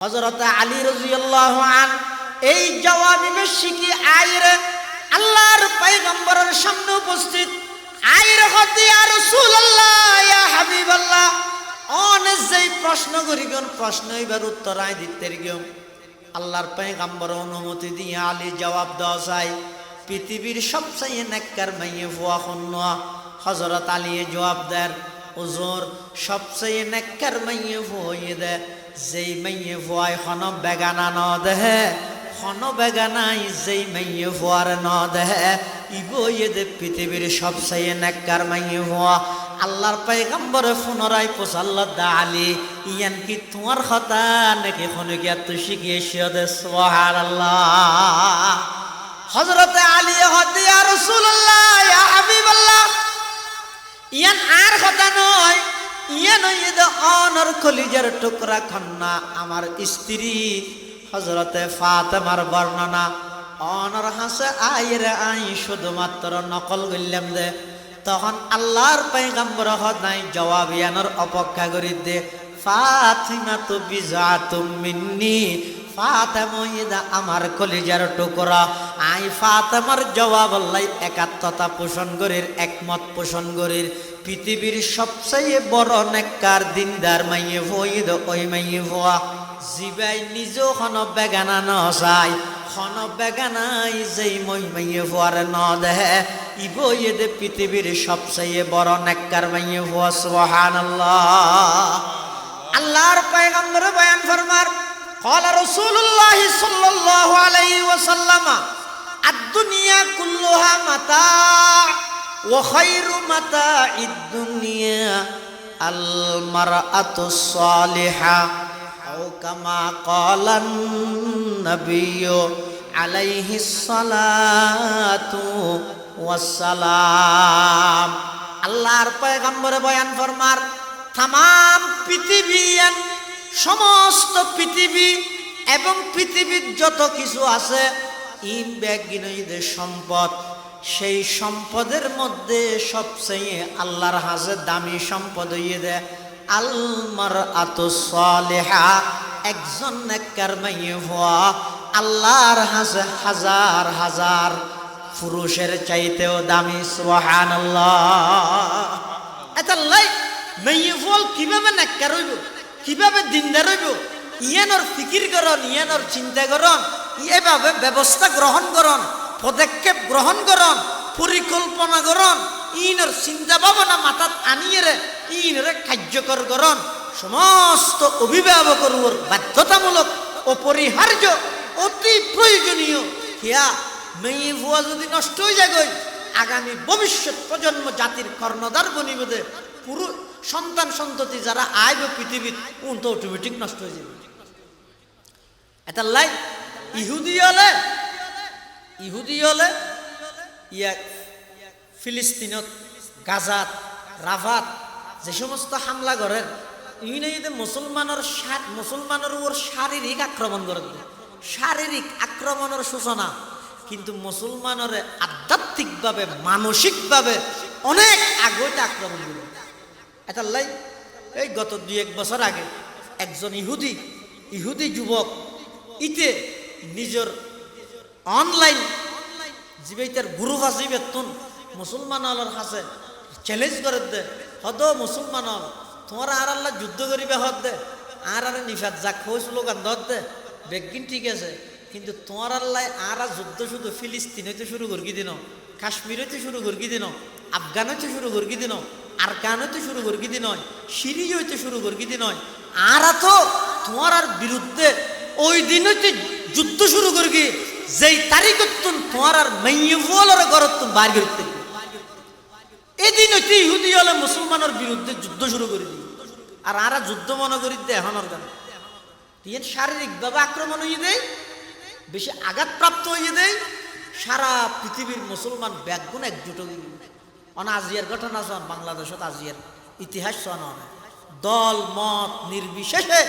হযরত আলী রাদিয়াল্লাহু আন এই জওয়াবি শিকি আইরে আল্লাহর পয়গম্বরের সামনে উপস্থিত আইরে হতে ইয়া রাসূলুল্লাহ ইয়া হাবিবাল্লাহ অনেক যেই প্রশ্ন করিগন প্রশ্ন এবার উত্তর আই দিতে গিয়ম আল্লাহর পয়গম্বর অনুমতি দিয়ে আলী জবাব দাও চাই পৃথিবীর সবচেয়ে নেককার মাইয়ে ফুয়া খন্না হযরত আলী জবাব দেন হুজুর সবচেয়ে নেককার মাইয়ে ফুয়ে দে যেই মাইয়ে ফুয়ায় খন বেগানা ন দেহে খন বেগানাই যেই মাইয়ে ফুয়ার ন দেহে ইবয়ে দে পৃথিবীর সবচেয়ে নেককার মাইয়ে ফুয়া আল্লাহর পয়গম্বর পুনরায় পোসাল্লাত দা আলী ইয়ান কি তোমার কথা নাকি কোনো কি এত শিখিয়েছে দে সুবহানাল্লাহ হযরত আলী হতে ইয়া রাসূলুল্লাহ ইয়া হাবিবাল্লাহ ইয়ান আর কথা নয় ইয়ান ইদা অনর কলিজার টুকরা খন্না আমার স্ত্রী হযরতে ফাতেমার বর্ণনা অনর হাসে আইরে আই শুধুমাত্র নকল করলাম দে তখন আল্লাহর পয়গম্বর হদাই জবাব ইয়ানোর অপেক্ষা করি দে ফাতিমা তো বিজাতুম মিন্নি ফাতেমা ইদা আমার কলিজার টুকরা আই ফাতেমার জবাব আল্লাহ একাত্মতা পোষণ করির একমত পোষণ করির পৃথিবীর সবচেয়ে বড় নেককার দিনদার মাইয়ে ফইদ ওই মাইয়ে ফোয়া জিবাই নিজেও খন বেগানা ন চাই খন বেগানাই যেই মই মাইয়ে ফোয়ার ন দেহে ইবয়ে দে পৃথিবীর সবচেয়ে বড় নেককার মাইয়ে ফোয়া সুবহানাল্লাহ আল্লাহর পয়গম্বর বয়ান ফরমার قال رسول الله صلى الله عليه وسلم الدنيا كلها متاع وخير متاع الدنيا المرأة الصالحة أو كما قال النبي عليه الصلاة والسلام আল্লাহর পয়গম্বর বয়ান ফরমার तमाम পৃথিবীর সমস্ত পৃথিবী এবং পৃথিবীর যত কিছু আছে ইন ব্যাগিনদের সম্পদ সেই সম্পদের মধ্যে সবচেয়ে আল্লাহর হাজে দামি সম্পদ হইয়ে দেয় আল মারআতুস সালিহা একজন নেককার মাইয়ে হওয়া আল্লাহর হাজে হাজার হাজার পুরুষের চাইতেও দামি সুবহানাল্লাহ এতাল্লাই মাইয়ে ফল কিভাবে নেককার হইব কিভাবে দিনদার হইব ইয়ানোর ফিকির করন ইয়ানোর চিন্তা করন এভাবে ব্যবস্থা গ্রহণ করন পদক্ষেপ গ্রহণ করন পরিকল্পনা করন ইনর চিন্তা ভাবনা মাথাত আনিয়ে ইনরে কার্যকর করন সমস্ত অভিভাবকের উপর বাধ্যতামূলক অপরিহার্য অতি প্রয়োজনীয় হিয়া মেয়ে ভুয়া যদি নষ্ট হয়ে যায় আগামী ভবিষ্যৎ প্রজন্ম জাতির কর্ণধার বনিবদে পুরো সন্তান সন্ততি যারা আইব পৃথিবীর উন তো অটোমেটিক নষ্ট হয়ে যাবে এটা লাই ইহুদি হলে ইয়া ফিলিস্তিনত গাজাত রাফাত যে সমস্ত হামলা করেন ইউনাইটেড মুসলমানের উপর শারীরিক আক্রমণ করে শারীরিক আক্রমণের সূচনা কিন্তু মুসলমানের আধ্যাত্মিকভাবে মানসিকভাবে অনেক আগতে আক্রমণ করে এটা লাই এই গত 2-1 বছর আগে একজন ইহুদি যুবক ইতে নিজের অনলাইন জীবিতার গ্রুপ আছে বেতন মুসলমানের কাছে চ্যালেঞ্জ করে দে হদ মুসলমান তোমার আর আল্লাহ যুদ্ধ করিবে হদ দে আর নিফাত যা খোঁজ স্লোগান ধর দে বেগিন ঠিক আছে কিন্তু তোমার আল্লাহ আর যুদ্ধ শুধু ফিলিস্তিন হইতে শুরু করি দিন কাশ্মীর হইতে শুরু করি দিন আফগান হইতে শুরু করি দিন আর কান হইতে শুরু করি দিন সিরিয়া হইতে শুরু করি দিন আর তো তোমার আর বিরুদ্ধে ওই দিন হইতে যুদ্ধ শুরু করি যেই তারিখ তোমার আর মেয়ের গরত বাইর করতে এদিন হইতে ইহুদি হলে মুসলমানের বিরুদ্ধে যুদ্ধ শুরু করে দিই আর আরা যুদ্ধ মনে করি দে এখনের গান তিন শারীরিকভাবে আক্রমণ হয়ে দেয় বেশি আঘাতপ্রাপ্ত হয়ে দেয় সারা পৃথিবীর মুসলমান ব্যাগুণ একজুট হয়ে আজিয়ার ঘটনা শোন বাংলাদেশত আজিয়ার ইতিহাস শোন দল মত নির্বিশেষে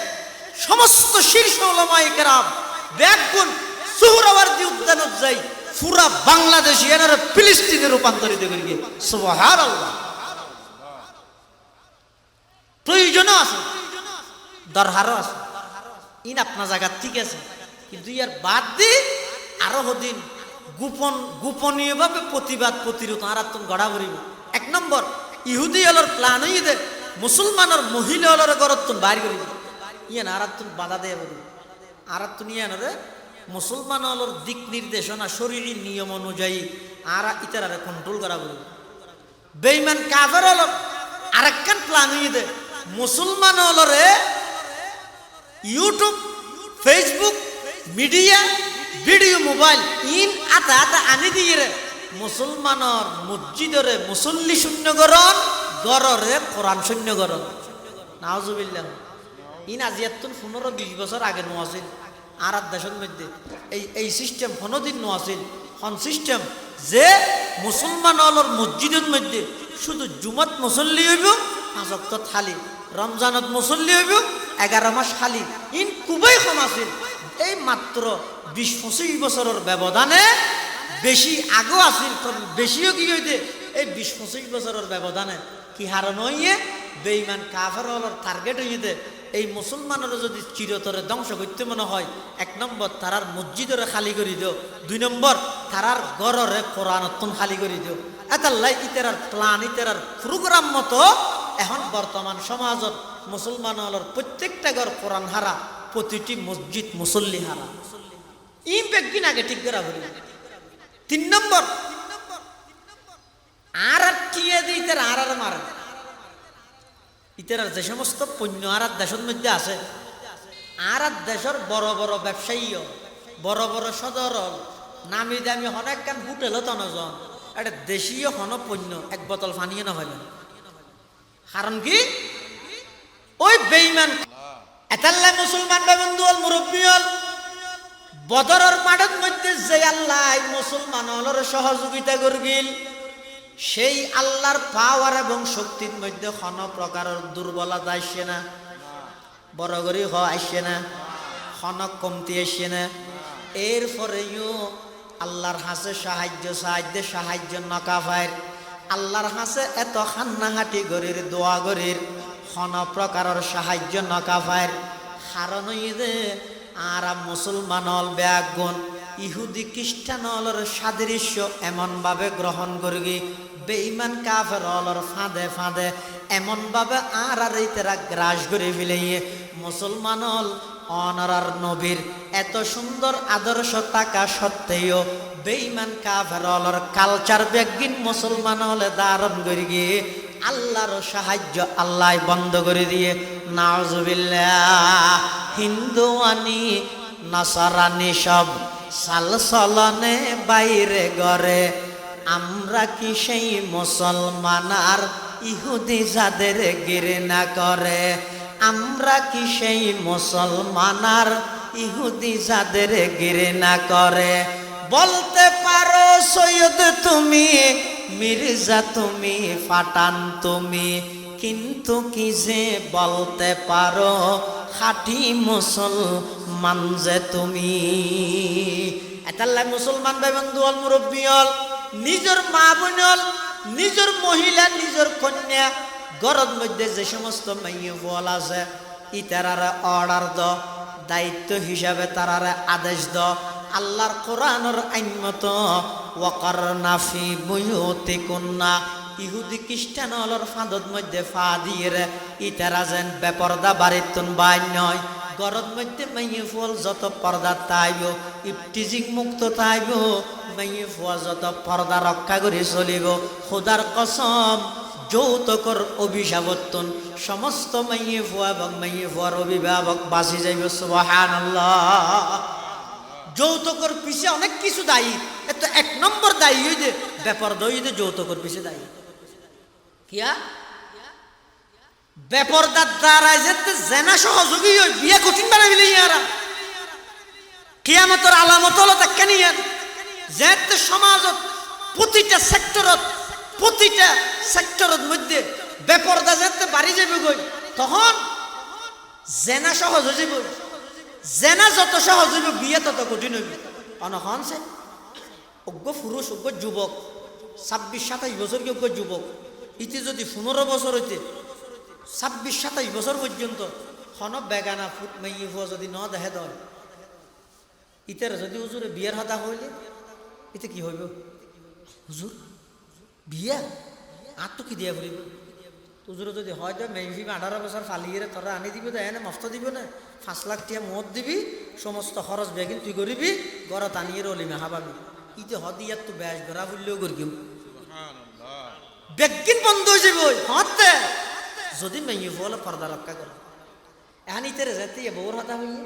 সমস্ত শীর্ষ ওলামায়ে কেরাম ব্যাগুণ সুহরাওয়ার্দী উদ্যানত যাই পুরা বাংলাদেশি এনারা ফিলিস্তিনে রূপান্তরিত করে গিয়ে সুবহানাল্লাহ প্রয়োজন আছে দরকারও আছে ইন আপনার জায়গার ঠিক আছে, কিন্তু ইয়ার বাদ দি আরো হদিন গোপনীয়ভাবে প্রতিবাদ প্রতিরোধ আর তুমি গড়া ভরিব। এক নম্বর ইহুদি হলর প্লান দে মুসলমানের মহিলা হলর ঘরত তুমি বাইর করিব, ইয়ান আর তুমি বাধা দেয়া বলিব। আর তুমি ইয়ানরে মুসলমান হলর দিক নির্দেশনা শরীরের নিয়ম অনুযায়ী আর ইতারে কন্ট্রোল করা বলিব। বেঈমান কাফের হলর আরেকখান প্লান দে মুসলমান হলরে YouTube Facebook media video mobile ইন আতা আতা আনি দিয়ে মুসলমানের মসজিদরে মুসল্লি শূন্যকরণ গড়রে কোরআন শূন্যকরণ। নাউজুবিল্লাহ। ইন আজিয়াতুন 15-20 বছর আগে নো আছিল আর দেশের মধ্যে এই সিস্টেম কোনোদিন নো আছিল। হন সিস্টেম যে মুসলমান হলর মসজিদের মধ্যে শুধু জুমাত মুসল্লি হইব 5 ওয়াক্ত খালি, রমজানত মুসল্লি হইব 11 মাস খালি। ইন খুবই কম আছিল। এই মাত্র 20-25 বছরের ব্যবধানে বেশি আগেও আছিল, বেশিও কি হইতে এই 20-25 বছরের ব্যবধানে কি হারণ হইয়ে বেঈমান কাফের হলর টার্গেট হইতে এই মুসলমানের যদি চিরতরে ধ্বংস করতে মনে হয়, 1 নম্বর তারার মসজিদরে খালি করে দিও, 2 নম্বর তারার ঘরের কোরআনতন খালি করে দিও। এতাল্লাই ইতারার প্ল্যান ইতারার প্রোগ্রাম মতো এখন বর্তমান সমাজত মুসলমান হলর প্রত্যেকটা ঘর কোরআন হারা, প্রতিটি মসজিদ মুসল্লি হারা। ইম্প্যাক্ট কিন আগে ঠিক করা বলি। 3 নম্বর আর টিয়ে দিয়ে ইতারা আর মারে ইতারার যে সমস্ত পণ্য আর দেশের মধ্যে আছে আর দেশের বড় বড় ব্যবসায়ী বড় বড় সদর নামি দামি অনেক কান হোটেল তনজন এটা দেশীয় হন পণ্য 1 বোতল পানিও না হইল। কারণ কি ওই বেঈমান এতাল্লা মুসলমান বন্ধু হল মুরব্বী হল বদরের মাঠের মধ্যে যে আল্লাহ মুসলমান হলর সহযোগিতা করবিল সেই আল্লাহর পাওয়ার এবং শক্তির মধ্যে কোন প্রকারের দুর্বলতা আসে না, বড় গরি আসে না, কোন কমতি আসে না। এরপরেও আল্লাহর হাসে সাহায্য নকাফায়ের আল্লাহর হাসে এত খান্নাহাটি গরির দোয়া গরির কোন প্রকারের সাহায্য নকাফায়ের কারণ যে আর মুসলমান হল ব্যাগুন ইহুদি খ্রিস্টান হলর সাদৃশ্য এমন ভাবে গ্রহণ করবি বেঈমান কাফের হলর ফাঁদে ফাঁদে এমন ভাবে আর তারা গ্রাস করে ফেলে মুসলমান হল অনারার নবীর এত সুন্দর আদর্শ থাকা সত্ত্বেও বেঈমান কাফের হলর কালচার ব্যাগিন মুসলমান হলে ধারণ করে গিয়ে আল্লাহর সাহায্য আল্লাহ বন্ধ করে দিয়ে। নাউজুবিল্লাহ। হিন্দু আনি নাসারানি সব সালসলনে বাইরে গড়ে, আমরা কি সেই মুসলমান আর ইহুদি যাদের ঘৃণা করে? আমরা কি সেই মুসলমান আর ইহুদি যাদের ঘৃণা করে? বলতে পারো সৈয়দ তুমি, মির্জা তুমি, পাঠান তুমি, কিন্তু কি যে বলতে পারো খাঁটি মুসলমান যে তুমি? এতাল্লাই মুসলমান ভাই বন্ধু হল মুরব্বী হল নিজের মা বোন হল নিজের মহিলা নিজের কন্যা ঘরের মধ্যে যে সমস্ত মাইয়ে বল আছে ইতারারে অর্ডার দ দায়িত্ব হিসাবে তারারে আদেশ দ আল্লাহর কোরআনের আইন মতো ওয়াকারনা ফি বুয়ুতিকুন্না ইহুদি খ্রিস্টান হলর ফাঁদত মধ্যে ফা দিয়ে ইতারা যেন বেপরদা বাড়িতুন বাইন নয় ঘরের মধ্যে মাইয়ে ফুল যত পর্দা তাইব ইফটিজিং মুক্ত তাইব মাইয়ে ফুয়া যত পর্দা রক্ষা করে চলিব। খোদার কসম যৌতুকর অভিশাপত্তন সমস্ত মাইয়ে ফুয়া এবং মাইয়ে ফুয়ার অভিভাবক বাঁচি যাইব। সুবহানাল্লাহ। যৌতুকর পিছে অনেক কিছু দায়ী, এত 1 নম্বর দায়ী হইতে বেপরদা হইতে যৌতুকর পিছে দায়ী কিয়া বেপরদার দ্বারা যেতে জেনা সহযোগী হই বিয়ে কঠিন বানাই ফেলে ইয়ারা কিয়ামতের আলামত হলো তাকে যেতে সমাজত প্রতিটা সেক্টরত মধ্যে বেপরদা যেতে বাড়ি যাবে গই তখন জেনা সহজ হয়ে যাব। জেনা যত সহজ হইব বিয়ে তত কঠিন হইব। অনখন সে অজ্ঞ পুরুষ অজ্ঞ যুবক 26-27 বছর অজ্ঞ যুবক ইতি যদি 15 বছর হইতে 26-27 বছর পর্যন্ত হন বেগানা ফুট মাইয়ে হুয়া যদি ন দেহে দয় ইতার যদি হুজুরে বিয়ের হতা হইলে এতে কি হইব হুজুর বিয়া আর তো কি দিয়া ফুরিব হুজুরে যদি হয় তো মেয়ে 18 বছর ফালিয়ে তোরা আনি দিবি দেয় না মস্ত দিব না 5 লাখ টিয়া মদ দিবি সমস্ত খরচ বেগিন তুই করিবি গড়ত আনিয়ে অলিমা হাবাবি ইতে হদিয়ার তো ব্যাস বেড়া বললেও করিম বেগিন বন্ধ হয়ে যাব হতে যদি মেয়ে বলে পর্দা রক্ষা করে এখন ইতে যেতে বউর হতা হইয়ে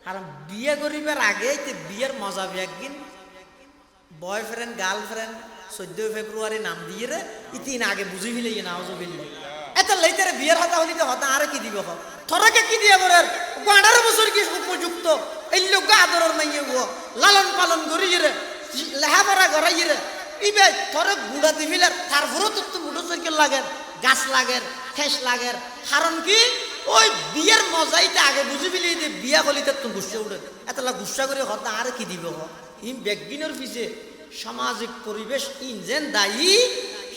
আর বিয়ে করিবার আগে বিয়ের মজা একদিন বয়ফ্রেন্ড গার্লফ্রেন্ড 14 ফেব্রুয়ারি নাম দিয়ে রে ইতিন আগে বুঝি ফেলে নাওজবিল্লাহ এত লাইতারে বিয়ের হতা হলিতে হতা আর কি দিব থরাকে কি দিয়া বলের 18 বছর কি উপযুক্ত এই লোক আদরের মাইয়ে গো লালন পালন করি রে লেহাপড়া করাই রে ইবে থরে গুড়া দিবিলে তারপরও তো মোটরসাইকেল লাগের গাছ লাগের ঠেস লাগের কারণ কি ওই বিয়ের মজাইতে আগে বুঝি ফেলে যে বিয়া হলিতে তো গুসা উঠে এতলা গুসা করে হতা আর কি দিব ইম বেগিনের পিছে সামাজিক পরিবেশ ইনজেন দায়ী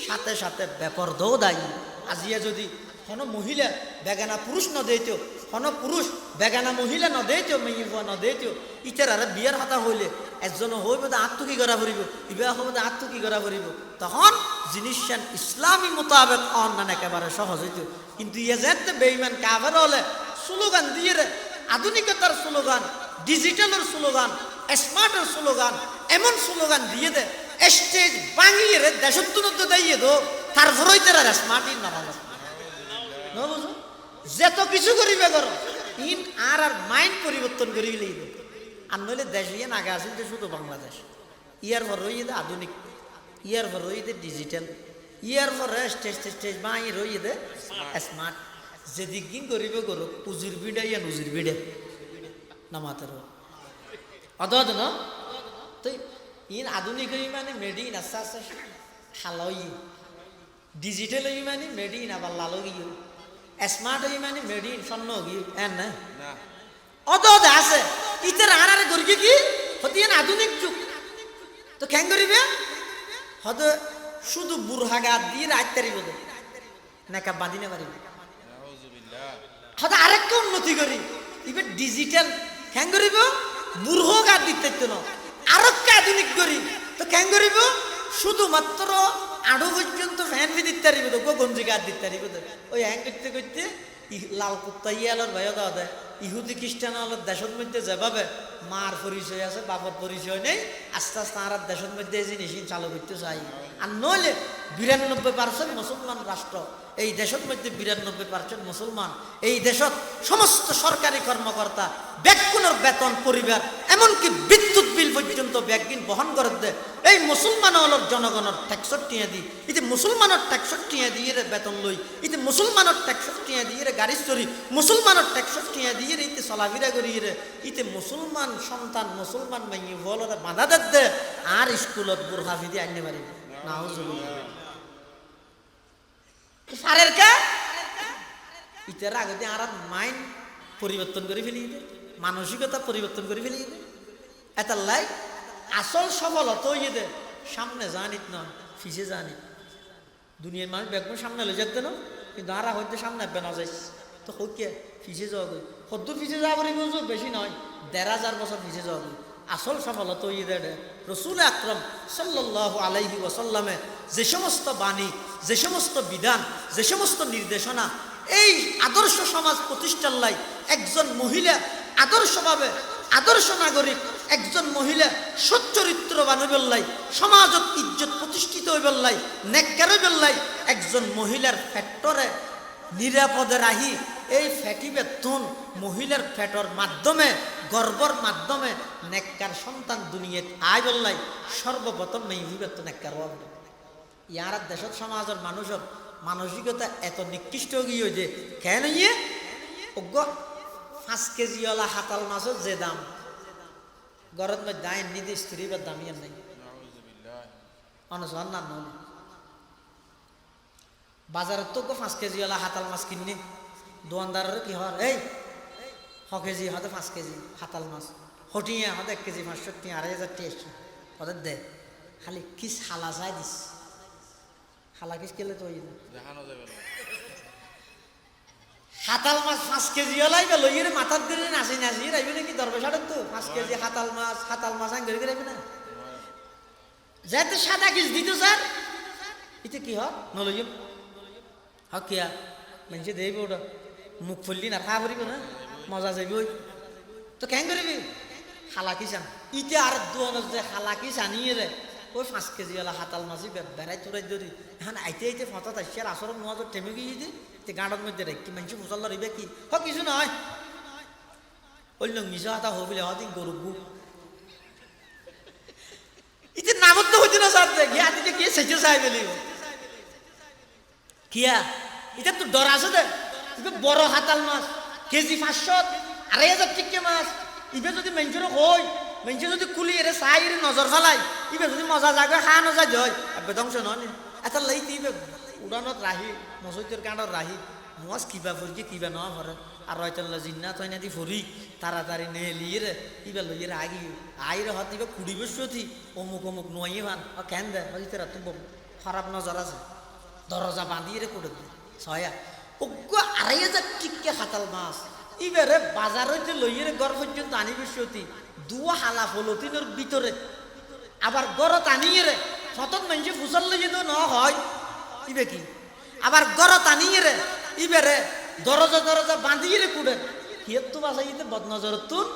সাথে সাথে বেপরদাও দায়ী আজিয়া যদি কোনো মহিলা বেগানা পুরুষ ন দেইত কোনো পুরুষ বেগানা মহিলা ন দেইত মেয়ে বুয়া ন দেইত ইটার আর বিয়ার হতা হইলে একজন হইব আত্মকি করা ফুরিব ইবা হইব আত্মকি করা ফুরিব তখন জিনিসটা ইসলামী মোতাবেক অন্যান্য একেবারে সহজ হইত কিন্তু ইয়ে যেতে বেইমান কাভার হলে স্লোগান দিয়ে রে আধুনিকতার স্লোগান ডিজিটালের স্লোগান স্মার্টের স্লোগান এমন স্লোগান দিয়ে দে স্টেজ ভাঙিয়ে রে দেশত্বনত দিয়ে দো তারপরেই তারা স্মার্টই নামাজ বুঝো যেত কিছু করিবে করো ইন আর মাইন্ড পরিবর্তন করি লইবে আর নইলে দেশ ইয়ে আগে আসিল যে শুধু বাংলাদেশ ইয়ার পর রইয়ে দে আধুনিক ইয়ার পর রইয়ে দে ডিজিটাল ইয়ার পর স্টেজ স্টেজ বাঙি রইয়ে দে স্মার্ট যেদিক দিন করিবে করো উজির বিডে ইয়া নজির বিডে নামাতের অদ ন তো ইন আধুনিক হই মানে মেডি ইন আস্তে আস্তে হালই ডিজিটাল হই মানে মেডি ইন আবার লালো গিয়ে স্মার্ট হই মানে মেডি ইন স্বর্ণ গিয়ে এন না অদ আছে ইতের আর গড়ি কি হতে আধুনিক যুগ তো কেন করিবে হয়তো শুধু বুড়হাগা দিয়ে রাখতে বোধ নাকা বাঁধিনে পারিবে হয়তো আরেকটা উন্নতি করি এবার ডিজিটাল কেন করিব বুড়ো গা দিতে না আরেকটা আধুনিক করি তো কেন করিব শুধুমাত্র আড়ু পর্যন্ত ফ্যান ফি দিতে পারিব তো গঞ্জি গা দিতে পারিব ওই হ্যাং করতে করতে লাল কুত্তা ইয়ালোর ভাইও দেওয়া দেয় ইহুদি খ্রিস্টান হল দেশের মধ্যে যেভাবে মার পরিচয় আছে বাবার পরিচয় নেই আস্তে আস্তে আর দেশের মধ্যে এই জিনিস চালু করতে চাই আর নইলে 92% মুসলমান রাষ্ট্র এই দেশের মধ্যে 92% মুসলমান এই দেশত সমস্ত সরকারি কর্মকর্তা ব্যাকুণের বেতন পরিবার এমনকি বিদ্যুৎ বিল পর্যন্ত ব্যাগিন বহন করে দেয় এই মুসলমান হলর জনগণের ট্যাক্সর টিয়া দিই ইতে মুসলমানের ট্যাক্সর টিয়া দিয়ে বেতন লই ইতে মুসলমানের ট্যাক্সর টিয়া দিয়ে গাড়ি চড়ি মুসলমানের ট্যাক্সর টিয়া দিয়ে ইতে চলাফেরা করি ইতে মুসলমান সন্তান মুসলমান মাইয়ে বলরে বাধা দে আর স্কুলত বোরখা ফিদি আনতে পারি না সারের কা ইতার আগতে আর মাইন্ড পরিবর্তন করে ফেলি মানসিকতা পরিবর্তন করে ফেলি এটা লাই আসল সফলতা দে সামনে জানিত না ফিসে জানি দুনিয়ার মানুষ ব্যাগম সামনে লে যেতে না কিন্তু আর হয়তো সামনে বেনা যাই তো হকে ফিসে যাওয়া গই সদ্দুর ফিসে যাওয়া বলি বুঝো বেশি নয় 1500 বছর ফিসে যাওয়া গই আসল সফলতা দে রসুল আকরাম সাল্লাল্লাহু আলাইহি ওয়াসাল্লামে যে সমস্ত বাণী যে সমস্ত বিধান যে সমস্ত নির্দেশনা এই আদর্শ সমাজ প্রতিষ্ঠার লাই একজন মহিলা আদর্শভাবে আদর্শ নাগরিক একজন মহিলা সচ্চরিত্রবান হইবেল্লাই সমাজত ইজ্জত প্রতিষ্ঠিত হইবেল্লাই নেককার হইবেল্লাই একজন মহিলার ফ্যাক্টরে নিরাপদে রাহি এই ফ্যাটি বেতন মহিলার ফ্যাটর মাধ্যমে গর্বর মাধ্যমে নেককার সন্তান দুনিয়াত আয় বললাই সর্বপ্রথম মেয়ে বেতন নেককার হবে ইয়ার দেশত সমাজের মানুষের মানসিকতা এত নিকৃষ্ট গিয়ে যে কেন ইয়ে অজ্ঞ 5 কেজিওয়ালা হাতাল মাছের যে দাম গরত মধ্যে আইন নিদে স্ত্রী বা দামিয়ার নাই অনুসরণ না নয় বাজারের তো 5 কেজিওয়ালা হাতাল মাছ কিনে দোকানদারের কি হওয়ার এই 6 কেজি হয়তো 5 কেজি হাতাল মাছ হটিয়ে হয়তো 1 কেজি 500 2,500 টেস্ট ওদের দে খালি কিস হালা চাই দিস হালা কিস কেলে তো হাতাল মাছ 5 কেজি হলাইবে লইয়ের মাথার ধরে নাচি নাচি রাইবে নাকি দরবেশাড়েন তো 5 কেজি হাতাল মাছ আন করে রাইবে না যাতে সাদা কিস দিত স্যার এটা কি হয় নলইম হকিয়া মানুষে দেব ওটা মুখ ফুললি না খা ভরিব না মজা যাবি ওই তো কেন করবি হালাকি চান ইতে আর দুয়ানোর যে হালাকি চানিয়ে রে ওই 5 কেজি ওলা হাতাল মাছি বেড়াই তোরাই ধরি এখন আইতে আইতে ফটাত আসছে আর আসর নোয়াজর টেমে গিয়ে দি গাঁডর মধ্যে রেখি মানুষ মুসল্লা রইবে কি হ কিছু নয় অন্য মিশা হাতা হবিলে হদিন গরু গু ইতে নামত হইতে না স্যার গিয়া দিতে কে সেচে চাই বলি কিয়া এটা তো ডর আছে দে বড় হাতাল মাছ কেজি 500 2,500 টিকে মাছ ইবে যদি মেঞ্চুর কই মেঞ্চুর যদি কুলি এরে চাই এরে নজর ফেলাই ইবে যদি মজা জাগে খা নজা যায় বেদংশ নয় এটা লাই দিবে উড়ানত রাহি মসজিদের কাঁডর রাহি মাছ কিবা ফুরকি কিবা ন ভরে আর রয়তল্লা জিন্না তৈনা দি ফুরি তাড়াতাড়ি নে লিয়ে ইবা লইয়ে আগি আইরে হাত ইবা কুড়ি বসতি অমুক অমুক নয় ভান কেন দে হইতে তো খারাপ নজর আছে দরজা বাঁধিয়ে রে করে দে ছয়া ওগো 2,500 টিকে হাতাল মাছ ইবারে বাজার হইতে লইয়ে ঘর পর্যন্ত আনি বসতি দুয়া হালা ফলতিনের ভিতরে আবার গড়ত আনিয়ে রে সতত মানুষে ফুসল লইয়ে তো ন হয় ইবে কি আবার গড়ত আনিয়ে রে ইবারে দরজা বাঁধিয়ে রে কুড়ে হিয়ের তো বাঁচাইয়ে দে বদনজর তুন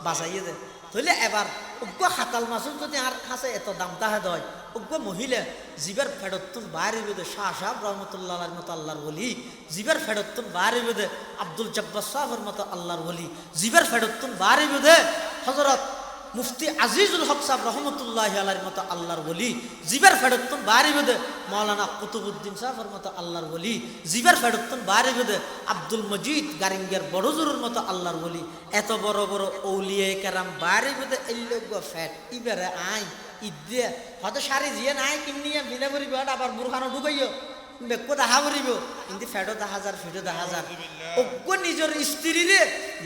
বাঁচাইয়ে দে তাহলে এবার অজ্ঞ হাতাল মাছের যদি আর কাছে এত দাম তাহে দয় অজ্ঞ মহিলা জীবের ফেরতুন বাইরে বেদে শাহ সাহেব রহমতুল্লাহ মতো আল্লাহর বলি জীবের ফেরতুন বাইরে বেদে আব্দুল জব্বার সাহেবের মতো আল্লাহর বলি জীবের ফেরতুন বাইরে বেদে হজরত মুফতি আজিজুল হক সাহেব রহমতুল্লাহ আলাইহির মতো আল্লাহর বলি জীবের ফেরতুন বাইরে বেদে মাওলানা কুতুবউদ্দিন সাহেবের মতো আল্লাহর বলি জীবের ফেরতুন বাইরে বেদে আব্দুল মজিদ গারিঙ্গের বড়জুরের মতো আল্লাহর বলি এত বড় বড় আউলিয়া কেরাম বাইরে বেদে এল্লগ ফ্যাট ইবারে আই ইদে হয়তো সারি জিয়ে নাই কিনিয়া বিনা করিব আবার বুরখানো ঢুকাইও বেকো দেখা করিব কিন্তু ফ্যাটও 10,000 ফিটও 10,000 অজ্ঞ নিজের স্ত্রীরে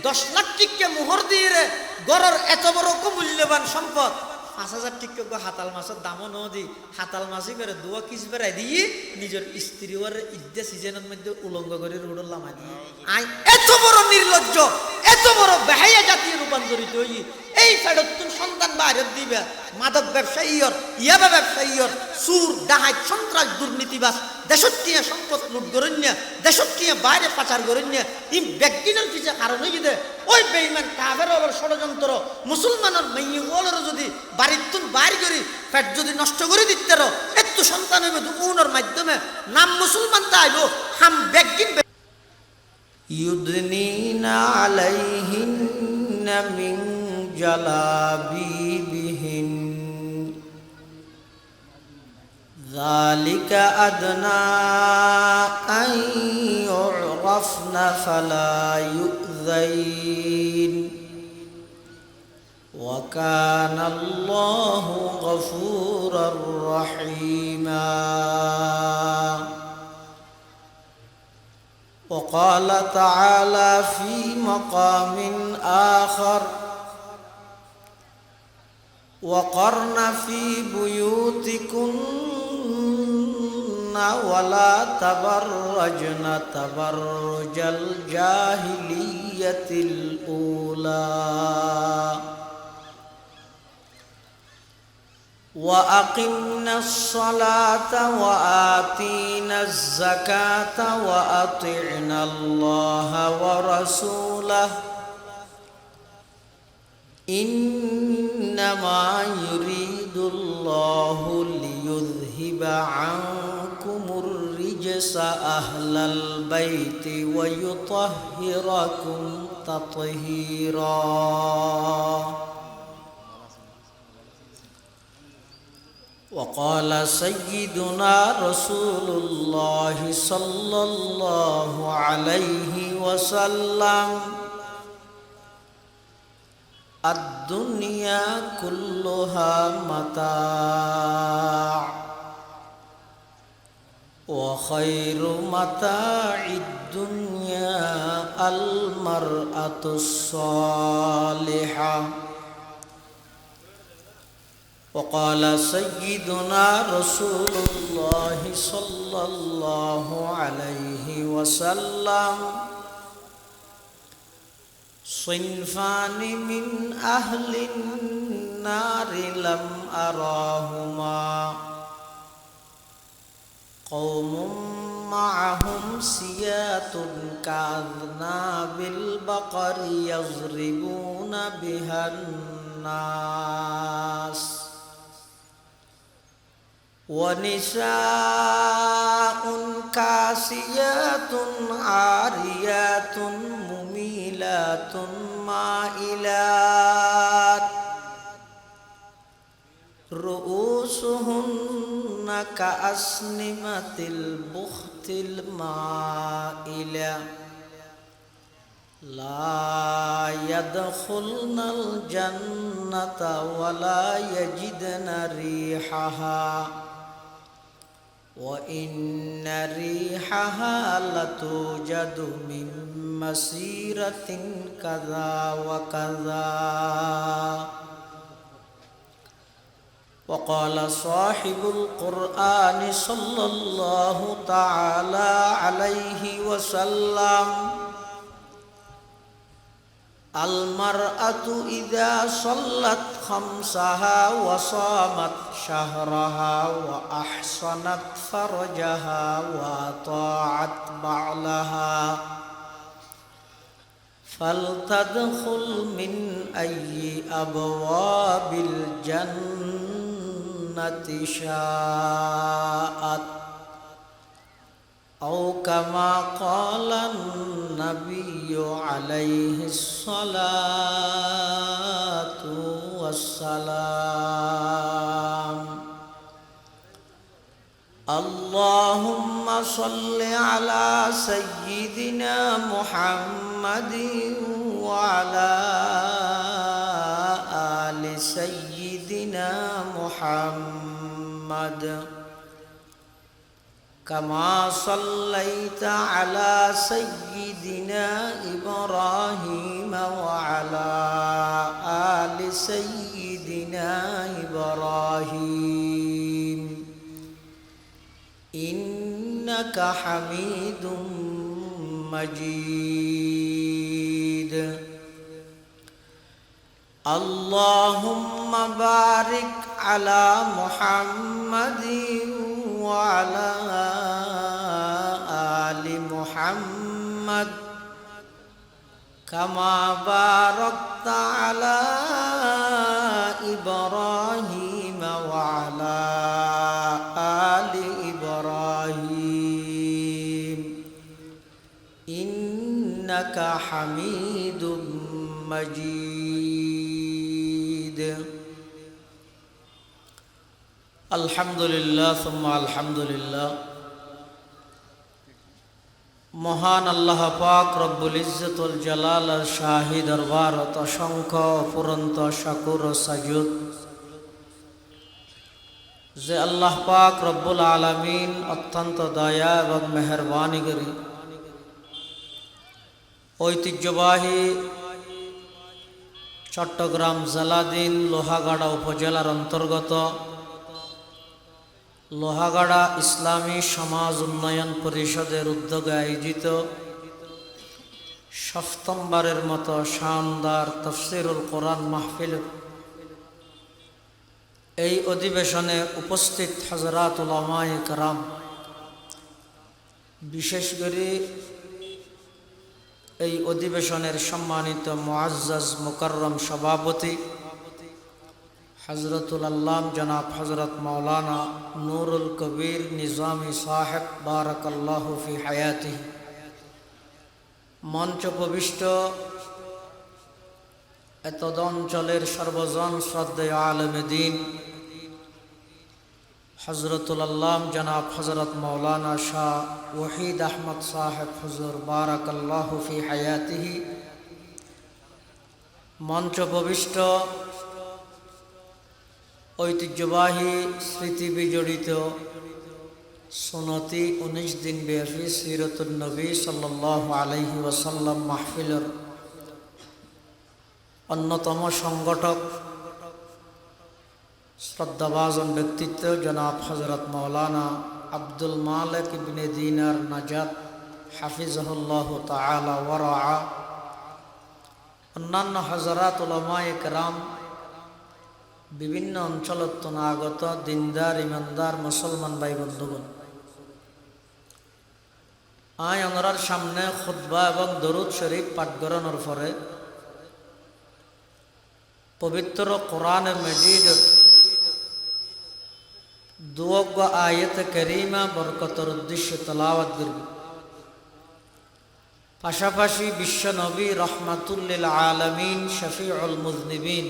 10 লাখ টিকে মোহর দিয়ে রে গড়ের এত বড় মূল্যবান সম্পদ 5,000 টিকে হাতাল মাছের দামও ন দি হাতাল মাছই করে দুয়া কিস বেড়াই দিয়ে নিজের স্ত্রী ওর ইদ্যা সিজনের মধ্যে উলঙ্গ করে রোডর লামা দিয়ে আই এত বড় নির্লজ্জ এত বড় বেহাইয়া জাতীয় রূপান্তরিত হই এই ফেরতুন সন্তান বাইরে দিবে মাদক ব্যবসায়ীর ইয়াবা ব্যবসায়ীর সুর ডাহাত সন্ত্রাস দুর্নীতিবাস দেশটিয়া সম্পদ লুট গরণ্যা দেশটিয়া বাইরে পাচার গরণ্যা এই ব্যক্তিদের পিছিয়ে কারণ হয়ে ওই বেঈমান কাফের ওর ষড়যন্ত্র মুসলমানের মেয়ে ওলর যদি বাড়ির তুন বাইর করি পেট যদি নষ্ট করে দিতে রো একটু সন্তান হইবে উনার মাধ্যমে নাম মুসলমান তাইব হাম ব্যক্তিন ইউদনিনা আলাইহিন্না মিন জালাবিবিহিন ذلك أدنى أن يعرفن فلا يؤذين وكان الله غفورا رحيما وقال تعالى في مقام آخر وقرن في بيوتكن ولا تبرجن تبرج الجاهلية الأولى وأقمنا الصلاة وآتينا الزكاة وأطعنا الله ورسوله إنما يريد الله ليذهب عنكم الرجس أهل البيت ويطهركم تطهيرا وقال سيدنا رسول الله صلى الله عليه وسلم الدنيا كلها متاع وخير متاع الدنيا المرأة الصالحة وقال سيدنا رسول الله صلى الله عليه وسلم صنفان من أهل النار لم أراهما قوم معهم سيات كأذناب البقر يضربون بها الناس ونساء كاسيات عاريات مميلات مائلات رؤوسهن كأسنمة البخت المائلة لا يدخلن الجنة ولا يجدن ريحها وإن ريحها لتوجد من مسيرة كذا وكذا. وقال صاحب القرآن صلى الله تعالى عليه وسلم المرأة إذا صلت خمسها وصامت شهرها وأحصنت فرجها وأطاعت بعلها فلتدخل من أي أبواب الجنة شاءت أو كما قال النبي عليه الصلاة والسلام. اللهم صل على سيدنا محمد وعلى آل سيدنا محمد كما صليت على سيدنا إبراهيم وعلى آل سيدنا إبراهيم إنك حميد مجيد. اللهم بارك على محمد وعلى آل محمد كما باركت على إبراهيم وعلى آل إبراهيم إنك حميد مجيد. الحمد لله ثم الحمد لله. মহান আল্লাহ পাক রব্বুল ইজ্জতুল জালালের শাহী দরবারত অসংখ্য অফুরন্ত শাকুর ও সাজুদ যে আল্লাহ পাক রব্বুল আলামিন অত্যন্ত দয়া এবং মেহেরবানি করে ঐতিহ্যবাহী চট্টগ্রাম জেলাধীন লোহাগাড়া উপজেলার অন্তর্গত লোহাগাড়া ইসলামী সমাজ উন্নয়ন পরিষদের উদ্যোগে আয়োজিত সপ্তমবারের মতো শানদার তাফসীরুল কোরআন মাহফিল এই অধিবেশনে উপস্থিত হযরত উলামায়ে কেরাম, বিশেষ করে এই অধিবেশনের সম্মানিত মুআজ্জাজ মুকাররম সভাপতি হযরতুল আল্লাম জনাব হযরত মাওলানা নুরুল কবির নিজামী সাহেব বারাকাল্লাহু ফি হায়াতিহি, মঞ্চ প্রবিষ্ট এতদ অঞ্চলের সর্বজন শ্রদ্ধেয় আলেমে দ্বীন হযরতুল আল্লাম জনাব হযরত মাওলানা শাহ ওয়াহিদ আহমদ সাহেব হুজুর বারাকাল্লাহু ফি হায়াতিহি, মঞ্চ প্রবিষ্ট ঐতিহ্যবাহী স্মৃতি বিজড়িত সুন্নতি 19 দিন ব্যাপী সিরাতুন নবী সাল্লাল্লাহু আলাইহি ওয়াসাল্লাম মাহফিলের অন্যতম সংগঠক শ্রদ্ধাভাজন ব্যক্তিত্ব জনাব হযরত মাওলানা আব্দুল মালিক ইবনে দিনার নাজাত হাফিজাহুল্লাহ তাআলা ওয়া রাআ, অন্যান্য হযরত উলামায়ে কেরাম, বিভিন্ন অঞ্চলত আগত দিনদার ইমানদার মুসলমান ভাই বন্ধুগণ, আয় ওনার সামনে খুতবা এবং দরুদ শরীফ পাঠ করানোর পরে পবিত্র কোরআনে মজিদ দুয়োগ আয়াত কারীমা বরকতের উদ্দেশ্যে তেলাওয়াত করব। পাশাপাশি বিশ্ব নবী রহমাতুল লিল আলামিন শফিউল মুজনিবিন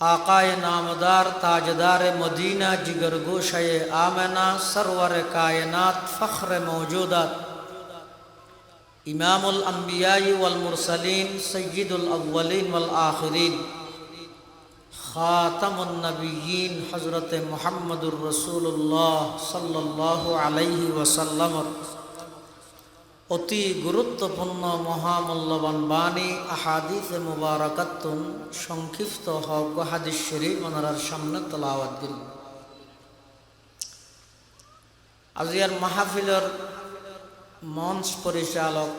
आकाए नामदार ताजदार मदीना जिगर गोशाए आमना सरवर कायनात फ़ख्र मौजूदात इमामुल अंबियाई वल मुरसलीन सय्यिदुल अव्वलीन वल आखिरीन खातमुन नबिय्यीन हज़रत मुहम्मदुर रसूलुल्लाह सल्लल्लाहु अलैहि वसल्लम অতি গুরুত্বপূর্ণ মহামূল্যবান বাণী আহাদিসে মুবারাকাতুন সংক্ষিপ্ত হক হাদিস শরীফ ওনার সামনে তেলাওয়াত করি। আজিয়ার মাহফিলের মঞ্চ পরিচালক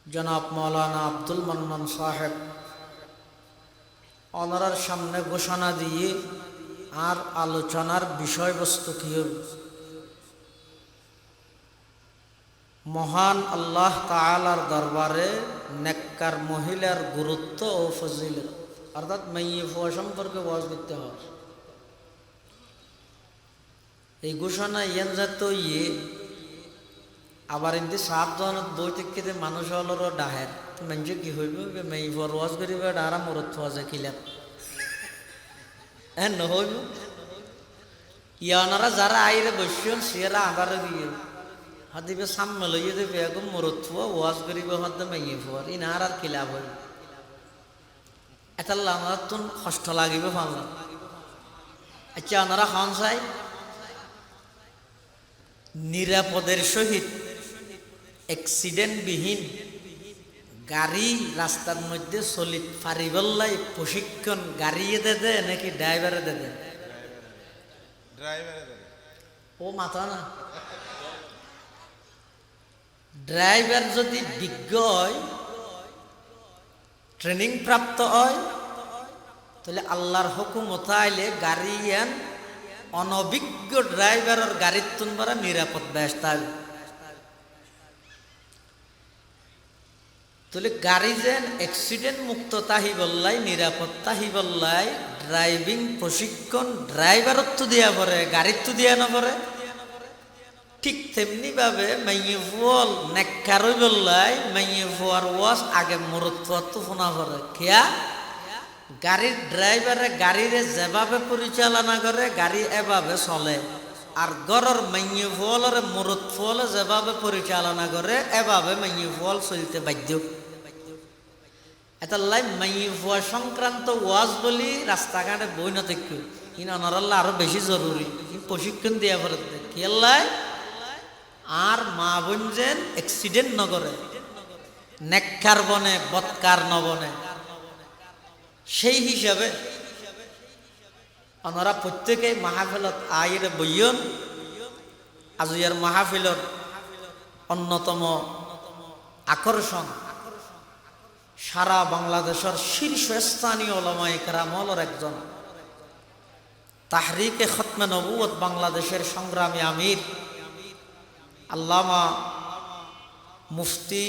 জনাব মৌলানা আব্দুল মান্নান সাহেব ওনার সামনে ঘোষণা দিয়ে আর আলোচনার বিষয়বস্তু কি হবে। মহান আল্লাহ তাআলার দরবারে নেককার মহিলার গুরুত্ব ও ফজিলত, অর্থাৎ মেয়ে ফুয়া সম্পর্কে ওয়াজ করতে হয়। এই ঘোষণা ইয়ান যাত আবার এমনি সাবধানত বই থেকে মানুষ হলেরও ডাহের মানুষ কি হইব মেয়ে ফুয়ার ওয়াজ করিবে ডারা মরত ফুয়া যায় কিলাম হ্যাঁ নহইব। ইয়ানারা যারা আইরে বসছেন সিয়ারা আবারও দিয়ে হাদিবে সামনে লইয়ে দেবে এখন মরত ফুয়া ওয়াজ করিবে হদ্দে মেয়ে ফুয়ার ইনার আর কি লাভ হইব। এটা আমার তো কষ্ট লাগিবে ভাবলাম। আচ্ছা ওনারা খান চাই নিরাপদের সহিত অ্যাক্সিডেন্টবিহীন গাড়ি রাস্তার মধ্যে চলিত পারিবল্লাই প্রশিক্ষণ গাড়িয়ে দে নাকি ড্রাইভারে দে? ও মাথা না, ড্রাইভার যদি বিজ্ঞ হয়, ট্রেনিং প্রাপ্ত হয়, তাহলে আল্লাহর হুকুমত আইলে গাড়ি এন অনভিজ্ঞ ড্রাইভারের গাড়ির তুনবারা নিরাপদ ব্যস্ত হবে। তাহলে গাড়ি যেন অ্যাক্সিডেন্ট মুক্ত তাহি বললাই, নিরাপদ তাহি বললাই, ড্রাইভিং প্রশিক্ষণ ড্রাইভারত তো দিয়া পড়ে, গাড়ির তো দিয়া না পড়ে। ঠিক তেমনি ভাবে মাইয়ে ফুয়াল নেককারই বললাই মাইয়ে ফুয়ার ওয়াজ আগে মরত ফুয়ার তো শোনা পড়ে। খেয়া গাড়ির ড্রাইভারে গাড়িরে যেভাবে পরিচালনা করে গাড়ি এভাবে চলে, আর গড়ের মাইয়ে ফুয়ালরে মরত ফুয়ালে যেভাবে পরিচালনা করে এভাবে মাইয়ে ফুয়াল চলতে বাধ্য। এটা লাই মাইয়ে ফুয়া সংক্রান্ত ওয়াজ বলি রাস্তাঘাটে বই না থাকি ইন অনারাল্লা আরো বেশি জরুরি প্রশিক্ষণ দিয়া পড়ে খেয়াল্লাই আর মা বোন যেন অ্যাক্সিডেন্ট নগরে, নেককার বনে বৎকার নবনে। সেই হিসাবে ওনারা প্রত্যেকেই মাহফিলত আইরে বইয়ন। আজিয়ার মাহফিলত অন্যতম আকর্ষণ সারা বাংলাদেশের শীর্ষস্থানীয় উলামায়ে কেরামর একজন, তাহরিকে খতমে নবুয়ত বাংলাদেশের সংগ্রামী আমির আল্লামা মুফতি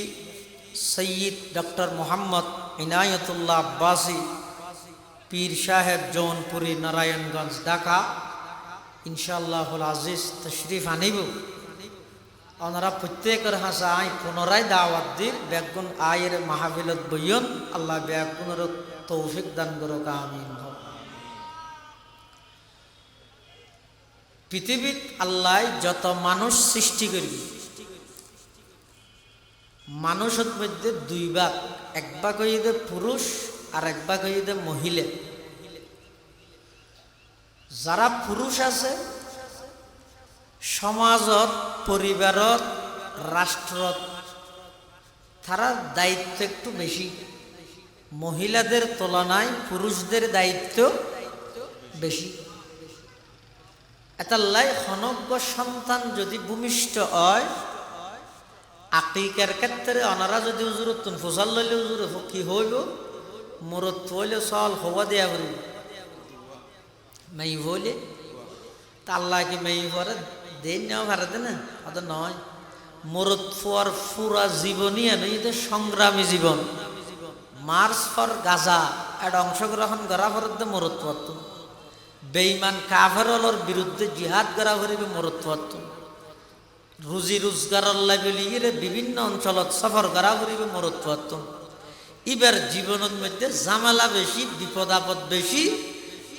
সৈয়দ ডক্টর মোহাম্মদ ইনায়তুল্লাহ আব্বাসী পীর সাহেব জৌনপুরি নারায়ণগঞ্জ ঢাকা ইনশাআল্লাহুল আজিজ তশরিফ আনিব। ওনারা প্রত্যেকের হাসা আই পুনরায় দাওয়াত দিন বেগুন আয়ের মাহফিলত বইয়ন। আল্লাহ বেগুনের তৌফিক দান করুক, আমিন। পৃথিবীত আল্লাহ যত মানুষ সৃষ্টি করবি মানুষের মধ্যে দুই ভাগ, এক ভাগ হইতে পুরুষ আর এক ভাগ হইতে মহিলা। যারা পুরুষ আছে সমাজত, পরিবারত, রাষ্ট্রত তারা দায়িত্ব একটু বেশি। মহিলাদের তুলনায় পুরুষদের দায়িত্ব বেশি। এটার লাই হনজ্ঞ সন্তান যদি ভূমিষ্ঠ হয় আকিকার ক্ষেত্রে অনারা যদি হুজুরত ফসল লইলে হুজুর কি হইব মরত হইলে সল হওয়া দেয়া করিব মাই হইলে তা আল্লাহ কি মাই পরে দেন নেওয়া ভারতে না অত নয় মরত ফর পুরা জীবনই এনে সংগ্রামী জীবন মার্চ ফর গাজা এটা অংশগ্রহণ করা পরে মরত পড়ত বেঈমান কাফেরর বিরুদ্ধে জিহাদ করা করিবে মরত পড়ত রুজি রোজগার আল্লাহ বলিয়ে বিভিন্ন অঞ্চলত সফর করা করিবে মরত পড়ত এবার জীবনের মধ্যে জামালা বেশি বিপদ আপদ বেশি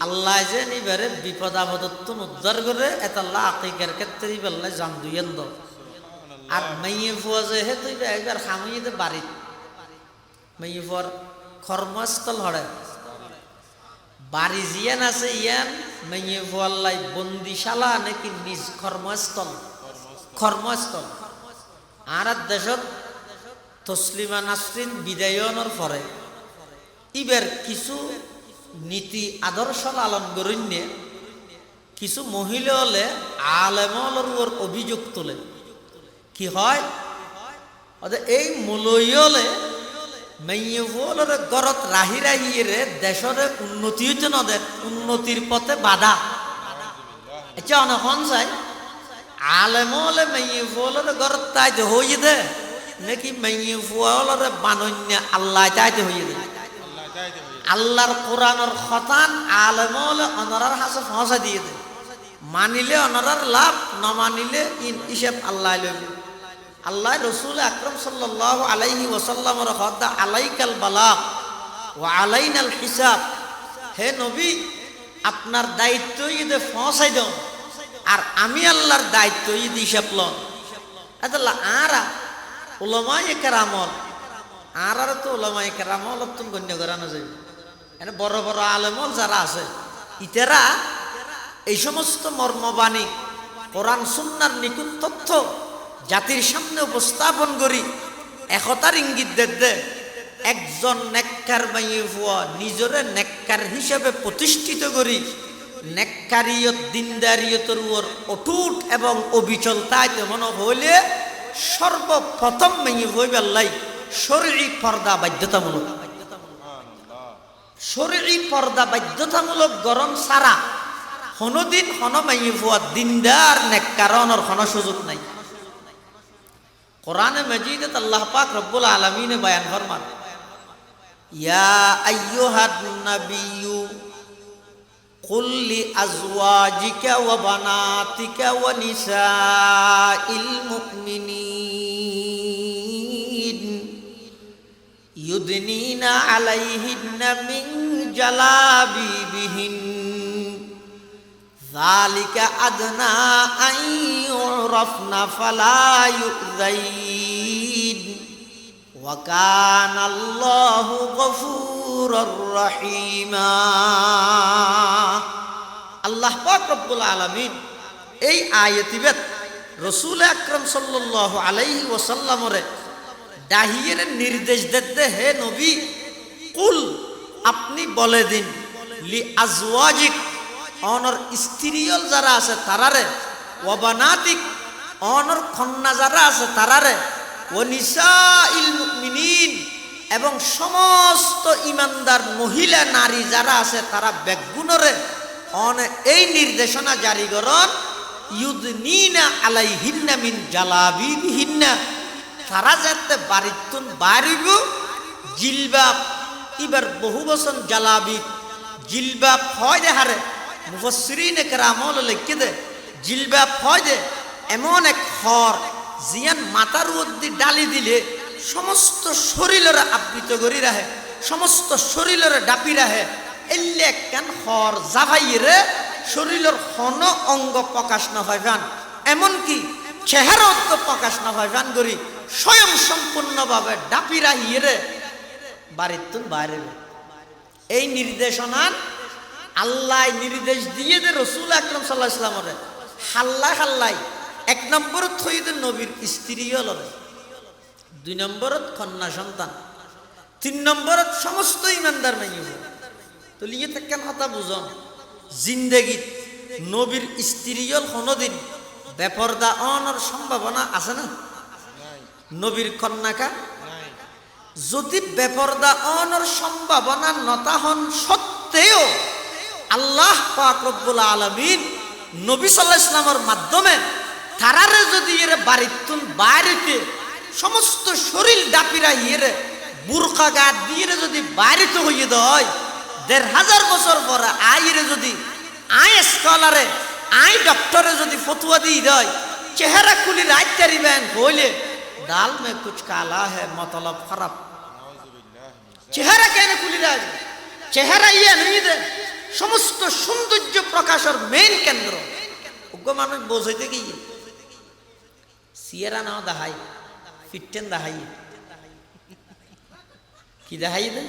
আল্লাহ যেন এবারে বিপদ আপদত্ব উদ্ধার করে এত আল্লাহ আকিকার ক্ষেত্রে বেল্লায় জাম দুইয়েন দ আর মাইয়ে ফুয়া যে হে তুই একবার খামিয়ে বাড়ি মাইয়ে ফুয়ার কর্মস্থল হরে বাড়ি জিয়ান আছে ইয়ান মাইয়ে ফুয়াল্লাই বন্দিশালা নাকি নিজ কর্মস্থল কর্মস্থল আর দেশত তসলিমা নাসরিন বিদায়নের পরে ইবের কিছু নীতি আদর্শ লালন করিনে কিছু মহিলা হলে আলেমর ওর অভিযোগ তোলে কি হয় এই মূলইলে মেয়ের গরত রাহি রাহিয়ে দেশের উন্নতি হইতে নদের উন্নতির পথে বাধা আচ্ছা অনেকক্ষণ যায় আলেম হলে মেয়ে ফুয়ালের গরত তাইতে হইয়ে দে নাকি মেয়ে ফুয়ালের বানন্য আল্লাহ চাইতে হইয়ে দে আল্লাহর কোরআনের খতান আলেম হলে অনরার হাসে ফসা দিয়ে দে মানিলে অনরার লাভ না মানিলে হিসেব আল্লাহ লইবে আল্লাহ রসুল আকরম সাল্লাল্লাহু আলাইহি ওয়াসাল্লামের হদা আলাইকাল বালাগ ওয়া আলাইনাল হিসাব হে নবী আপনার দায়িত্ব ইদে পৌঁছাই দাও আর আমি আল্লাহর দায়িত্ব ঈদ হিসাব লন আল্লাহ আরা উলামায়ে কেরামল আর তো উলামায়ে কেরামল তুম গণ্য করানো যাবে এনে বড় বড় আলেমল যারা আছে ইতারা এই সমস্ত মর্মবাণী কোরআন সুন্নাহর নিকুত তথ্য জাতির সামনে উপস্থাপন করি একতার ইঙ্গিত দে একজন নেককার মাইয়ে ফুয়া নিজরে নেককার হিসেবে প্রতিষ্ঠিত করি নেককারিয়ত দিনদারিয়তের উপর অটুট এবং অবিচল তাই তেমন হইলে সর্বপ্রথম মাইয়ে হইবে আল্লাহ শরঈ পর্দা বাধ্যতামূলক শরঈ পর্দা বাধ্যতামূলক গরম সারা হনদিন হন মাইয়ে ফুয়া দিনদার নেককারনের কোনো সুযোগ নাই কোরআনে মজিদত আল্লাহ পাক রব্বুল আলামিন বয়ান ফরমান ইয়া আইয়ুহান নাবিয়্যু কুল লি আজওয়াজিকা ওয়া বানাতিকা ওয়া নিসাইল মুমিনিন ইউদনিনা আলাইহিন্না মিন জালাবিবিহিন যালিকা আদনা আন ইউরাফনা ফালা ইউযাইন ওয়া কানাল্লাহু গফুরুর রহিমা আল্লাহ পাক রব্বুল আলামিন এই আয়াতিবেত রাসূল আকরাম সাল্লাল্লাহু আলাইহি ওয়াসাল্লামরে দাহিয়ের নির্দেশ দিতে হে নবী কুল আপনি বলে দিন লি আজওয়াজিক অনর স্ত্রীয়ল যারা আছে তারারে ওয়া বানাতিক অনর কন্যা যারা আছে তারারে ও নিসাইল মুমিনিন এবং সমস্ত ইমানদার মহিলা নারী যারা আছে তারা বেগুনরে অন এই নির্দেশনা জারি করন ইউদনিনা আলাইহিন্না মিন জালাবিবিহিন্না তারা যাতে বাড়িতুন বাড়িব জিলবাব এবার বহু বছর জালাবিব জিলবাব হয় দে হারে মুফাসসিরিনে কেরামল লিখে দে জিলবাব হয় দে এমন এক খর জিয়ান মাথার মধ্যে ডালি দিলে সমস্ত শরীরের আবৃত করি রাখে সমস্ত শরীরের ডাপি রাখে এলে কেন খর জাভাইরে শরীরের হন অঙ্গ প্রকাশ না হয় গান এমনকি চেহারা প্রকাশ না হয় গান করি স্বয়ং সম্পূর্ণভাবে ডাপি রাহিয়ে বাড়ির তুন বাইরে এই নির্দেশনার আল্লাহ নির্দেশ দিয়ে দে রাসূল আকরাম সাল্লাল্লাহু আলাইহি ওয়াসাল্লামরে হাল্লা হাল্লাই এক নম্বরত থইদের নবীর স্ত্রী হল দুই নম্বরত কন্যা সন্তান তিন নম্বরত সমস্ত ইমানদার মাইয়ে তো লিয়ে থাকেন কথা বুঝন জিন্দেগিত নবীর স্ত্রী হল কোনোদিন বেপরদা অনর সম্ভাবনা আছে না নবীর কন্যাকা যদি বেপরদা অনর সম্ভাবনা নতা হন সত্ত্বেও আল্লাহ পাক রব্বুল আলামিন নবী সাল্লাল্লাহু আলাইহি ওয়াসাল্লামের মাধ্যমে তারারে যদি এর বাড়িতুন বাইরেতে সমস্ত শরীর ডাপিরা ইয়েরে বুরকা গাত দিয়ে যদি বাইরেতে হইয়ে দেয় ১৫০০ বছর পরে আইরে যদি আই স্কলারে আই ডক্টরে যদি ফতুয়া দিয়ে দেয় চেহারা খুলি রাত তারিবেন বলে দাল মে কুছ কালা হে মতলব খারাপ চেহারা কেন খুলি রাত চেহারা ইয়ে নেই দে সমস্ত সৌন্দর্য প্রকাশের মেইন কেন্দ্র উগ্র মানুষ বোঝাইতে গিয়ে সিয়েরা নাও দেখাই ফিটেন দেখাই কি দেখাই দে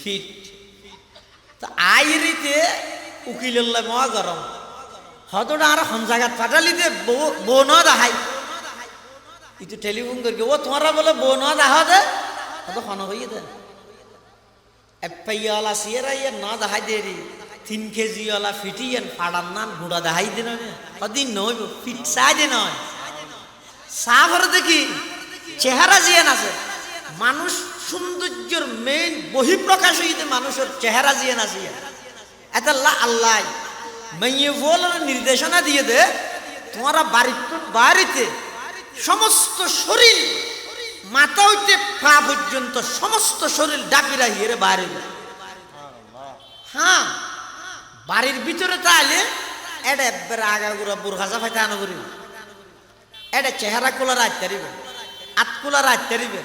ফিট তো আইরিতে উকিল্লাহ মহা গরম হতটা আর হন জায়গাত পাঠালিতে বউ ন দেখাই ইতো টেলিফোন করি ও তোমারা বলে বউ ন দেখা দে হত হন হইয়ে দে এপাইয়ালা সিয়েরা ইয়ে ন দেখাই দে রি 3 কেজিওয়ালা ফিটিয়েন ফাড়ার নান গুঁড়া দেখাই দিন অদিন নয় ফিট চাই দে নয় সাফর দেখি চেহারা জিয়ান আছে মানুষ সৌন্দর্যের মেইন বহিঃপ্রকাশ হইতে মানুষের চেহারা জিয়ান আছে এটা আল্লাহ মেয়ে বলার নির্দেশনা দিয়ে দে তোমরা বাড়িতে সমস্ত শরীর মাথা হইতে পা পর্যন্ত সমস্ত শরীর ডাকিরা হিরে বাইরে হ্যাঁ বাড়ির ভিতরে তাহলে এটা একবার আগাগুড়া বুরখাজা ফাইতে আনো করি এটা চেহারা খোলা রাখতে পারিবে আত খোলা রাখতে পারিবে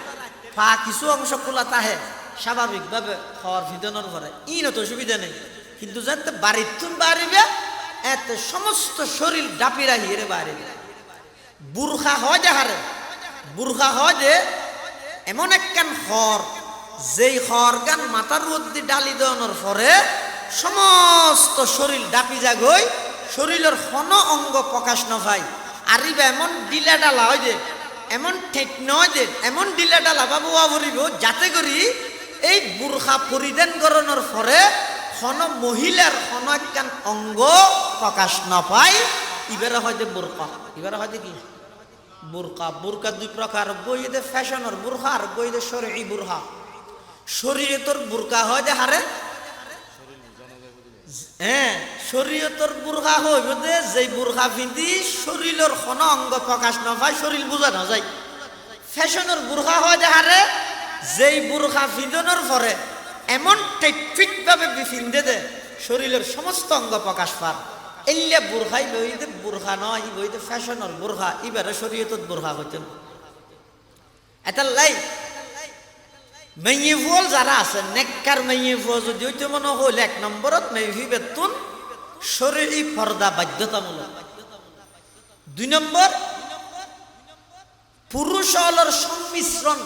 পা কিছু অংশ খোলা তাহে স্বাভাবিকভাবে খাওয়ার ভিতনের পরে ইন তো সুবিধা নেই কিন্তু জানতে বাড়ির তুন বাড়িবে এত সমস্ত শরীর ডাপিরা হিরে বাড়িবে বুরখা হয় যে হারে বুরখা হয় যে এমন একখান হর যেই হর গান মাথার মধ্যে ডালি দেওয়ানোর পরে সমস্ত শরীর ডাপি যাগই শরীরের কোন অঙ্গ প্রকাশ নয় আর এমন ডিলা ডালা হয় যে এমন ঠেক নয় যে এমন ডিলা ডালা বাবু আবরিব যাতে করি এই বুরখা পরিধান করানোর পরে কোন মহিলার কোন একখান অঙ্গ প্রকাশ না পায় ইবারে হয় যে বুরকা ইবারে হয় কি বুরকা বুরকা দুই প্রকার বইতে ফ্যাশনের বুরখা আর বইতে শরঈ বুরখা শরীয়তর বুরকা হয় যে হারে হ্যাঁ শরীয়তর বুরখা হইব যে যেই বুরখা পিন্ধি শরীরের কোন অঙ্গ প্রকাশ না পায় শরীর বোঝানো যায় ফ্যাশনের বুরখা হয় যে হারে যেই বুরখা পিঁধনের পরে এমন টেকফিক ভাবে পিঁধে দে শরীরের সমস্ত অঙ্গ প্রকাশ পায় এলে বুরখাই বইতে বুরখা নয় ই বইতে ফ্যাশনের বুরখা এবারে শরীয়তত বুরখা হইতেন এটা লাই মেয়ে ফল যারা আছে নেককার মেয়ে ফল যদি হইতে মনে হইল 1 নম্বরত মেয়ে বেতন শরীরী পর্দা বাধ্যতামূলক 2 নম্বর পুরুষ হলর সংমিশ্রণ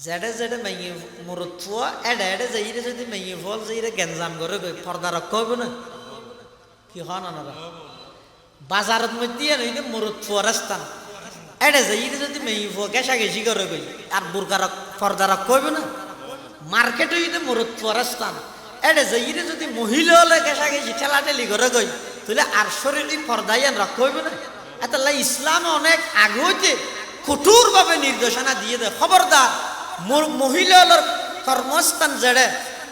যেটা যেটা মেয়ে মুরুত্ব এডে এডে যাইরে যদি মেয়ে ফল যাইরে গেঞ্জাম করে পর্দা রক্ষা হইব না কি হন না বাজারের মধ্যে নইলে মুরুত্ব রাস্তান এডে যাইরে যদি মেয়ে ফল গেছা গেছি করে গই আর বুরকা পর্দা রক্ষা হইব না মার্কেট হইতে মুরুত্ব রাস্তান এডে যাইরে যদি মহিলা হলে গেছা গেছি ঠেলাঠেলি করে গই তাহলে আর শরীরী পর্দায়ান রক্ষা হইব না এটা ইসলাম অনেক আগে হইতে কঠোরভাবে নির্দেশনা দিয়ে দেয় খবরদার মহিলার কর্মস্থান যেড়ে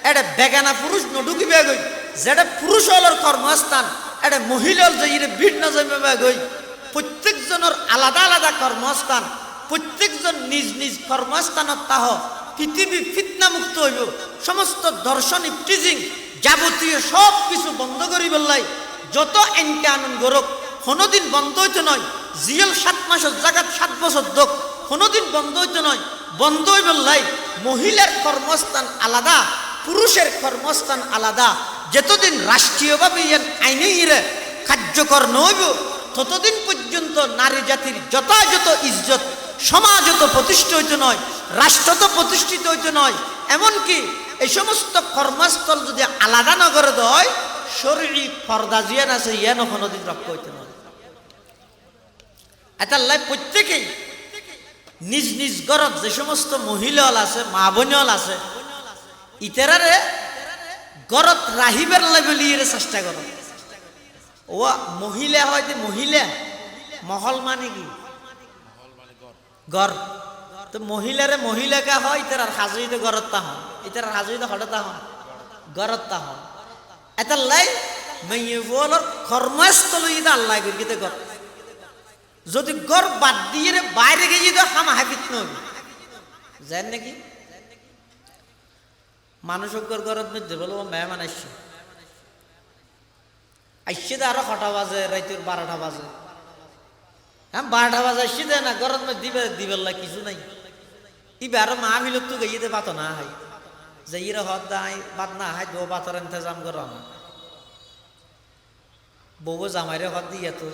এটা বেগানা পুরুষ নডুকিবে গই যেটা পুরুষ হলর কর্মস্থান এটা মহিলার যাইরে ভিড় না জমে গই প্রত্যেকজনের আলাদা আলাদা কর্মস্থান প্রত্যেকজন নিজ নিজ কর্মস্থানত তাহ পৃথিবী ফিতনা মুক্ত হইব সমস্ত দর্শন ইফটিজিং যাবতীয় সব কিছু বন্ধ করি বললাই যত এনকে আনন্দ গরক কোনোদিন বন্ধ হইতে নয় জিয়েল 7 মাসের জায়গাত 7 বছর দোক কোনোদিন বন্ধ হইতে নয় বন্ধ হইব লাই মহিলার কর্মস্থান আলাদা পুরুষের কর্মস্থান আলাদা যতদিন রাষ্ট্রীয়ভাবে আইনে ইরে কার্যকর নইব ততদিন পর্যন্ত নারী জাতির যথাযথ ইজ্জত সমাজত প্রতিষ্ঠিত হইতে নয় রাষ্ট্রত প্রতিষ্ঠিত হইতে নয় এমনকি এই সমস্ত কর্মস্থল যদি আলাদা নগরে দেয় শরীরী পর্দা জিয়ান আছে ইয়ানো কোনোদিন রক্ষা হইতে নয় এটা লাই প্রত্যেকেই নিজ নিজ ঘরত যে সমস্ত মহিলা আছে মা বোন আছে ইতারারে ঘরত রাহিবার লেভেলিয়ে চেষ্টা করো ও মহিলা হয় যে মহিলা মহল মানে কি ঘর তো মহিলাকে হয় ইতার আর হাজুইতে ঘরত তা হন ইতার আর হাজুইতে হঠাৎ হন ঘরত তা হন এটা লাই মেয়ে বলর কর্মস্থল ইদা আল্লাহ গিতে ঘর যদি ঘর বাদ দিয়ে বাইরে গিয়ে যদি হামা হাবিত নয় জানেন নাকি মানুষ ঘরত মধ্যে বলবো মেহমান আসছে আসছে আরো 6টা বাজে রাইতের 12টা বাজে হ্যাঁ 12টা বাজে আসছে দে না ঘরত মধ্যে দিবেল কিছু নাই ইবে আরো মা বিলক তো গিয়ে বাত না হয় যে ইরা হদ দাই বাদ না হয় দো বাতর ইন্তজাম করো না বউ জামাইরে হদ দিয়ে তো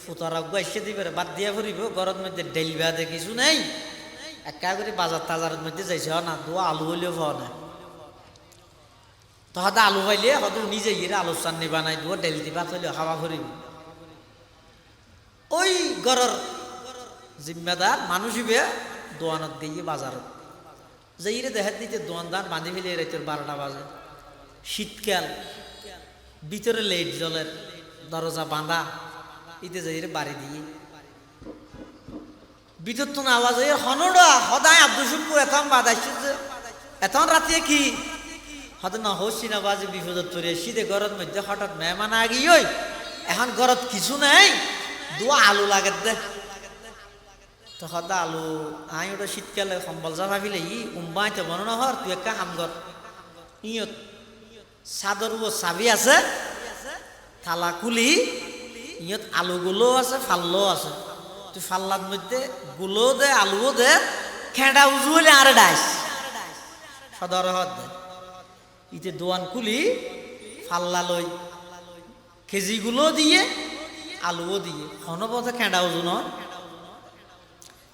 ফুতারা আসছে দিবে বাদ দিয়া ফুরিব ঘরত মধ্যে ডেলিভা দে কিছু নেই একা করে বাজার টাজারের মধ্যে যাইছে না দোয়া আলু হইলেও পাওয়া না তো হয়তো আলু পাইলে হয়তো নিজে গিয়ে আলু চান্নি বানাই দিব ডেলি দিবা থইলে খাওয়া ফুরিব ওই ঘরের জিম্মেদার মানুষ হিবে দোয়ানত গিয়ে বাজারত যাইরে দেখাত দিতে দোয়ানদার বাঁধি ফেলে রাইতের 12টা বাজে শীতকাল ভিতরে লাইট জ্বলের দরজা বাঁধা ইতে যাইরে বাড়ি দিয়ে ভিতর তো না আওয়াজ হনডা সদায় আব্দুল শুক্কুর এতম বাদাইছে যে এতন রাতে কি হয়তো না হসি না বাজে বিপদত তরে শীতে ঘরের মধ্যে হঠাৎ মেহমান আগি ওই এখন ঘরত কিছু নাই দোয়া আলু লাগে দে তো হদা আলু আই ওটা শীতকালে সম্বল যা ভাবিলে উম্বাইতে মনে না হর তুই একটা হামগর ইয়ত চাদর চাবি আছে থালা কুলি ইয়ত আলুগুলো আছে ফাল্লো আছে তুই ফাল্লার মধ্যে গুলো দে আলুও দে খেঁড়া উজু হলে আরে ডাইস সদর হদ দে ইতে দোয়ান কুলি ফাল্লা লই কেজিগুলো দিয়ে আলুও দিয়ে হনপথে খেঁড়া উজু নয়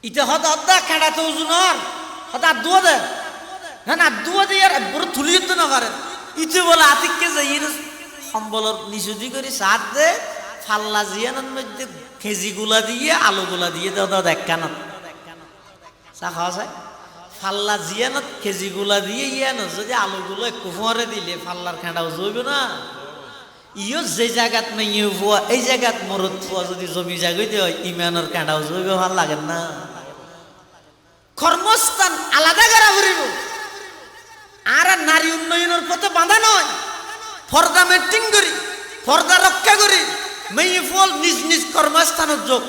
ইতে হত অদ্দা খেঁড়া তো উজু নর হত আর দুয়া দে হ্যাঁ না দুয়া দিয়ে আর বড় থুলি তো না পারে ইতে বলে আতিককে যাই সম্বলর নিচুদি করে সাত দে ফাল্লা জিয়ানোর মধ্যে খেজিগুলা দিয়ে আলুগুলা দিয়ে দাদা দেখ কেন চা খাওয়া যায় ফাল্লা জিয়ানত খেজিগুলা দিয়ে ইয়ানো যদি আলুগুলো একটু ফোঁয়ারে দিলে ফাল্লার খেঁড়াও জইব না ইও যে জায়গাত মেয়ে ফুয়া এই জায়গাত মরদ ফুয়া যদি জমি জাগইতে হয় ইমানের কাঁটাও জৈব ভাল লাগে না কর্মস্থান আলাদা করা ফুরিব আর নারী উন্নয়নের পথে বাঁধা নয় পর্দা মেটিং করি পর্দা রক্ষা করি মেয়ে ফুয়াল নিজ নিজ কর্মস্থানের যোগ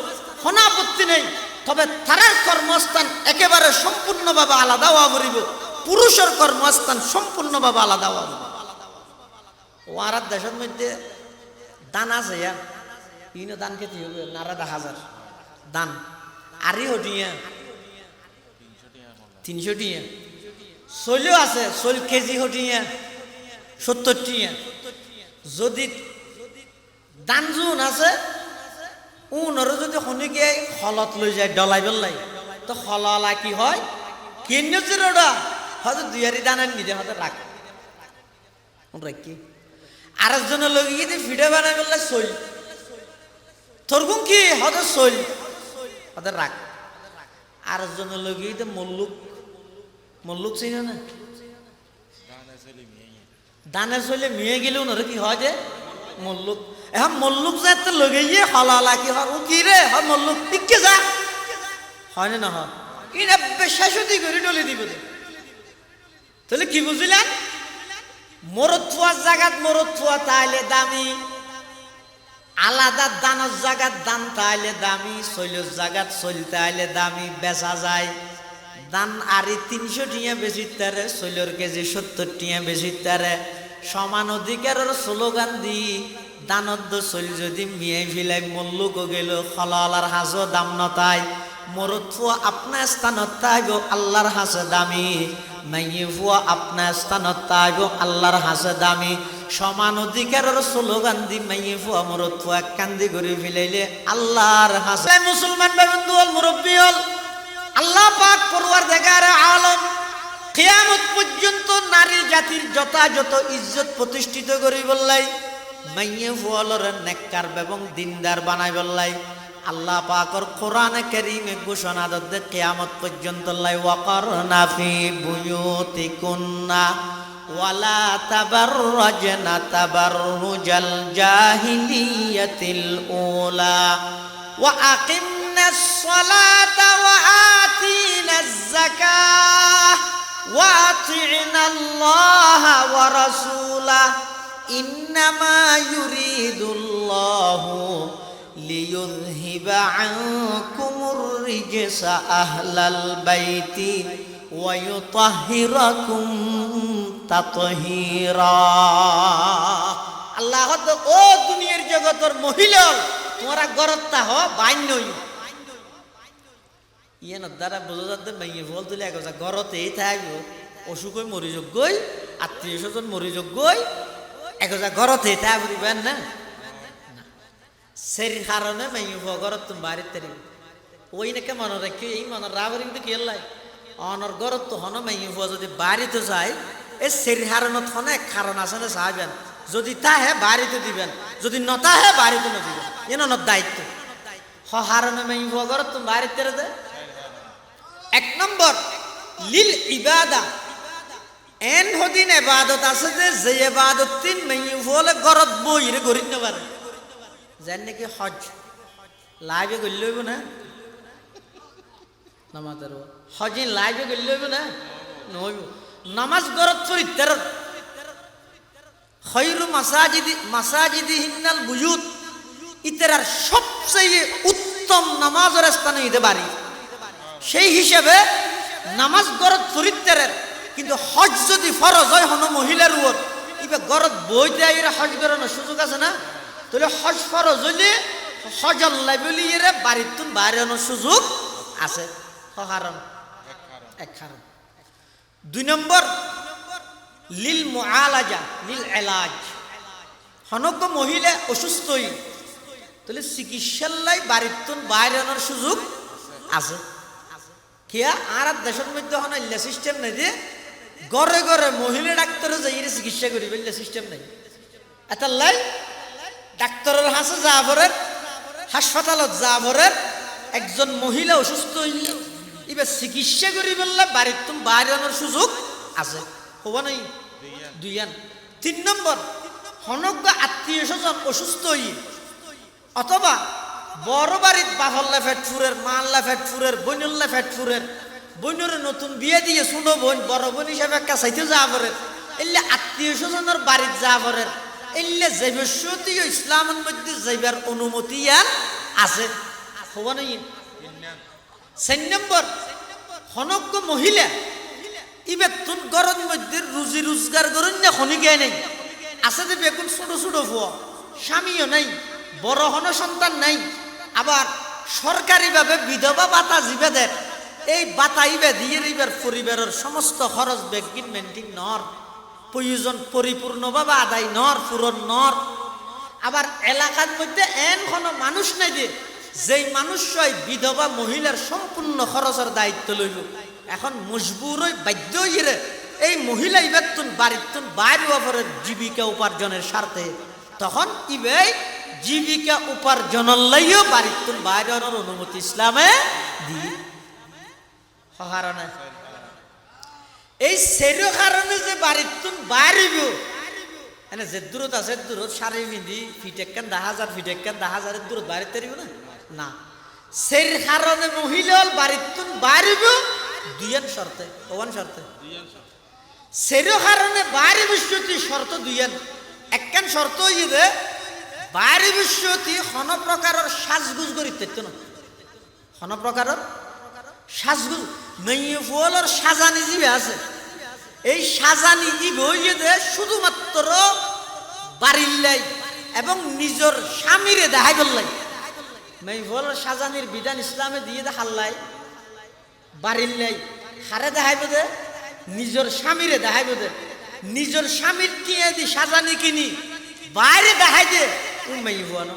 কোনো আপত্তি নেই তবে তারার কর্মস্থান একেবারে সম্পূর্ণভাবে আলাদা হওয়া ফুরিব পুরুষের কর্মস্থান সম্পূর্ণভাবে আলাদা হওয়া ওয়ারার দেশের মধ্যে দান আছে ইনো দান খেতে হবে নারাদা হাজার দান আরি হটিয়া 300 টিয়া শৈলও আছে শৈল কেজি হটিয়া 70 টিয়া যদি দান জুন আছে উনর যদি শনিকে হলত লৈ যায় ডলাই বেলাই তো হলালা কি হয় কেন্দ্র চিরোটা হয়তো 2 দানের নিদে হয়তো রাখ রাখি আরেকজনের লোক গিয়ে ভিডিও বানাই বললে সই তোরগুম কি হয়তো সই হয়তো রাখ আরেকজনের লোক গিয়ে মল্লুক চিনো না দানে চলে মেয়ে গেলেও না কি হয় যে মল্লুক এখন মল্লুক যাতে লগে গিয়ে হলালা কি হয় ও কি রে হয় মল্লুক টিকে যা হয় না হয় কিনা বেশাসতি করে ডলে দিব তাহলে কি বুঝলেন মরদ থুয়ার জাগাত মরদ থুয়া তাইলে দামি আলাদা দানের জাগাত দান তাইলে দামি শৈলের জাগাত শৈল তাইলে দামি বেচা যায় দান আরি 300 টিয়া বেশি তারে শৈলের কেজি 70 টিয়া বেশি তারে সমান অধিকারের স্লোগান দি দানদ্দ শৈল যদি মিয়ে ফিলাই মল্লুক গেল খলালার হাজো দাম নতাই মরদ থুয়া আপনার স্থানত তাইব আল্লাহর হাসে দামি মাইয়ে ফুয়া আপনার স্থানত তাইব আল্লাহর হাসে দামি সমান অধিকারের স্লোগান দি মাইয়ে ফুয়া মরদ ফুয়া কান্দি করে ফেলাইলে আল্লাহর হাসে মুসলমান বন্ধু হল মুরব্বী হল আল্লাহ পাক পরওয়ারদিগার আলম কিয়ামত পর্যন্ত নারী জাতির যথাযথ ইজ্জত প্রতিষ্ঠিত করি বললাই মাইয়ে ফুয়ালর নেককার এবং দিনদার বানাই বললাই আল্লাহ পাকর কোরআনে কারীমে ঘোষণা দে কিয়ামত পর্যন্ত লাই ওয়াকারনা ফি বুয়ুতিকুন্না ওয়ালা তাবাররাজনা তাবাররুজাল জাহিলিয়াতিল উলা ওয়া আকিমনা আকিমিনাস-সালাতা ওয়া আতিনাজ-যাকাহ ওয়া আতি'নাল্লাহা ওয়া রাসূলাহু ইন্নামা ইউরিদুল্লাহু লিইয়ুযহিবা আনকুমুর রিজসা আহলাল বাইতি ওয়া ইউতাহহিরাকুম তাতহীরা। আল্লাহ ও দুনিয়ার জগতের মহিলা তোমরা গরত্তা হ বাইনই ইয়েন দ্বারা বোঝা যাচ্ছে মাইয়ে বল তুলে এক গরতে থাকবো অসুখ হয়ে মরিযোগ্যই আত্মীয় স্বজন মরিযোগ্যই এক গরতে থাকবেন না সেই কারণে মাইয়ে গরত তুমি বাড়িতে ওই নাকি মনে রাখি এই মনে রাবরি কিন্তু খেললাই অনর গরত তো হন মাইয়ে যদি বাড়িতে যায় এই সেই হারণত হনে এক কারণ আছে না চাইবেন যদি তাহে বাড়িতে দিবেন যদি নতাহে বাড়িতে না দিবেন এন দায়িত্ব হারণে মাইয়ে গরত তুমি বাড়িতে দে। এক নম্বর লিল ইবাদা এন হদিন ইবাদত আছে যে ইবাদত তিন মাইয়ে বলে গরত বইরে গরিব না পারে জান নাকি হজ লাইভে গড়ি লইব না নামাজের হজ লাইভে গড়ি লইব না নইব নামাজ গরত চরিত্র খৈরু মাসাজিদিহিন্নাল বুয়ুত ইতার সবচেয়ে উত্তম নামাজের স্থানে দিতে পারি সেই হিসেবে নামাজ গরত চরিত্রের কিন্তু হজ যদি ফরজ হয় হন মহিলার উপর ইবে গরত বইতে আইরা হজ করানোর সুযোগ আছে না তাহলে হজ ফরজ হইলে হজ আল্লাহ বলি এর বাড়িতুন বাইরানোর সুযোগ আছে এক কারণ। দুই নম্বর লিল মুআলাজা লিল এলাজ হনজ্ঞ মহিলা অসুস্থ হই তাহলে চিকিৎসার লাই বাড়িতুন বাইরানোর সুযোগ আছে কিয়া আর দেশের মধ্যে হন ইল্লা সিস্টেম নাই যে ঘরে ঘরে মহিলা ডাক্তারে যাই চিকিৎসা করি বললে সিস্টেম নাই এটার লাই ডাক্তারের হাসে যাবরের হাসপাতালত যাবরের একজন মহিলা অসুস্থ হইলে এবার চিকিৎসা করি বললে বাড়ির তুমি বাইরে আনার সুযোগ আছে হবা নাই দুইয়ান। তিন নম্বর হনজ্ঞ আত্মীয় স্বজন অসুস্থ হই অথবা বড় বাড়ির বাহল্লা ফেটফুরের মাল্লা ফেটফুরের বইনুল্লা ফেটফুরের বইনুরে নতুন বিয়ে দিয়ে ছোট বোন বড় বোন হিসাবে একটা চাইতে যাবরের এলে আত্মীয় স্বজনের বাড়ির যাবরের এলে জৈবস্বতীয় ইসলামের মধ্যে যাইবার অনুমতি আছে হবা নাই। 4 নম্বর হনজ্ঞ মহিলা ইবে তুন গরম মধ্যে রুজি রোজগার করুন না খনি গে নেই আছে যে বেগুন ছোট ছোট ফুয়া স্বামীও নাই বড় হন সন্তান নাই আবার সরকারিভাবে বিধবা ভাতা জিবে দেয় এই ভাতা ইবে দিয়ে ইবার পরিবারের সমস্ত খরচ বেগিন মেন্টিং নর প্রয়োজন পরিপূর্ণভাবে আদায় নর পূরণ নর আবার এলাকার মধ্যে এন কোনো মানুষ নাই যে যেই মানুষ বিধবা মহিলার সম্পূর্ণ খরচের দায়িত্ব লইল এখন মজবুর হয়ে বাধ্য হইরে এই মহিলা ইবার তুন বাড়ির তুন বাইরে অপরের জীবিকা উপার্জনের স্বার্থে তখন ইবে জীবিকা উপার্জনের লাইও বাড়ির তুন বাইরে অনুমতি ইসলামে দিয়ে কারণে এই সেরো কারণে যে বাড়ির তুন বাইরেব এনে যে দূরত আছে দূরত সারি মিন্দি ফিটেকান 10,000 ফিটেকান 10,000 দূরত বাইরে তারিব না না সেই কারণে মহিলা বাড়ির তুন বাইরেব দুইয়ান শর্তে ওয়ান শর্তে সেরো কারণে বাইরে বিশ্বতি শর্ত দুইয়ান একখান শর্ত হইয়ে দে বাইরে বিশ্বতি হন প্রকারের সাজগুজ করিতে না হন প্রকারের সাজগুজ মেয়ে ফুলের সাজানি জিবে আছে এই সাজানি ইবে হইয়ে দে শুধুমাত্র বাড়ির লাই এবং নিজের স্বামীরে দেখাই বললাই মেয়ে ফুলের সাজানির বিধান ইসলামে দিয়ে দেখাল্লাই বাড়ির লাই হারে দেখাইব দে নিজের স্বামীরে দেখাইব দে নিজের স্বামীর কিনে দি সাজানি কিনি বাইরে দেখাই দে ও মেয়ে ফুয়ানো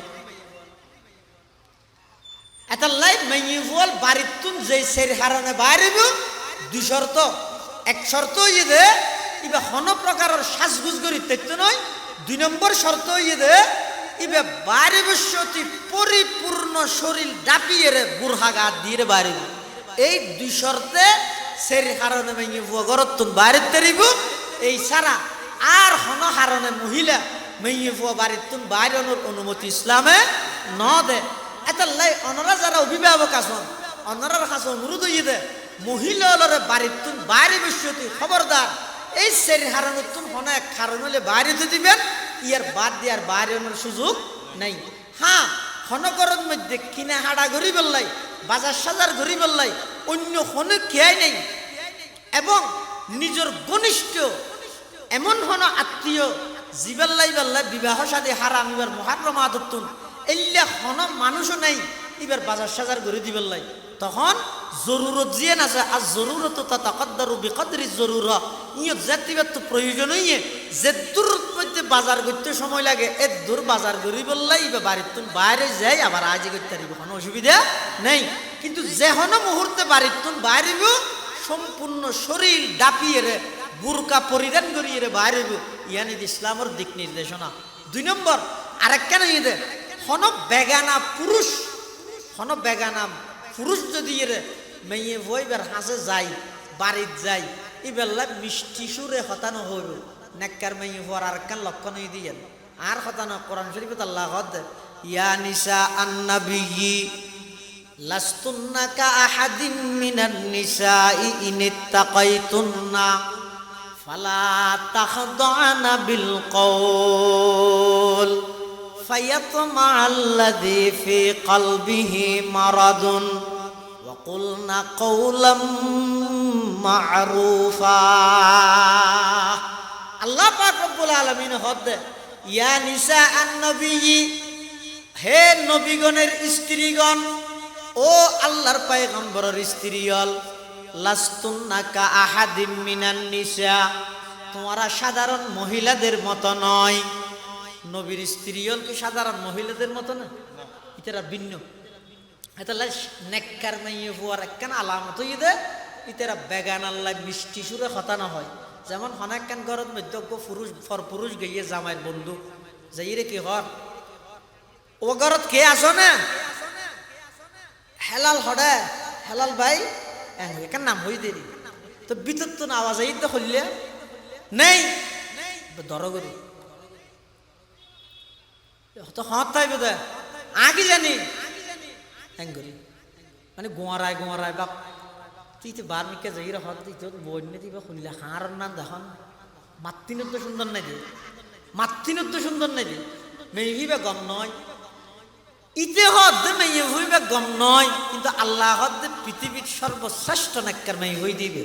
এটা লাই মেয়ে ফুয়াল বাড়ির তুন যে সেই হারণে বাইরেব দুই শর্ত এক শর্ত হইয়ে দে ইবে হন প্রকারের সাজগুজ করি তেত্য নয় 2 নম্বর শর্ত হইয়ে দে ইবে বাইরে বসতি পরিপূর্ণ শরীর ডাপিয়ে রে বুরহা গাত দিয়ে বাইরে এই দুই শর্তে সেই কারণে মেয়ে ফুয়া গরতুন বাইরে তেরিব এই ছাড়া আর হন হারণে মহিলা মেয়ে ফুয়া বাড়ির তুন বাইরের অনুমতি ইসলামে ন দে এত হেতাল্লাই অনরা যারা অভিভাবক আছেন অনরার কাছে অনুরোধ হইয়ে দে মহিলারে বাড়ির তুন বাইরে বসতি খবরদার এই সের হারানোর তুন হনে এক কারণ হলে বাইরে তো দিবেন ইয়ার বাদ দিয়ে আর বাইরে আনার সুযোগ নাই। হ্যাঁ হনগরের মধ্যে কিনে হাড়া গড়ি বললাই বাজার সাজার গড়ি বললাই অন্য হনে খেয়াই নেই এবং নিজের ঘনিষ্ঠ এমন হন আত্মীয় জিবাল্লাই বাল্লাই বিবাহ সাদী হারাম এবার মহারম আদতুন এল্লা হন মানুষও নাই এবার বাজার সাজার গড়ি দিবেল্লাই তখন জরুরত জিয়ে না যায় আর জরুরত তা তাকাদ্দারু বিকদরি জরুরা ইয়ে জাতিবার তো প্রয়োজন হইয়ে যে দূর মধ্যে বাজার করতে সময় লাগে এ দূর বাজার করি বললাই বা বাড়ির তুন বাইরে যাই আবার আজই করতে পারিব কোনো অসুবিধা নেই। কিন্তু যে হন মুহূর্তে বাড়ির তুন বাইরেব সম্পূর্ণ শরীর ডাপিয়ে রে বুরকা পরিধান করিয়ে রে বাইরেব ইয়ানি ইসলামের দিক নির্দেশনা। 2 নম্বর আরেকখানে ইয়ে হন বেগানা পুরুষ হন বেগানা পুরুষ যদি এর মেয়ে বইবার হাসে যাই বাড়ির যাই এবেলা মিষ্টি সুরে হতানো হইব নেককার মেয়ে হওয়ার আর কান লক্ষণ হয়ে দিয়েন আর হতানো কোরআন শরীফ আল্লাহ হদ ইয়া নিসা আন্নাবিয়্যি লাস্তুন্না কা আহাদিন মিনান নিসাই ইন ইত্তাকাইতুন্না ফালা তাখদানা বিল কওল فيطمع الذي في قلبه مرض وقلنا قولا معروفا الله পাক রব্বুল আলামিন হদ ইয়া নিসা আন-নবী হে নবীগণের স্ত্রীগণ ও আল্লাহর পয়গম্বরের স্ত্রীগণ লাস্তুন্না কা আহাদিম মিনান নিসা তোমরা সাধারণ মহিলাদের মতো নয়। নবীর স্ত্রীল কি সাধারণ মহিলাদের মতো না ইতারা ভিন্ন হেতালা নেককার মাইয়ে হওয়ার একখান আলামত হইয়ে দে ইতারা বেগান আল্লাহ মিষ্টি সুরে হতানো হয় যেমন হনাক্কান ঘরত মধ্যজ্ঞ পুরুষ গিয়ে জামাইয়ের বন্ধু যাই রে কি হর ও ঘরত কে আসো না হেলাল হডে হেলাল ভাই এখান নাম হই দেরি তো বিদ্যুৎ তো আওয়াজ এই তো হইলে নেই দরগরি তো হাত তাই বোধ আগে জানি হ্যাঙ্গরি মানে গোয়ারায় বাপ তুই তো বার্মিকে যাই রে হত দিত বন্যে দিবা খুললে হার নাম দেখুন মাতৃনত তো সুন্দর নাই দে মাতৃনত তো সুন্দর নাই দে মেয়ে হইবে গম নয় ইতে হদ মেয়ে হইবে গম নয় কিন্তু আল্লাহ হদ পৃথিবীর সর্বশ্রেষ্ঠ নেককার মেয়ে হই দিবে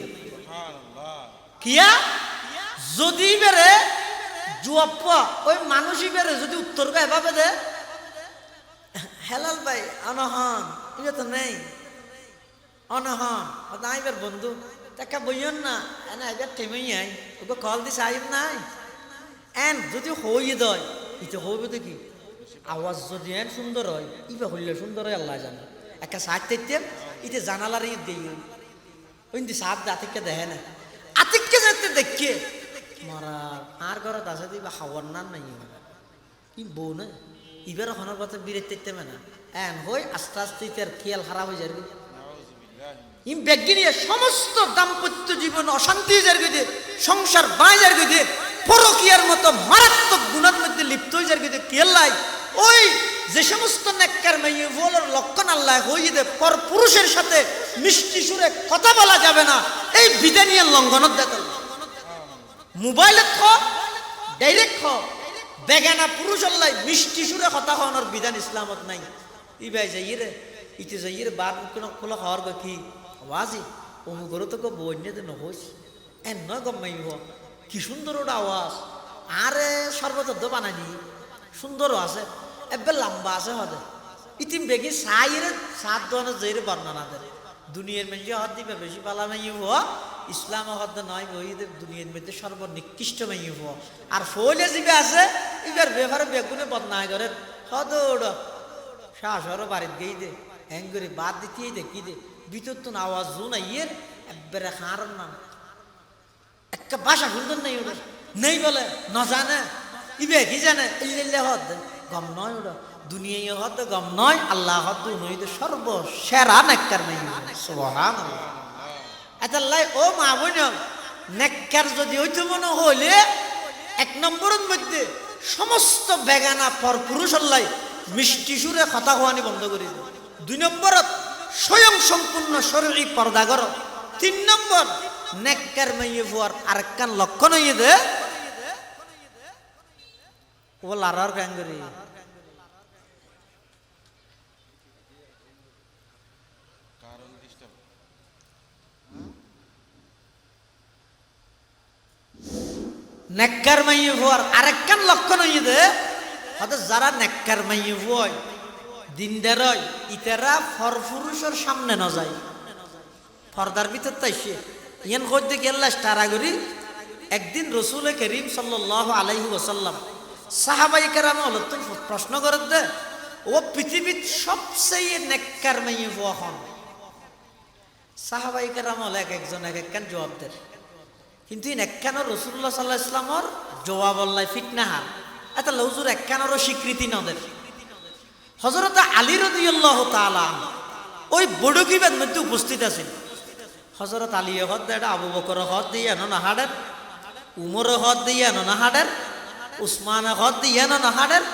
কিয়া যদি বেরে জুয়াপ্পা ওই মানুষই বেরে যদি উত্তর কা এভাবে দে হেলাল ভাই অনহন ইবে তো নেই অনহন আইবার বন্ধু তাকে বইন না এনে এবার থেমেই আই ওকে কল দিছে আইব নাই এন যদি হই দয় ইতে হইবে তো কি আওয়াজ যদি এন সুন্দর হয় ইবে হইলে সুন্দর হয় আল্লাহ জানে একটা সাত তেতে ইতে জানালার ইয়ে দিই ওই সাত আতিককে দেখে না আতিককে যেতে দেখে মারা আর ঘরত আছে দিবা খাওয়ার নাম নাই ই বউ না ইবার ওখানের কথা বিরেতে না এন হই আস্তে আস্তে ইতার খেয়াল খারাপ হয়ে যাবে ইম বেগিনিয়ে সমস্ত দাম্পত্য জীবন অশান্তি হয়ে যাবে সংসার বাঁয়ে যাবে পরকিয়ার মতো মারাত্মক গুণের মধ্যে লিপ্ত হয়ে যাবে কেল্লাই ওই যে সমস্ত নেককার মেয়ে বলার লক্ষণ আল্লাহ হয়ে দে পর পুরুষের সাথে মিষ্টি সুরে কথা বলা যাবে না এই বিধানীয় লঙ্ঘনত দেখা মোবাইলত খ ডাইরেক্ট খ বেগানা পুরুষ আল্লাহ মিষ্টি সুরে কথা হওয়ার বিধান ইসলামত নাই ইবাই যাই রে ইতে যাই রে বার কোনো খোলা খাওয়ার কি আওয়াজই অমুক ঘরে তো বন্যে দে নহস এন নয় গম্মাই কি সুন্দর ওটা আওয়াজ আরে সর্বতদ্ধ বানানি সুন্দরও আছে এবার লম্বা আছে হদে ইতিম বেগে সাইরে সাত দোয়ানের জেরে বর্ণনা দেয় দুনিয়ার মধ্যে হদ দিবে বেশি পালা মাই হওয়া ইসলাম হদ নয় বই দুনিয়ার মধ্যে সর্বনিকৃষ্ট মাই হওয়া আর ফলে জিবে আছে এবার ব্যবহারে বেগুনে বদনায় করে হদ ওড় শাহর বাড়ির গেই দে হ্যাং করে বাদ দিতেই দে কি দে ভিতর তো আওয়াজ জু না ইয়ের একবারে হার নাম একটা ভাষা সুন্দর নেই ওটা নেই বলে ন জানে ইবে কি জানে ইল্লে হদ গম নয় ওটা দুনিয়ায় হদ গম নয় আল্লাহ হদ নই তো সর্বসেরা নেককার নাই সুবহানাল্লাহ এতাল্লাই ও মা বোন নেককার যদি হইতে মনে হইলে এক নম্বরের মধ্যে সমস্ত বেগানা পর পুরুষ আল্লাহ মিষ্টি সুরে কথা হওয়ানি বন্ধ করে দিও। 2 নম্বরত স্বয়ং সম্পূর্ণ শরীরী পর্দা করো। 3 নম্বর নেককার মাইয়ে ফুয়ার আরেকখান লক্ষণ হইয়ে দে ও লারার গান করি নেককার মাইয়ে ফুয়ার আরেকখান লক্ষণ হইয়ে দে হয়তো যারা নেককার মাইয়ে ফুয় দিনদার হয় ইতারা ফরফুরুষের সামনে না যায় পর্দার ভিতর তাইছে ইয়ান কইতে গেল্লা স্টারা করি একদিন রাসূল করিম সাল্লাল্লাহু আলাইহি ওয়াসাল্লাম সাহাবায়ে কেরাম হলো তো প্রশ্ন করে দে ও পৃথিবীর সবচেয়ে নেককার মাইয়ে ফুয়া হন সাহাবায়ে কেরাম হলো একজন একখান জবাব দেয় কিন্তু একখানো রাসূলুল্লাহ সাল্লাল্লাহু আলাইহি ওয়াসাল্লামর জবাব আল্লাহ ফিটনা হার এত লৌজুর একখানেরও স্বীকৃতি না দেয় হযরত আলী রাদিয়াল্লাহু তাআলা ওই বড়কিবের মধ্যে উপস্থিত আছেন হযরত আলী হদ দেড় আবু বকর হদ দিয়ে না হাড়ের উমর হদ দিয়ে না হাড়ের উসমান হদ দিয়ে না হাড়ের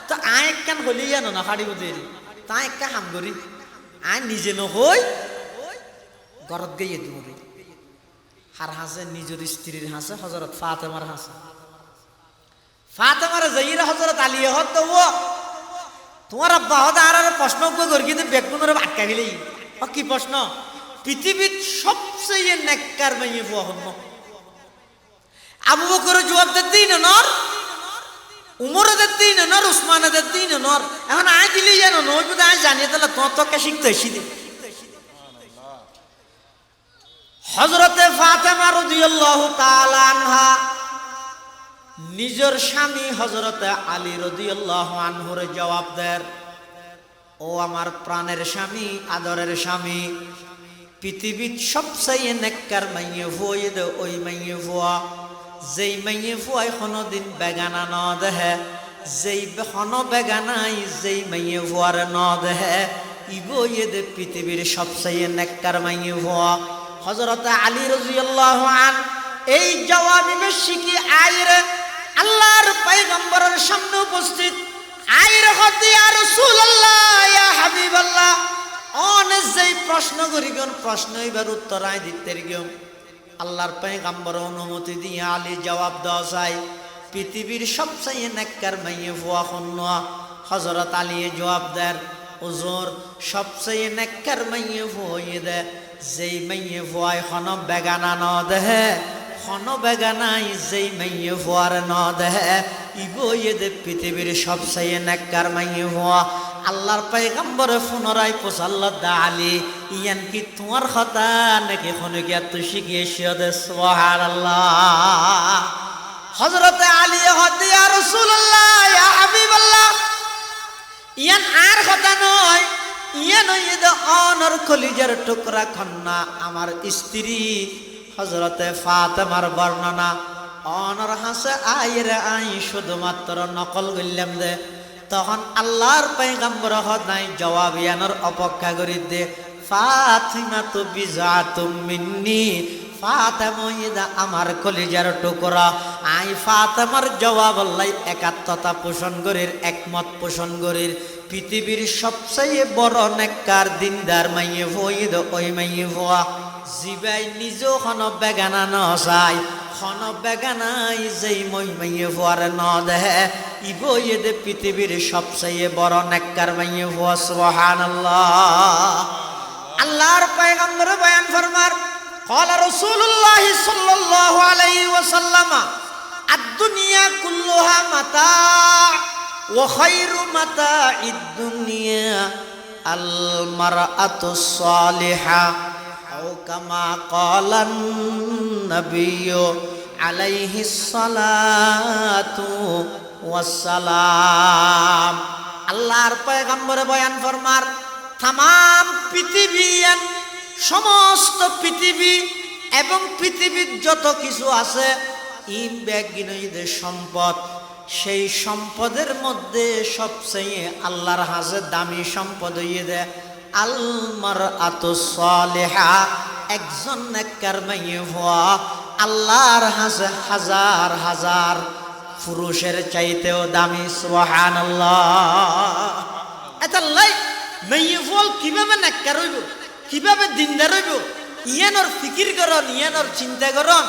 তো আয় একখান হলিয়া না হাড়িব দেরি তা একটা হাম করি আয় নিজে নহই ঘরত গিয়ে দৌড়ি হার হাসে নিজের স্ত্রীর হাসে হযরত ফাতেমার হাসে ফাতেমার যাইরা হযরত আলী হদ তো ও তোমার আব্বা হদ আর প্রশ্ন করি কিন্তু বেগুনের আটকা গেলেই ও কি প্রশ্ন পৃথিবীর সবচেয়ে নেককার মাইয়ে ফুয়া হন আবু বকর জবাব দিন নর উমর দিন নর উসমান দিন নর এখন আয় দিলি জানো নই বুঝে আয় জানিয়ে তাহলে তোমার তোকে শিখতে এসি দে হযরতে ফাতেমা রাদিয়াল্লাহু তাআলা আনহা নিজের স্বামী হযরতে আলী রাদিয়াল্লাহু আনহুর জবাব দেন ও আমার প্রাণের স্বামী আদরের স্বামী পৃথিবীর সবচেয়ে নেককার মাইয়ে ফুয়ে দে ওই মাইয়ে ফুয়া যেই মাইয়ে ফুয়াই কোনোদিন বেগানা ন দেহে যেই হন বেগানাই যেই মাইয়ে ফুয়ার ন দেহে ইবইয়ে দে পৃথিবীর সবচেয়ে নেককার মাইয়ে ফুয়া হযরত আলী রাদিয়াল্লাহু আন এই জবাব শিখি আইরে আল্লাহর পয়গম্বরের সামনে উপস্থিত আইরে হতে ইয়া রাসূলুল্লাহ ইয়া হাবিবাল্লাহ অনেক যেই প্রশ্ন করিগন প্রশ্ন এবার উত্তর আয় দিতে গিয়ম আল্লাহর পয়গম্বর অনুমতি দিয়ে আলী জবাব দেওয়া চাই পৃথিবীর সবচেয়ে নেককার মাইয়ে ফুয়া খন্না হযরত আলী জবাব দেন হুজুর সবচেয়ে নেককার মাইয়ে ফুয়ে দে যেই মাইয়ে ফুয়ায় খন বেগানা ন দেহে খন বেগানাই যেই মাইয়ে ফুয়ার ন দেহে ইবইয়ে দে পৃথিবীর সবচেয়ে নেককার মাইয়ে ফুয়া আল্লাহর পয়গম্বর পুনরায় পোছাল্লাহ দা আলী ইয়ান কি তোমার কথা নাকি খনে গিয়া তুই শিখিয়েছিস দে সুবহানাল্লাহ হযরত আলী হতে ইয়া রাসূলুল্লাহ ইয়া হাবিবাল্লাহ ইয়ান আর কথা নয় ইয়ান হইয়ে দে অনর কলিজার টুকরা খন্না আমার স্ত্রী হযরতে ফাতেমার বর্ণনা অনর হাসে আইরে আই শুধুমাত্র নকল গইলাম দে তখন আল্লাহর পয়গম্বর হদাই জবাব ইয়ানোর অপেক্ষা করি দে ফাতিমা তো বিজাতুম মিন্নি ফাতেমা ইদা আমার কলিজার টুকরা আই ফাতেমার জবাব আল্লাহ একাত্মতা পোষণ করির একমত পোষণ করির পৃথিবীর সবচেয়ে বড় নেককার দিনদার মাইয়ে ফইদ ওই মাইয়ে ফোয়া জিবাই নিজেও খন বেগানা ন চাই খন বেগানাই যেই মই মাইয়ে ফোয়ার ন দেহে ইবইয়ে দে পৃথিবীর সবচেয়ে বড় নেককার মাইয়ে ফোয়া সুবহানাল্লাহ আল্লাহর পয়গম্বর বয়ান ফরমার قال رسول الله صلى الله عليه وسلم الدنيا كلها متاع وخير متاع الدنيا المرأة الصالحة أو كما قال النبي عليه الصلاة والسلام আল্লাহর পয়গম্বর বয়ান ফরমার तमाम পৃথিবীর সমস্ত পৃথিবী এবং পৃথিবীর যত কিছু আছে ইম ব্যাগিনদের সম্পদ সেই সম্পদের মধ্যে সবচেয়ে আল্লাহর হাতে দামি সম্পদ হইয়ে দেয় আল মারআতুস সালিহা একজন নেককার মাইয়ে হওয়া আল্লাহর হাতে হাজার হাজার পুরুষের চাইতেও দামি। সুবহানাল্লাহ। এটা লাই মেয়ে ফল কিভাবে নেককার হইব, কিভাবে দিনদার হইব, ইয়ানোর ফিকির করন, ইয়ানোর চিন্তা করন,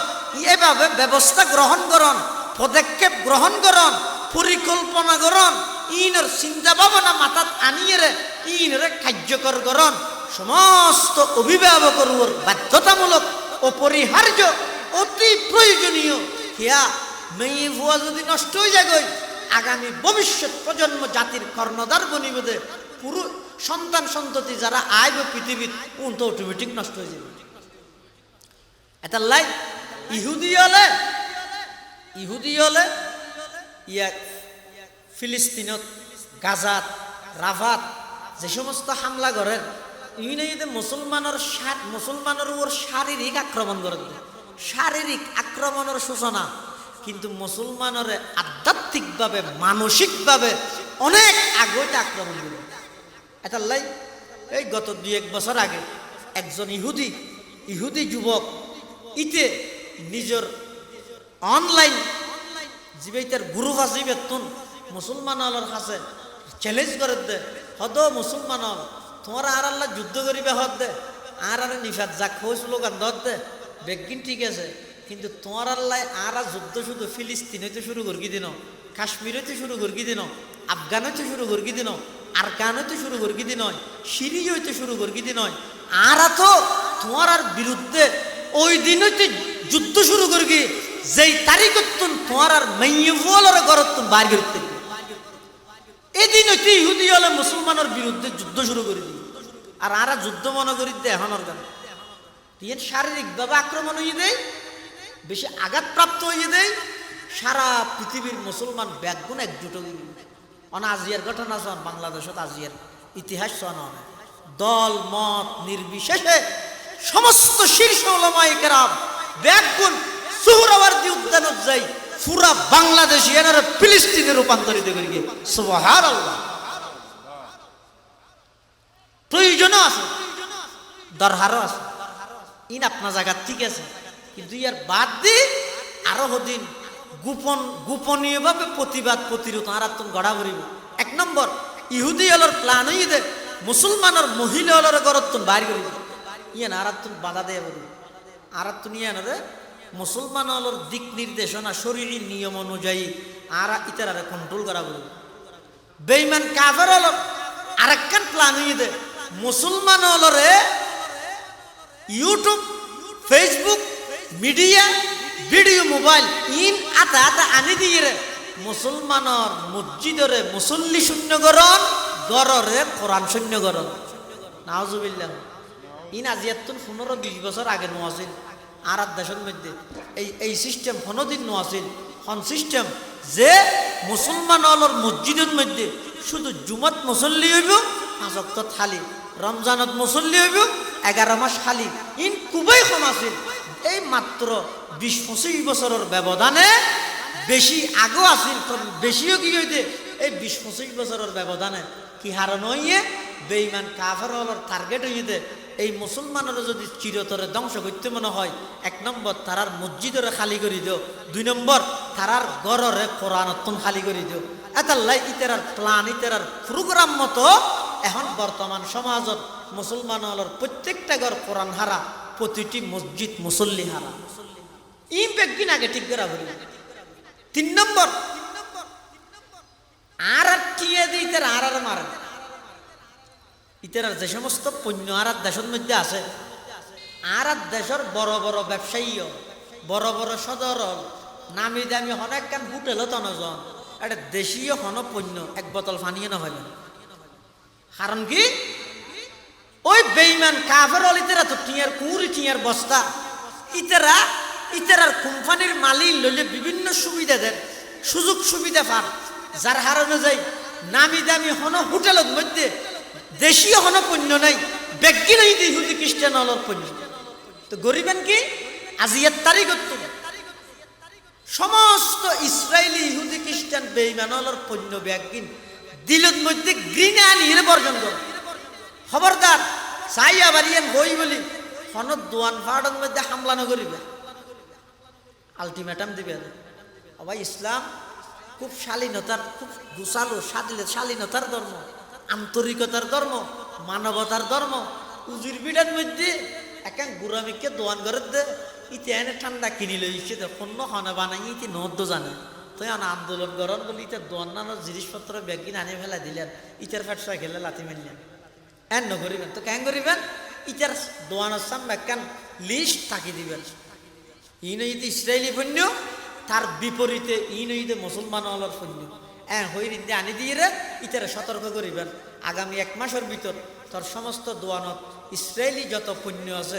এভাবে ব্যবস্থা গ্রহণ করন, পদক্ষেপ গ্রহণ করন, পরিকল্পনা করন, ইনর চিন্তা ভাবনা মাথাত আনিয়ে ইনরে কার্যকর করন। সমস্ত অভিভাবকের উপর বাধ্যতামূলক, অপরিহার্য, অতি প্রয়োজনীয়। হিয়া মেয়ে ভুয়া যদি নষ্ট হয়ে যায়, আগামী ভবিষ্যৎ প্রজন্ম জাতির কর্ণধার বনিবে। পুরো সন্তান সন্ততি যারা আইব পৃথিবীর উন তো অটোমেটিক নষ্ট হয়ে যাবে। এটা লাই ইহুদি হলে ইয়া ফিলিস্তিনত, গাজাত, রাফাত যে সমস্ত হামলা করেন, ইউনাইতে মুসলমানের উপর শারীরিক আক্রমণ করেন, শারীরিক আক্রমণের সূচনা। কিন্তু মুসলমানের আধ্যাত্মিকভাবে, মানসিকভাবে অনেক আগতে আক্রমণ করে। এটা লাই এই গত 2-1 বছর আগে একজন ইহুদি যুবক ইতে নিজের অনলাইন জীবিতার গ্রুপ আছে বেতন মুসলমান আলোর কাছে চ্যালেঞ্জ করে দে, হদ মুসলমান হল তোমার আর আল্লাহ যুদ্ধ করিবে হদ দে, আর নিফাত যা খোঁজ স্লোগান ধর দে, বেগিন ঠিক আছে, কিন্তু তোমার আল্লাহ আর যুদ্ধ শুধু ফিলিস্তিন হইতে শুরু করি দিন, কাশ্মীর হইতে শুরু করি দিন, আফগান হইতে শুরু করি দিন, আরকান হইতে শুরু করি দিন, সিরিয়া হইতে শুরু করি দিন, আর তো তোমার আর বিরুদ্ধে ওই দিন হইতে যুদ্ধ শুরু করি, যেই তারিখ তোমার আর মেয়ের ঘরত বার করতে এদিন হইতে ইহুদি হলে মুসলমানের বিরুদ্ধে যুদ্ধ শুরু করে দিই। আর যুদ্ধ মনে করি দে এখন অর্গান ইয়েন শারীরিকভাবে আক্রমণ হয়ে দেয়, বেশি আঘাতপ্রাপ্ত হয়ে দেয়। সারা পৃথিবীর মুসলমান ব্যাগুণ একজুট হয়ে আজিয়ার ঘটনা শোন, বাংলাদেশত আজিয়ার ইতিহাস শোন, দল মত নির্বিশেষে সমস্ত শীর্ষ ওলামায়ে কেরাম ব্যাগুণ সুহরাওয়ার্দী উদ্যানত যাই পুরা বাংলাদেশি এনারা ফিলিস্তিনে রূপান্তরিত করি। সুবহানাল্লাহ। প্রয়োজনও আছে, দরকারও আছে, ইন আপনার জায়গা ঠিক আছে, কিন্তু ইয়ার বাদ দিয়ে আরো হদিন গোপনীয়ভাবে প্রতিবাদ প্রতিরোধ আর গড়া করিব। 1 নম্বর ইহুদি হলর প্ল্যান হয়ে দে মুসলমানের মহিলা হলর গরত্তন বাইর করিব, ইয়ান আর বাধা দেয়া করিব, আর ইয়ানরে মুসলমান হলর দিক নির্দেশনা শরীরী নিয়ম অনুযায়ী আর ইতারে কন্ট্রোল করা বলব। বেঈমান কাফের হল আরেকখান প্ল্যান হয়ে দে মুসলমান হলরে YouTube, Facebook, media, video, mobile ইন আতা আনি দিয়ে মুসলমানের মসজিদরে মুসল্লি শূন্যকরণ, গড়রে কোরআন শূন্যকরণ। নাউজুবিল্লাহ। ইন আজিয়াতুন 15-20 বছর আগে নোয়াছিল আর দেশের মধ্যে এই সিস্টেম কোনোদিন নোয়াছিল। হন সিস্টেম যে মুসলমান হলর মসজিদের মধ্যে শুধু জুমাত মুসল্লি হইব 5 ওয়াক্ত খালি, রমজানত মুসল্লি হইব 11 মাস খালি। ইন খুবই কম আছিল। এই মাত্র 20-25 বছরের ব্যবধানে, বেশি আগেও আছিল, বেশিও কি হইতে এই 20-25 বছরের ব্যবধানে কি হারানো হইয়ে বেঈমান কাফের হলর টার্গেট হইতে এই মুসলমানেরা যদি চিরতরে ধ্বংস করতে মনে হয়, 1 নম্বর তারার মসজিদরে খালি করে দিও, 2 নম্বর তারার গড়রে কোরআনতন খালি করে দিও। এতাল্লাই ইতারার প্ল্যান, ইতারার প্রোগ্রাম মতো এখন বর্তমান সমাজত মুসলমান হলর প্রত্যেকটা ঘর কোরআন হারা, প্রতিটি মসজিদ মুসল্লি হারা। ইম্প্যাক্ট কিন আগে ঠিক করা বলি। 3 নম্বর আর টিয়ে দিয়ে ইতারা আর মারে। ইতারার যে সমস্ত পণ্য আর দেশের মধ্যে আছে, আর দেশের বড় বড় ব্যবসায়ী, বড় বড় সদর, নামি দামি অনেক কান হোটেল তনজন এটা দেশীয় হন পণ্য 1 বোতল পানিয়ে না হইল। কারণ কি ওই বেঈমান কাফের হল ইতারা তো টিয়ার কুড়ি টিয়ার বস্তা, ইতারার কোম্পানির মালিক লইলে বিভিন্ন সুবিধা দেন, সুযোগ সুবিধা পান, যার হারানো যায় নামি দামি হন হোটেলের মধ্যে দেশীয় হন পণ্য নাই, ব্যক্তি নাই ইহুদি খ্রিস্টান হলর পণ্য। তো গরিবেন কি আজিয়ার তারিখ সমস্ত ইসরায়েলি ইহুদি খ্রিস্টান বেঈমান হলর পণ্য ব্যাগিন দিলের মধ্যে গ্রিনে আনিয়ে বর্জন করে। খবরদার চাই আবার ইয়ান বই বলি হনত দোয়ান ফাড়ের মধ্যে হামলা না করিবে, আলটিমেটাম দিবে। আবার ইসলাম খুব শালীনতার, খুব গুছালো শালীনতার ধর্ম, আন্তরিকতার ধর্ম, মানবতার ধর্ম। উজির বিড়ার মধ্যে একান গুরামিকে দোয়ান করে দে ইতি এনে ঠান্ডা কিনি লইছে কোনো হনে বানাই ইতি নদ্য জানে তো আন্দোলন গরম বলি ইতার দোয়ান নানোর জিনিসপত্র ব্যাগিন আনি ফেলা দিলেন, ইটার ফ্যাটসা খেলে লাথি মারলেন। এন নকরিবেন তো কেন করিবেন? ইটার দোয়ানোর সামনে একখান লিস্ট থাকি দিবেন। ইনইতে ইসরায়েলি সৈন্য, তার বিপরীতে ইনইতে মুসলমান হলার সৈন্য। হই রিন্দে আনি দিয়ে রে ইতারে সতর্ক করিবেন আগামী 1 মাসের ভিতর তোর সমস্ত দোয়ানত ইসরায়েলি যত পণ্য আছে,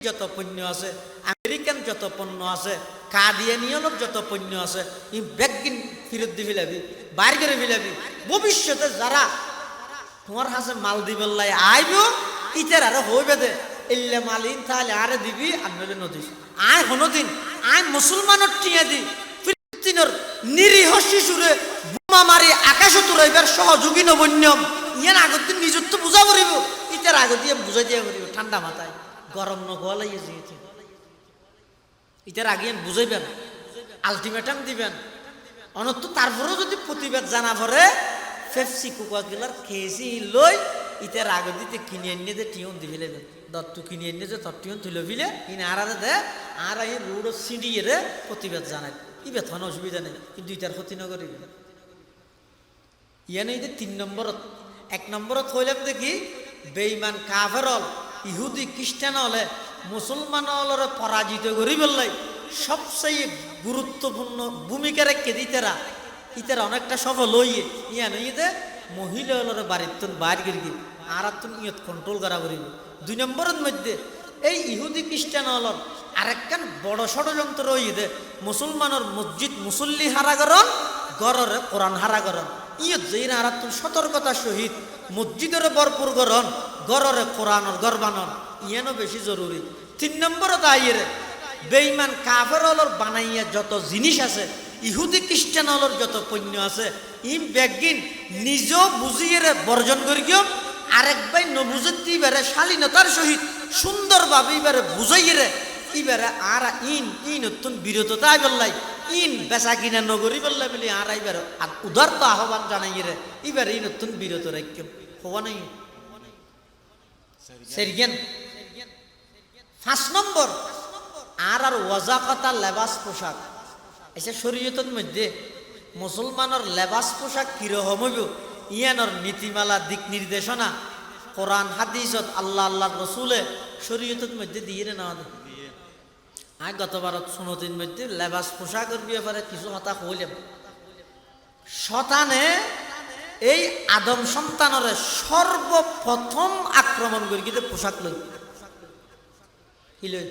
যত পণ্য আছে, আমেরিকান যত পণ্য আছে, কাদিয়ানিয়ানোর যত পণ্য আছে, ই ব্যাগিন ফিরত দি ফেলাবি, বাইর করে ফেলাবি। ভবিষ্যতে যারা তোমার কাছে মাল দিবেল্লাই আইব ইতার আরো হইবে দে এল্লে মালিন তাহলে আরে দিবি আনলে নদী আয় হনদিন আয় মুসলমানের টিয়া দি ফিলিস্তিনের নিরীহ শিশুরে বোমা মারি আকাশে তুরাইবার সহযোগী নবন্যম ইয়ান আগত দিন নিজত্ব বুঝা করিব ইতার আগত দিয়ে বুঝাই দিয়া করিব ঠান্ডা মাথায় গরম নগলাইয়ে যেতে ইতার আগে বুঝাইবেন, আলটিমেটাম দিবেন। অনন্ত তারপরেও যদি প্রতিবাদ জানা পড়ে ফেপসি কোকা গেলার খেয়েছি লই ইতার আগত দিতে কিনে এনে যে টিউন দি ফেলেবেন, দত্তু কিনে এনে যে তোর টিউন তুলে ফেলে কিনে আর দে আর এই রোড সিঁড়িয়ে রে প্রতিবাদ জানাই ইবে থন অসুবিধা নেই, কিন্তু ইটার ক্ষতি ন করিবে। ইয়ানে এই 3 নম্বরত 1 নম্বরত হইলাম দেখি বেঈমান কাফেরল ইহুদি খ্রিস্টান হলে মুসলমান হলরে পরাজিত করি বললাই সবচেয়ে গুরুত্বপূর্ণ ভূমিকা রেখে দিতেরা ইতারা অনেকটা সফল হইয়ে ইয়ান ইয়ে মহিলা হলরে বাড়ির তুন বাইর করি আর তুন ইয়ত কন্ট্রোল করা করিব। 2 নম্বরের মধ্যে এই ইহুদি খ্রিস্টান হলর আরেকখান বড় ষড়যন্ত্র ইয়ে মুসলমানের মসজিদ মুসল্লি হারাগরণ গড়রে কোরআন হারাগরণ ইয়ত যেইরা আর তুন সতর্কতার সহিত মসজিদের ভরপুর গরণ গড়রে কোরআনর গরবানন ইয়ানো বেশি জরুরি। 3 নম্বরত আইয়ে বেঈমান কাফের হলর বানাইয়া যত জিনিস আছে ইহুদি খ্রিস্টান হলর যত পণ্য আছে ইম ব্যাগিন নিজ বুঝিয়ে বর্জন করি গিয়ে আরেক ভাই নবুঝে দিবারে শালীনতার সহিত সুন্দরভাবে এবারে বুঝাইয়ে রে এবারে আর ইন নতুন বিরততা বললাই ইন বেচা কিনা নগরী বললাই বলি আর এবারে উদারতা আহ্বান জানাইয়ে রে এবারে ই নতুন বিরত রাখম হওয়া নাই সেরিগেন। 5 নম্বর আর ওয়াজাকাতা লেবাস পোশাক এসে শরীয়তের মধ্যে মুসলমানের লেবাস পোশাক কিরকম হইব ইয়ানোর নীতিমালা দিক নির্দেশনা কোরআন হাদিসত আল্লাহ রসুলে শরীয়তের মধ্যে দিয়ে নেওয়া দেয়। আজ গতবারত সুনতির মধ্যে লেবাস পোশাকের ব্যাপারে কিছু কথা কইলাম। শতানে এই আদম সন্তানের সর্বপ্রথম আক্রমণ করি কিন্তু পোশাক লই কি লই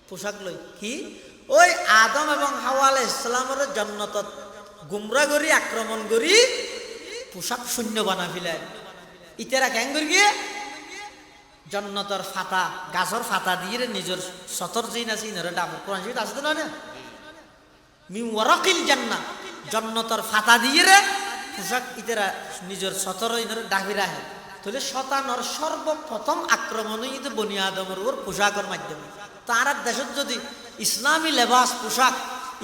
পোশাক লই কি ওই আদম এবং হাওয়া আলাইহিস সালামের জান্নাতত গুমরা করি আক্রমণ করি পোশাক শূন্য বানা ফেলায় ইতারা কেন করি গিয়ে জান্নাতের ফাতা গাছর ফাতা দিয়ে নিজের সতর জিন আছে ইনারে ডাবো কোরআন শরীফ আছে না না মিন ওয়ারাকিল জান্নাহ জান্নাতের ফাতা দিয়ে রে পোশাক ইতারা নিজের সতর ইনারে ডাবি রাখে তাহলে শতানোর সর্বপ্রথম আক্রমণই ইতে বনি আদমের উপর পোশাকের মাধ্যমে। তার দেশত যদি ইসলামী লেবাস পোশাক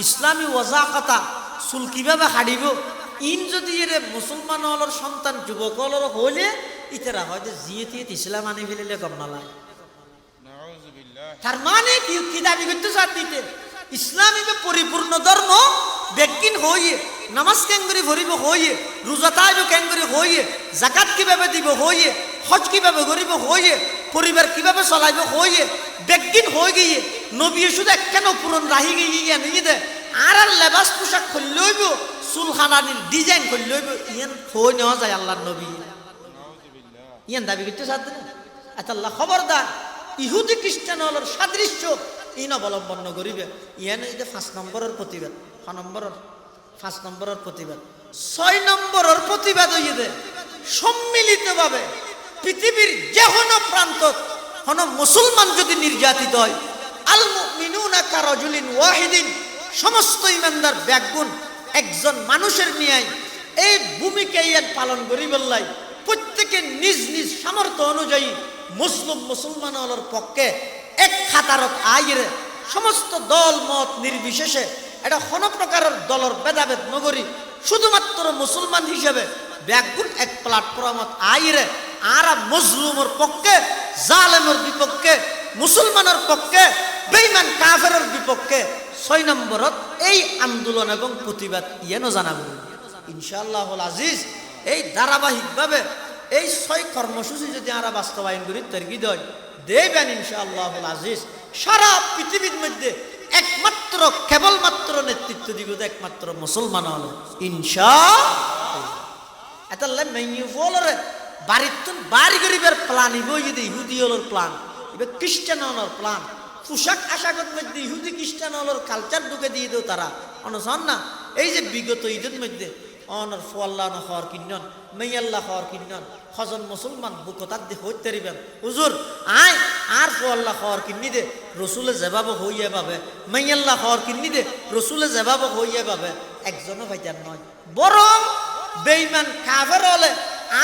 ইসলামী ওয়াজাকাতা চুল কিভাবে হাড়িব ইন যদি এর মুসলমান হলর সন্তান যুবক হলর হইলে ইতারা হয়তো জিয়েতে ইসলাম আনি ফেলিলে কম নালায়। তার মানে কি দাবি করতে চান দিতে ইসলামী পরিপূর্ণ ধর্ম বেকিন হইয়ে নামাজ কেঙ্গরি ভরিব হইয়ে রোজা তাইব কেঙ্গরি হইয়ে জাকাত কিভাবে দিব হইয়ে হজ কিভাবে করিব হইয়ে পরিবার কিভাবে চলাইব হইয়ে বেকিন হয়ে গিয়ে নবী শুধু একখান পূরণ রাহি গিয়ে নিয়ে দে আর লেবাস পোশাক খুললে হইব চুলখানানির ডিজাইন করলে হইব ইয়ান হয়ে নেওয়া যায় আল্লাহর নবী ইয়ান দাবি করতে চান না আল্লাহ খবরদার ইহুদি খ্রিস্টান হলর সাদৃশ্য ইন অবলম্বন করিবে ইয়ান এই যে 5 নম্বরের প্রতিবাদ 5 নম্বরের প্রতিবাদ। 6 নম্বরের প্রতিবাদ হইয়ে দে সম্মিলিতভাবে পৃথিবীর যে কোনো প্রান্ত কোন মুসলমান যদি নির্যাতিত হয় আল মুমিনুনা কারাজুলিন ওয়াহিদিন সমস্ত ইমানদার ব্যাগুণ একজন মানুষের নিয়ে এই ভূমিকা ইয়ান পালন করি বললাই প্রত্যেকে নিজ নিজ সামর্থ্য অনুযায়ী মুসলমান হলর পক্ষে এক খাতারত আইরে সমস্ত দল মত নির্বিশেষে এটা কোনো প্রকারের দলের ভেদাভেদ নগরী শুধুমাত্র মুসলমান হিসেবে ব্যাগুন এক প্ল্যাটফর্মত আইরে আর মজলুমের পক্ষে জালেমের বিপক্ষে মুসলমানের পক্ষে বেঈমান কাফেরের বিপক্ষে 6 নম্বরত এই আন্দোলন এবং প্রতিবাদ ইয়েনো জানাবো ইনশাআল্লাহুল আজিজ। এই ধারাবাহিকভাবে এই 6 কর্মসূচি যদি আমরা বাস্তবায়ন করি তরগিদ হয় দেবেন ইনশাআল্লাহুল আজিজ। সারা পৃথিবীর মধ্যে একমাত্র কেবলমাত্র নেতৃত্ব দিব একমাত্র মুসলমান হলো ইনশাআল্লাহ। এতাল্লাহ মেইয়ু বলরে বাড়িতুন বাড়ি গরিবের প্ল্যান ইবই যদি ইহুদি হলোর প্ল্যান ইবে খ্রিস্টান হলোর প্ল্যান পোশাক আশাকের মধ্যে ইহুদি খ্রিস্টান হলোর কালচার ঢুকে দিয়ে দেও তারা অনুসরণ না। এই যে বিগত ঈদের মধ্যে অনর ফোয়াল্লাহ হওয়ার কিন্নন মেয়াল্লাহ হওয়ার কিন্নন হজন মুসলমান বুকতার দিয়ে হইতে পারিবেন হুজুর আয় আর ফোয়াল্লাহ হওয়ার কিন্নি দে রসুলে জবাব হইয়া পাবে মেয়াল্লাহ হওয়ার কিন্নি দে রসুলে জবাব হইয়া পাবে একজনও ভাইজান নয় বরং বেঈমান কাফের হলে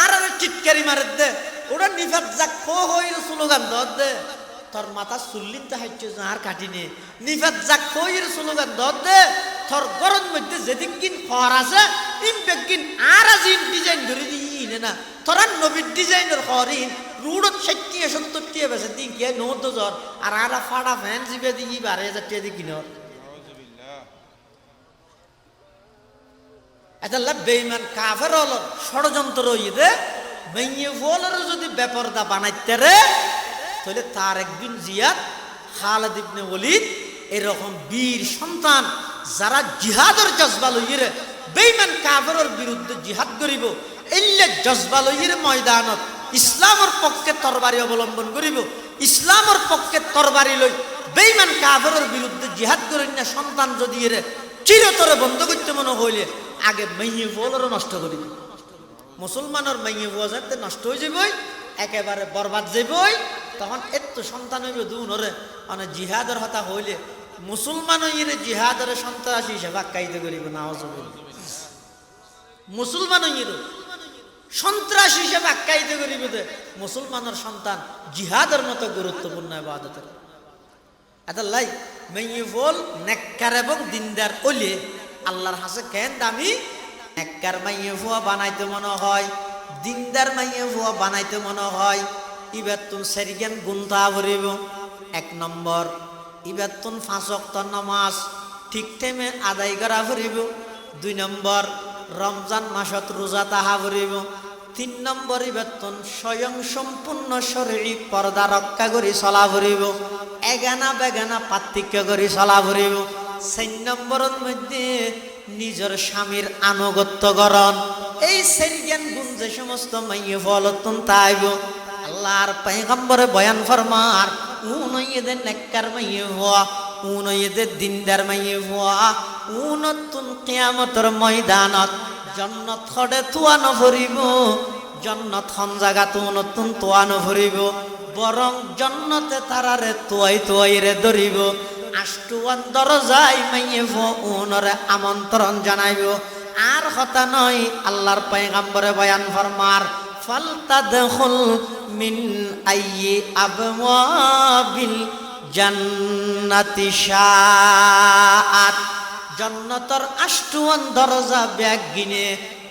আর চিৎকারি মারে দে ওরা নিফাত যাক হই স্লোগান দর দে তোর মাথা চুল্লিন তাহাইছে আর কাটিনে নিফাত যাক হইর স্লোগান দর দে তোর গরম মধ্যে যেদিন কিন খর আছে ইন বেগিন আর আজিন ডিজাইন ধরে দিই না তোরা নবীর ডিজাইনের খরিন রুডত 60-70 বেছে দিন কি 90,000 আর আরা ফাড়া ফ্যান জিবে দিই 12,000 দি কিনর এতাল্লা বেঈমান কাফের হলো ষড়যন্ত্র ইদে মেইয়ে বলর যদি বেপরদা বানাইতে রে তাহলে তার একদিন জিয়াদ খালিদ ইবনে ওয়ালিদ এরকম বীর সন্তান যারা জিহাদের জজবা লইরে বেঈমান কাফেরের বিরুদ্ধে জিহাদ করিব এল্লে জজবা লইরে ময়দানত ইসলামের পক্ষে তরবারি অবলম্বন করিব ইসলামের পক্ষে তরবারি লই বেঈমান কাফেরের বিরুদ্ধে জিহাদ করেন না সন্তান যদি এর চিরতরে বন্ধ করতে মনে হইলে আগে মেইয়ে বলরও নষ্ট করিব মুসলমানের মেইয়ে ওয়াজাতে নষ্ট হয়ে যাবই একেবারে বরবাদ যাবই তখন এত সন্তান হইবে দুনরে মানে জিহাদের হতা হইলে মুসলমান হইরে জিহাদের সন্ত্রাসী হিসেবে আখ্যায়িত করিব নাউজুবিল্লাহ মুসলমান হইরে সন্ত্রাসী হিসেবে আখ্যায়িত করিব যে মুসলমানের সন্তান জিহাদের মতো গুরুত্বপূর্ণ ইবাদতের আদাল্লাহ মেইয়ে বল নেককার এবং দিনদার ওলে আল্লাহর হাসে কেন দামি নেককার মাইয়ে ফুয়া বানাইতে মনে হয় দিনদার মাইয়ে ফুয়া বানাইতে মনে হয় ইবাতুন সেরিগান গুনতা ভরিব 1 নম্বর ইবাতুন 5 ওয়াক্ত নামাজ ঠিক টাইমে আদায় করা ভরিব 2 নম্বর রমজান মাসত রোজা তাহা ভরিব 3 নম্বর ইবাতুন স্বয়ং সম্পূর্ণ শারীরিক পর্দা রক্ষা করি চলা ভরিব এগানা বেগানা পার্থক্য করি চলা ভরিব 4 নম্বরের মধ্যে নিজের স্বামীর আনুগত্য করণ এই সেরিগান গুণ যে সমস্ত মাইয়ে ফলতুন তাইব আল্লাহর পয়গম্বরে বয়ান ফরমার উনইদে নেককার মাইয়ে হওয়া উনইদে দিনদার মাইয়ে হওয়া উনতুন কিয়ামতের ময়দানত জান্নাত খড়ে তুয়ানো ভরিব জান্নাত খন জায়গাতে উনতুন তুয়ানো ভরিব বরং জান্নাতে তারারে তুয়াই রে ধরিব আষ্টুয়ান দরজায় মাইয়ে উনরে আমন্ত্রণ জানাইব আর কথা নয় আল্লাহর পয়গম্বরে বয়ান ফরমার ফালতাদখুল মিন আইয়ি আবওয়াবিল জান্নাতি শাআত জান্নাতের আষ্টুয়ান দরজা ব্যাগ গিনে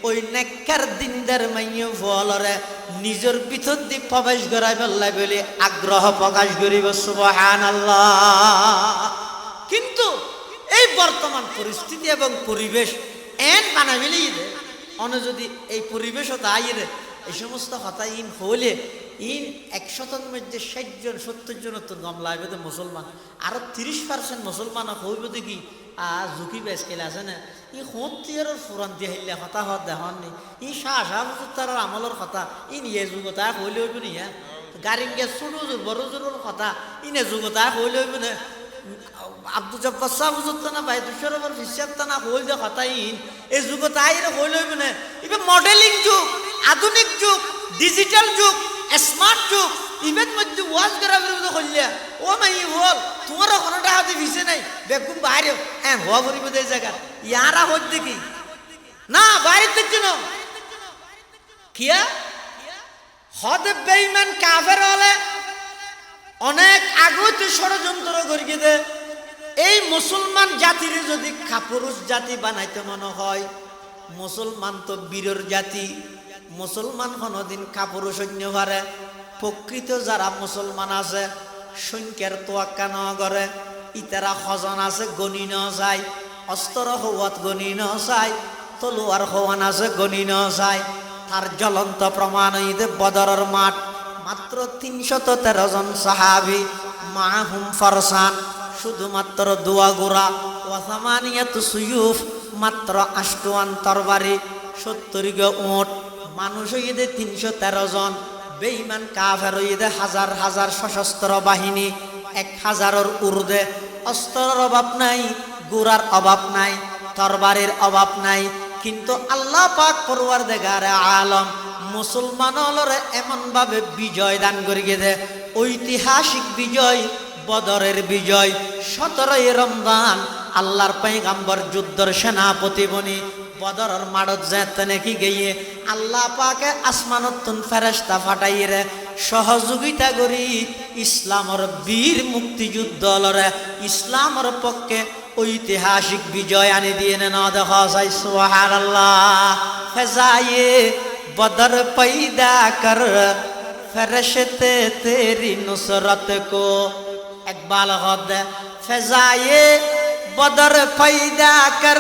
ওই নেককার দিনদার মাইয়ে বলরে নিজের ভিতর দিয়ে প্রবেশ করাই ফেললাই বলে আগ্রহ প্রকাশ করিব সুবহানাল্লাহ। কিন্তু এই বর্তমান পরিস্থিতি এবং পরিবেশ এন বানাবিলি অনে যদি এই পরিবেশও আইরে এই সমস্ত কথা ইন হলে ইন 100 মধ্যে 60 জন 70 জন তো গম লাগবে মুসলমান আরো 30% মুসলমান হইব দেখি ঝুঁকি বেশ কেলে আছে না ই সত্যিয়ার ফুরান্তি হাইলে কথা হত দেহন নি ই শাহ বুঝুর তার আমলের কথা ই নিয়ে যুগতা হইলে হইব নি হ্যাঁ গাড়ি গে ছোটো জোর বড় জোরের কথা ইনে যুগতা হইলে হইব না আব্দুল জব্বার শাহ বুঝুর না ভাই দুশোর হিসাব না হইল যে কথা ইন এই যুগতা আইরে হইলে হইব না এবার মডেলিং যুগ আধুনিক যুগ ডিজিটাল যুগ স্মার্ট যুগ ইভেন মধ্যে ওয়াজ করা বিরুদ্ধে করলে ও মাই বল তোমার কোনোটা হাতে ভিসে নাই বেগুন বাইরে হ্যাঁ হওয়া করিব এই জায়গা ইয়ারা হচ্ছে কি না বাইরে দেখছি না কিয়া হদে বেঈমান কাফের হলে অনেক আগতে ষড়যন্ত্র করিয়ে দে এই মুসলমান জাতির যদি কাপুরুষ জাতি বানাইতে মনে হয়, মুসলমান তো বীরের জাতি, মুসলমান কোনোদিন কাপুরুষ হইতে পারে। প্রকৃত যারা মুসলমান আছে সংখ্যার তোয়াক্কা ন করে, ইতারা হজন আছে গণি ন যায়, অস্ত্র হওয়াত গণি ন যায়, তলোয়ার হওয়ান আছে গণি ন যায়। তার জ্বলন্ত প্রমাণ ঈদে বদরের মাঠ, মাত্র 313 জন সাহাবী, মাহুম ফরসান, শুধুমাত্র দোয়া গোরা, ওয়াসামানিয়াতু সুয়ুফ, মাত্র 8 তরবারি, 70 গে উট। মানুষ ঈদে 313 জন, বেঈমান কাফের ঈদে হাজার হাজার সশস্ত্র বাহিনী, 1000-এর ঊর্ধ্বে। অস্ত্রের অভাব নাই, গোরার অভাব নাই, তরবারির অভাব নাই, কিন্তু আল্লাহ পাক পরওয়ারদিগারে আলম মুসলমানরে এমন ভাবে বিজয় দান করিয়ে দে। ঐতিহাসিক বিজয়, বদরের বিজয়। 17 রমজান আল্লাহর পয়গম্বর যুদ্ধের সেনাপতি বনি বদরের মাঠত যেতে নাকি গিয়ে আল্লাহ পাকে আসমানতুন ফেরেশতা ফাটাইরে সহযোগিতা করি ইসলামের বীর মুক্তিযুদ্ধ লরে ইসলামের পক্ষে ঐতিহাসিক বিজয় আনি দিয়ে না দেখা যায়। সুবহানাল্লাহ। ফেজায়ে बदर पैदा कर फरिश्ते तेरी नुसरत को, इकबाल खुद फजाए बदर पैदा कर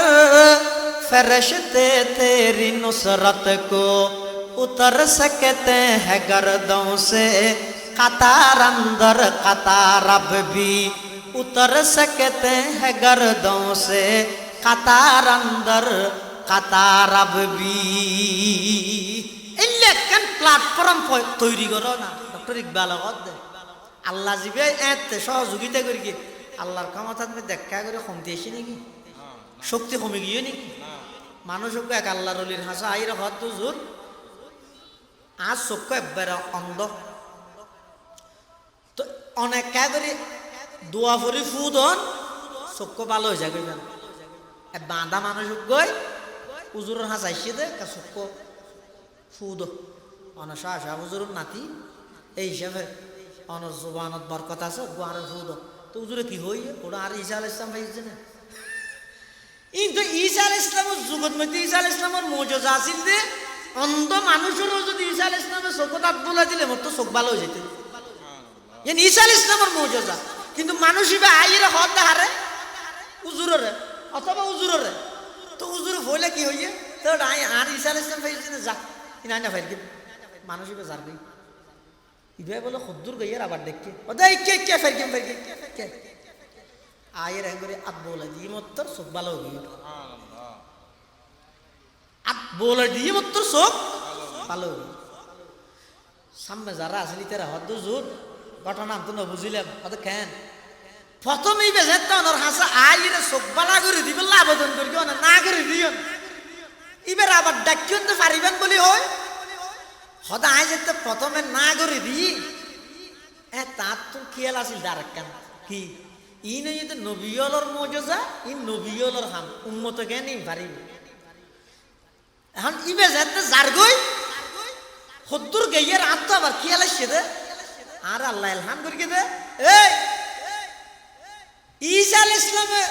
फरिश्ते तेरी नुसरत को, उतर सकते हैं गर्दों से कतार अंदर कतार अब भी, उतर सकते हैं गर्दों से कतार अंदर কাতার আববি। এলে কেন প্ল্যাটফর্ম তৈরি করো না ডক্টর ইকবাল দে আল্লাহ জিবে এতে সহযোগিতা করি কি আল্লাহর ক্ষমতা তুমি দেখা করে কমতে এসে নাকি শক্তি কমে গিয়ে নাকি মানুষ এক আল্লাহর অলির হাসা আইর হত জোর আজ চক্ষু একবারে অন্ধ তো অনেক কে করে দোয়া ভরি ফুদন চক্ষু ভালো হয়ে যাবে না বাঁধা মানুষ গই উজুরের হাঁস আইসে দে চক্ষু ফুদ অনসা আসা উজুরের নাতি এই হিসাবে অনর জবানত বরকত আছে গোয়ারে ফুদ তো উজুরে কি হই ওরা আর ঈসা আলাইহিস সালাম পাইছে না কিন্তু ঈসা আলাইহিস সালামের যুগত মধ্যে ঈসা আলাইহিস সালামের মুজিজা আছিল যে অন্ধ মানুষেরও যদি ঈসা আলাইহিস সালামের চোখত হাত বলা দিলে মোর তো চোখ ভালো হয়ে যেত সুবহানাল্লাহ ঈসা আলাইহিস সালামের মুজিজা কিন্তু মানুষ ইবা আইরে হদ হারে উজুরে অথবা উজুরে তো উজুর হইলে কি হইয়ে তো আর ঈসা আলাইহিস সালাম পাইছে না যা ইনা না ফাইল মানুষ ইবা জারবি ইবে বলে খুদ্দুর গইয়ার আবার দেখকে ওদাই কে ফাইল কে আয়ের করে আত বলে দিয়ে মত চোখ ভালো হয়ে গেল সুবহানাল্লাহ আত বলে দিয়ে মত চোখ ভালো হয়ে সামনে যারা আসলে তারা হদ জোর ঘটনা তো না বুঝিলাম ওটা কেন প্রথমেই বেজে তো ওনার হাসা আইরে চোখ বালা করে দিবেন আবেদন করি না করে দিও এবার আবার ডাকিও তো পারিবেন বলি হয় হদা আই যেতে প্রথমে না করে দিই তার তো খেয়াল আছিল ডারেক্ট কি ই নয় যে নবিয়লর মজা ই নবিয়লর হাম উন্মত জ্ঞান পারিব এখন ইবে যেতে যার গই হদ্দুর গইয়ের আত্ম আবার খেয়াল আসছে দে আর আল্লাহ এলহাম করি দে এই ঈসা আলাইহিস সালামে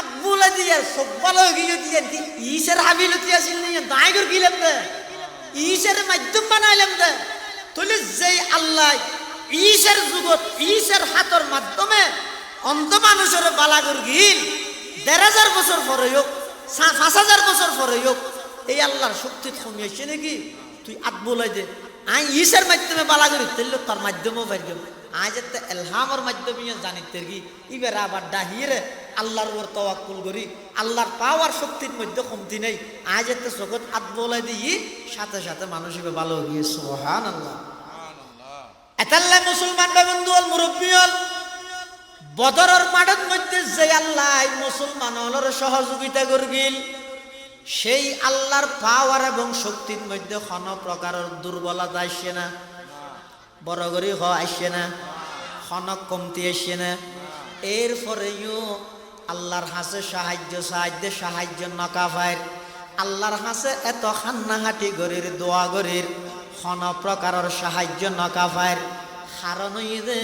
আব্বুলা দিয়া সব্বালো গিয়ে দিয়ে ঈসার হাবিলতি আসিল নিয়ে দায় করে গিলাম দে ঈসার মাধ্যম বানাইলাম দে তাহলে যেই আল্লাহ ঈসার যুগত ঈসার হাতের মাধ্যমে অন্ধ মানুষের বালা করে গিল ১৫০০ বছর পরে হোক ৫০০০ বছর পরে হোক এই আল্লাহর শক্তি কমিয়েছে নাকি তুই আব্বুলাই দে আই ঈসার মাধ্যমে বালা করে তাহলে তার মাধ্যমেও পাইব আজ একটা এলহামের মাধ্যমে জানিতে কি এবার আবার ডাহিরে আল্লাহর উপর তাওয়াক্কুল করি আল্লাহর পাওয়ার শক্তির মধ্যে কমতি নেই আজ একটা জগৎ হাত বলাই দিই সাথে সাথে মানুষ এবার ভালো গিয়ে সুবহানাল্লাহ এতাল্লাহ মুসলমান বন্ধু হল মুরব্বী হল বদরের মাঠের মধ্যে যে আল্লাহ মুসলমানদের সহযোগিতা করবিল সেই আল্লাহর পাওয়ার এবং শক্তির মধ্যে কোনো প্রকারের দুর্বলতা আসছে না বড় করে আসছে না খনক কমতি আসছে না এরপরেও আল্লাহর হাসে সাহায্য নকাফায় আল্লাহর হাসে এত খান্নাহাটি গরির দোয়া গরির কোন প্রকারের সাহায্য নকাফায় কারণ দে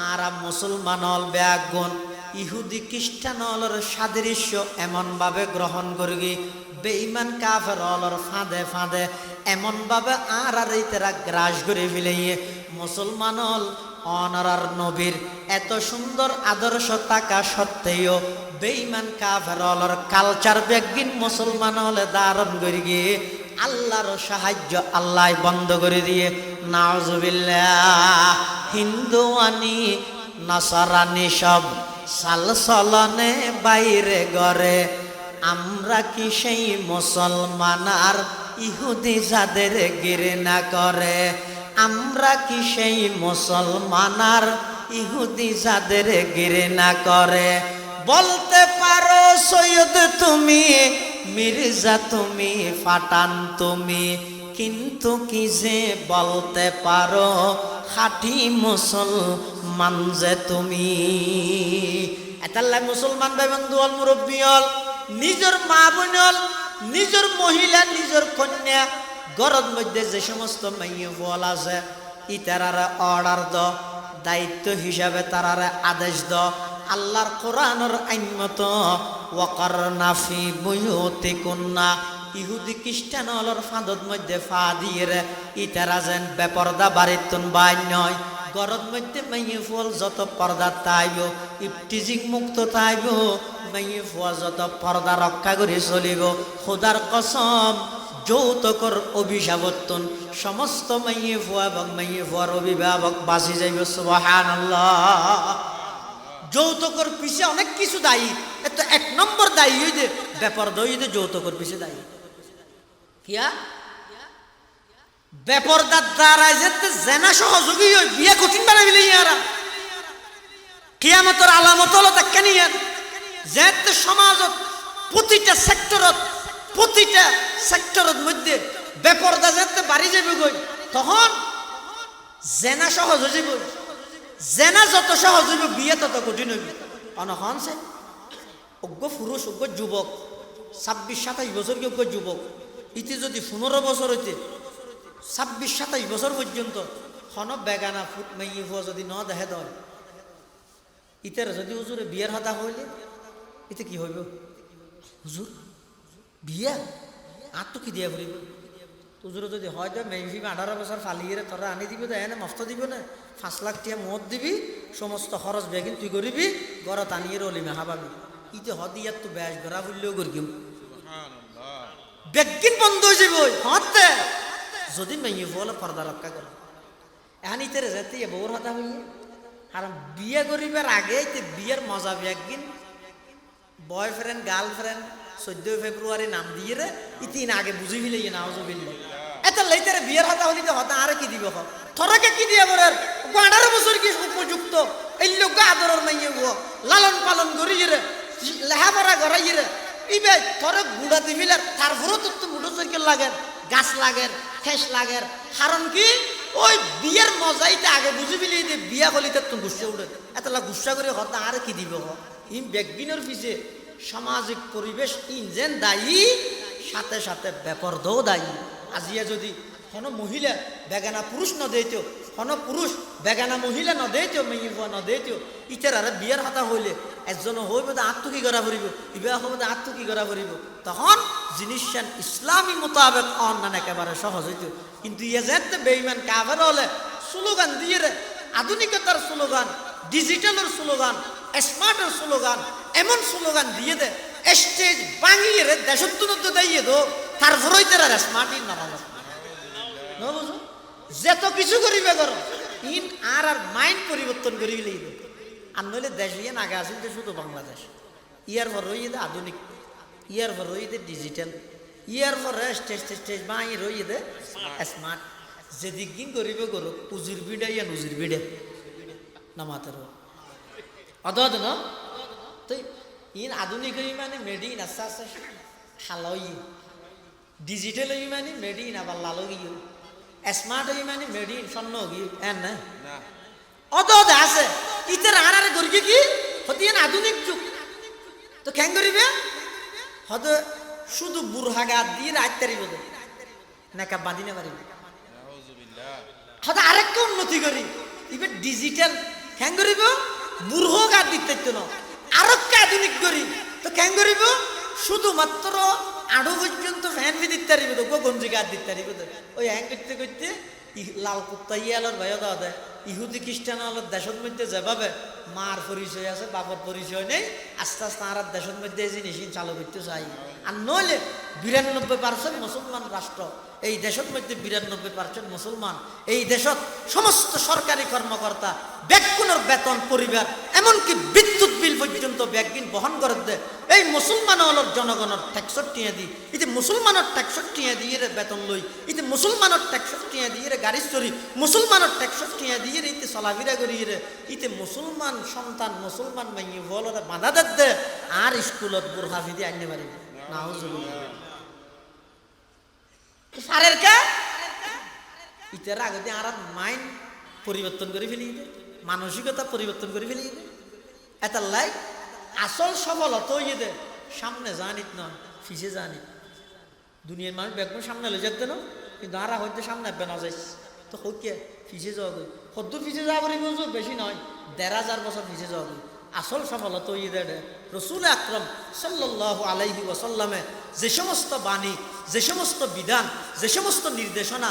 আর মুসলমান হল ব্যাগুন ইহুদি খ্রিস্টান অলর সাদৃশ্য এমন ভাবে গ্রহণ করি বেঈমান কাফের অলর ফাঁদে ফাঁদে এমন ভাবে আর তারা গ্রাস করে ফেলিয়ে মুসলমান হল অনারার নবীর এত সুন্দর আদর্শ থাকা সত্ত্বেও বেঈমান কাফের অলর কালচার বেগিন মুসলমান হলে ধারণ করে গিয়ে আল্লাহর সাহায্য আল্লাহ বন্ধ করে দিয়ে নাউজুবিল্লাহ হিন্দুয়ানি নাসারানি সব সালসলনে বাইরে গড়ে আমরা কি সেই মুসলমান আর ইহুদি যাদের ঘৃণা করে আমরা কি সেই মুসলমান আর ইহুদি যাদের ঘৃণা করে বলতে পারো সৈয়দ তুমি মির্জা তুমি ফাটান তুমি কিন্তু কি যে বলতে পারো খাঁটি মুসলমান যে তুমি এতাল্লাই মুসলমান ভাই বন্ধু হল মুরব্বী হল নিজের মা বোন হল নিজের মহিলা নিজের কন্যা গরদ মধ্যে যে সমস্ত মাইয়ে বল আছে ইতারারে অর্ডার দ দায়িত্ব হিসাবে তারারে আদেশ দ আল্লাহর কোরআনের আইন মতো ওয়াকারনা ফি বুয়ুতিকুন্না ইহুদি খ্রিস্টান অলর ফাঁদত মধ্যে ফা দিয়ে ইতারা যেন বেপর্দা বাড়িতুন বাই নয় গরদ মধ্যে মাইয়ে ফল যত পর্দা তাইব ইফটিজিং মুক্ত তাইব মাইয়ে ফুয়া যত পর্দা রক্ষা করে চলিব খোদার কসম যৌতুকর অভিশাপত্তন সমস্ত মাইয়ে ফুয়া এবং মাইয়ে ফুয়ার অভিভাবক বাঁচি যাইব সুবহানাল্লাহ যৌতুকর পিছে অনেক কিছু দায়ী এত এক নম্বর দায়ী হই যে বেপর্দা হই যে যৌতুকর পিছে দায়ী কিয়া বেপরদার দ্বারা যেতে জেনা সহযোগী হই বিয়ে কঠিন বানাই বিলে ইয়ারা কিয়ামতের আলামত হলো তাকে নিয়ে যেতে সমাজত প্রতিটা সেক্টরত মধ্যে বেপরদা যেতে বাড়ি যাবে গই তখন জেনা সহজ হয়ে যাব জেনা যত সহজ হইব বিয়ে তত কঠিন হইব অনখন সে অজ্ঞ পুরুষ অজ্ঞ যুবক 26-27 বছর কি অজ্ঞ যুবক ইতি যদি 15 বছর হইতে 26-27 বছর পর্যন্ত হন বেগানা ফুট মাইয়ে ফুয়া যদি ন দেখে দয় ইতার যদি হুজুরে বিয়ের হতা হইলে এতে কি হইব হুজুর বিয়া আর তো কি দিয়া ফুরিব হুজুরে যদি হয় তো মেইফি 18 বছর ফালিয়ে তোরা আনি দিবি তো এনে মস্ত দিব না 5 লাখ টিয়া মদ দিবি সমস্ত খরচ বেগিন তুই করিবি গড়ত আনিয়ে অলিমে হাবাবি ইতে হদিয়াত তো ব্যাস গড়া বললেও করিম বেগিন বন্ধ হয়ে যাব হতে যদি মেয়ে বলে পর্দা রক্ষা করে এখন ইতারে যেতে বউর হতা হইয়ে কারণ বিয়ে করিবার আগে বিয়ের মজা একদিন বয়ফ্রেন্ড গার্লফ্রেন্ড 14 ফেব্রুয়ারি নাম দিয়ে রে ইতিন আগে বুঝি ফেলে নাউজুবিল্লাহ এত লইতারে বিয়ের হতা হলিতে হতা আর কি দিব থরকে কি দিয়ে বলের 18 বছর কি উপযুক্ত এই লোক আদরের মাইয়ে গো লালন পালন করি রে লেহাপড়া করাই রে ইবে থরে গুড়া দিবিলে তারপরও তো মুঠো সাইকেল লাগে গাছ লাগের ঠেস লাগের কারণ কি ওই বিয়ের মজাইতে আগে বুঝি ফেলি যে বিয়া কলিতে তো গুসা উঠে এতলা গুসা করে হতা আর কি দিব ইন বেগবিনের পিছে সামাজিক পরিবেশ ইনজেন দায়ী সাথে সাথে বেপরদাও দায়ী আজিয়া যদি কোনো মহিলা বেগানা পুরুষ ন দেইতো কোনো পুরুষ বেগানা মহিলা ন দেইতো মেয়ে বুয়া ন দেইতো ইটার আর বিয়ের হতা হইলে একজন হইব আত্ম কি করা ফুরিব ইবা হইব আত্ম কি করা ফুরিব তখন জিনিসটান ইসলামী মোতাবেক অন্যান্য একেবারে সহজ হইতো কিন্তু ইয়ে যেতে বেঈমান কাফের হলে স্লোগান দিয়ে রে আধুনিকতার স্লোগান ডিজিটালের স্লোগান স্মার্টের স্লোগান এমন স্লোগান দিয়ে দে স্টেজ ভাঙিয়ে রে দেশত্বনত দিয়ে দো তারপরেই তারা স্মার্টই নামাজ না বুঝো যেত কিছু করিবে করো ইন আর মাইন্ড পরিবর্তন করি লইবে আর নইলে দেশ ইয়ে আগে আসিল যে শুধু বাংলাদেশ ইয়ার পর রইয়ে দে আধুনিক ইয়ার পর রইয়ে দে ডিজিটাল ইয়ার পর স্টেজ বাঙি রইয়ে দে স্মার্ট যেদিক দিন করিবে করো উজির বিডে ইয়া নজির বিডে নামাতের অদ না তো ইন আধুনিক মানে মেডি ইন আস্তে আস্তে হালই ডিজিটাল মানে মেডি ইন আবার লালো গিয়ে স্মার্ট মানে মেডি ইন স্বর্ণ গিয়ে এন না অত আছে ইতের আনারে করিকে কি হতে আধুনিক যুগ তো কেন করিবে হয়তো শুধু বুড়হা গাত দিয়ে রাত তারিব নাকা বাঁধি না পারিবে হয়তো আরেকটা উন্নতি করি এবার ডিজিটাল কেন করিব বুড়হো গাত দিতে না আরো আধুনিক করি তো কেন করিব শুধুমাত্র আড়ু পর্যন্ত ফ্যান বি দিতে পারিব তো গঞ্জি গাছ দিতে পারিব ওই হ্যাং করতে করতে লাল কুত্তা ইয়ালোর ভাইও দাওয়া দেয় ইহুদি খ্রিস্টান আলোর দেশের মধ্যে যেভাবে মার পরিচয় আছে বাবার পরিচয় নেই আস্তে আস্তে আর দেশের মধ্যে এই জিনিস চালু করতে চাই আর নইলে ৯২% মুসলমান রাষ্ট্র এই দেশের মধ্যে ৯২% মুসলমান এই দেশত সমস্ত সরকারি কর্মকর্তা ব্যাকুণের বেতন পরিবার এমনকি বিদ্যুৎ বিল পর্যন্ত ব্যাগিন বহন করে দেয় এই মুসলমান হলোর জনগণের ট্যাক্সর টিয়া দিই ইতি মুসলমানের ট্যাক্সর টিয়া দিয়ে বেতন লই ইতি মুসলমানের ট্যাক্সর টিয়া দিয়ে গাড়ি চড়ি মুসলমানের ট্যাক্সর টিয়া দিয়ে ইতি চলাফেরা করি ইতি মুসলমান সন্তান মুসলমান মাইয়ে বলরে বাধা দে আর স্কুলত বোরখা ফিদি আনতে পারি সারের কা ইতার আগে আর মাইন্ড পরিবর্তন করে ফেলি মানসিকতা পরিবর্তন করে ফেলি এটা লাই আসল সফলতা ইয়ে দে সামনে জানিত না ফিসে জানি দুনিয়ার মানুষ ব্যাগম সামনে লয়ে যেতে না কিন্তু আর হয়তো সামনে বেনা যাইস তো হইকে ফিসে যাওয়া গই সদ্দুর ফিসে যাওয়া বলি বুঝো বেশি নয় ১৫০০ বছর ফিসে যাওয়া গই আসল সফলতা ইয়ে দে রসুল আকরম সাল্লাল্লাহু আলাইহি ওয়াসাল্লামে যে সমস্ত বাণী যে সমস্ত বিধান যে সমস্ত নির্দেশনা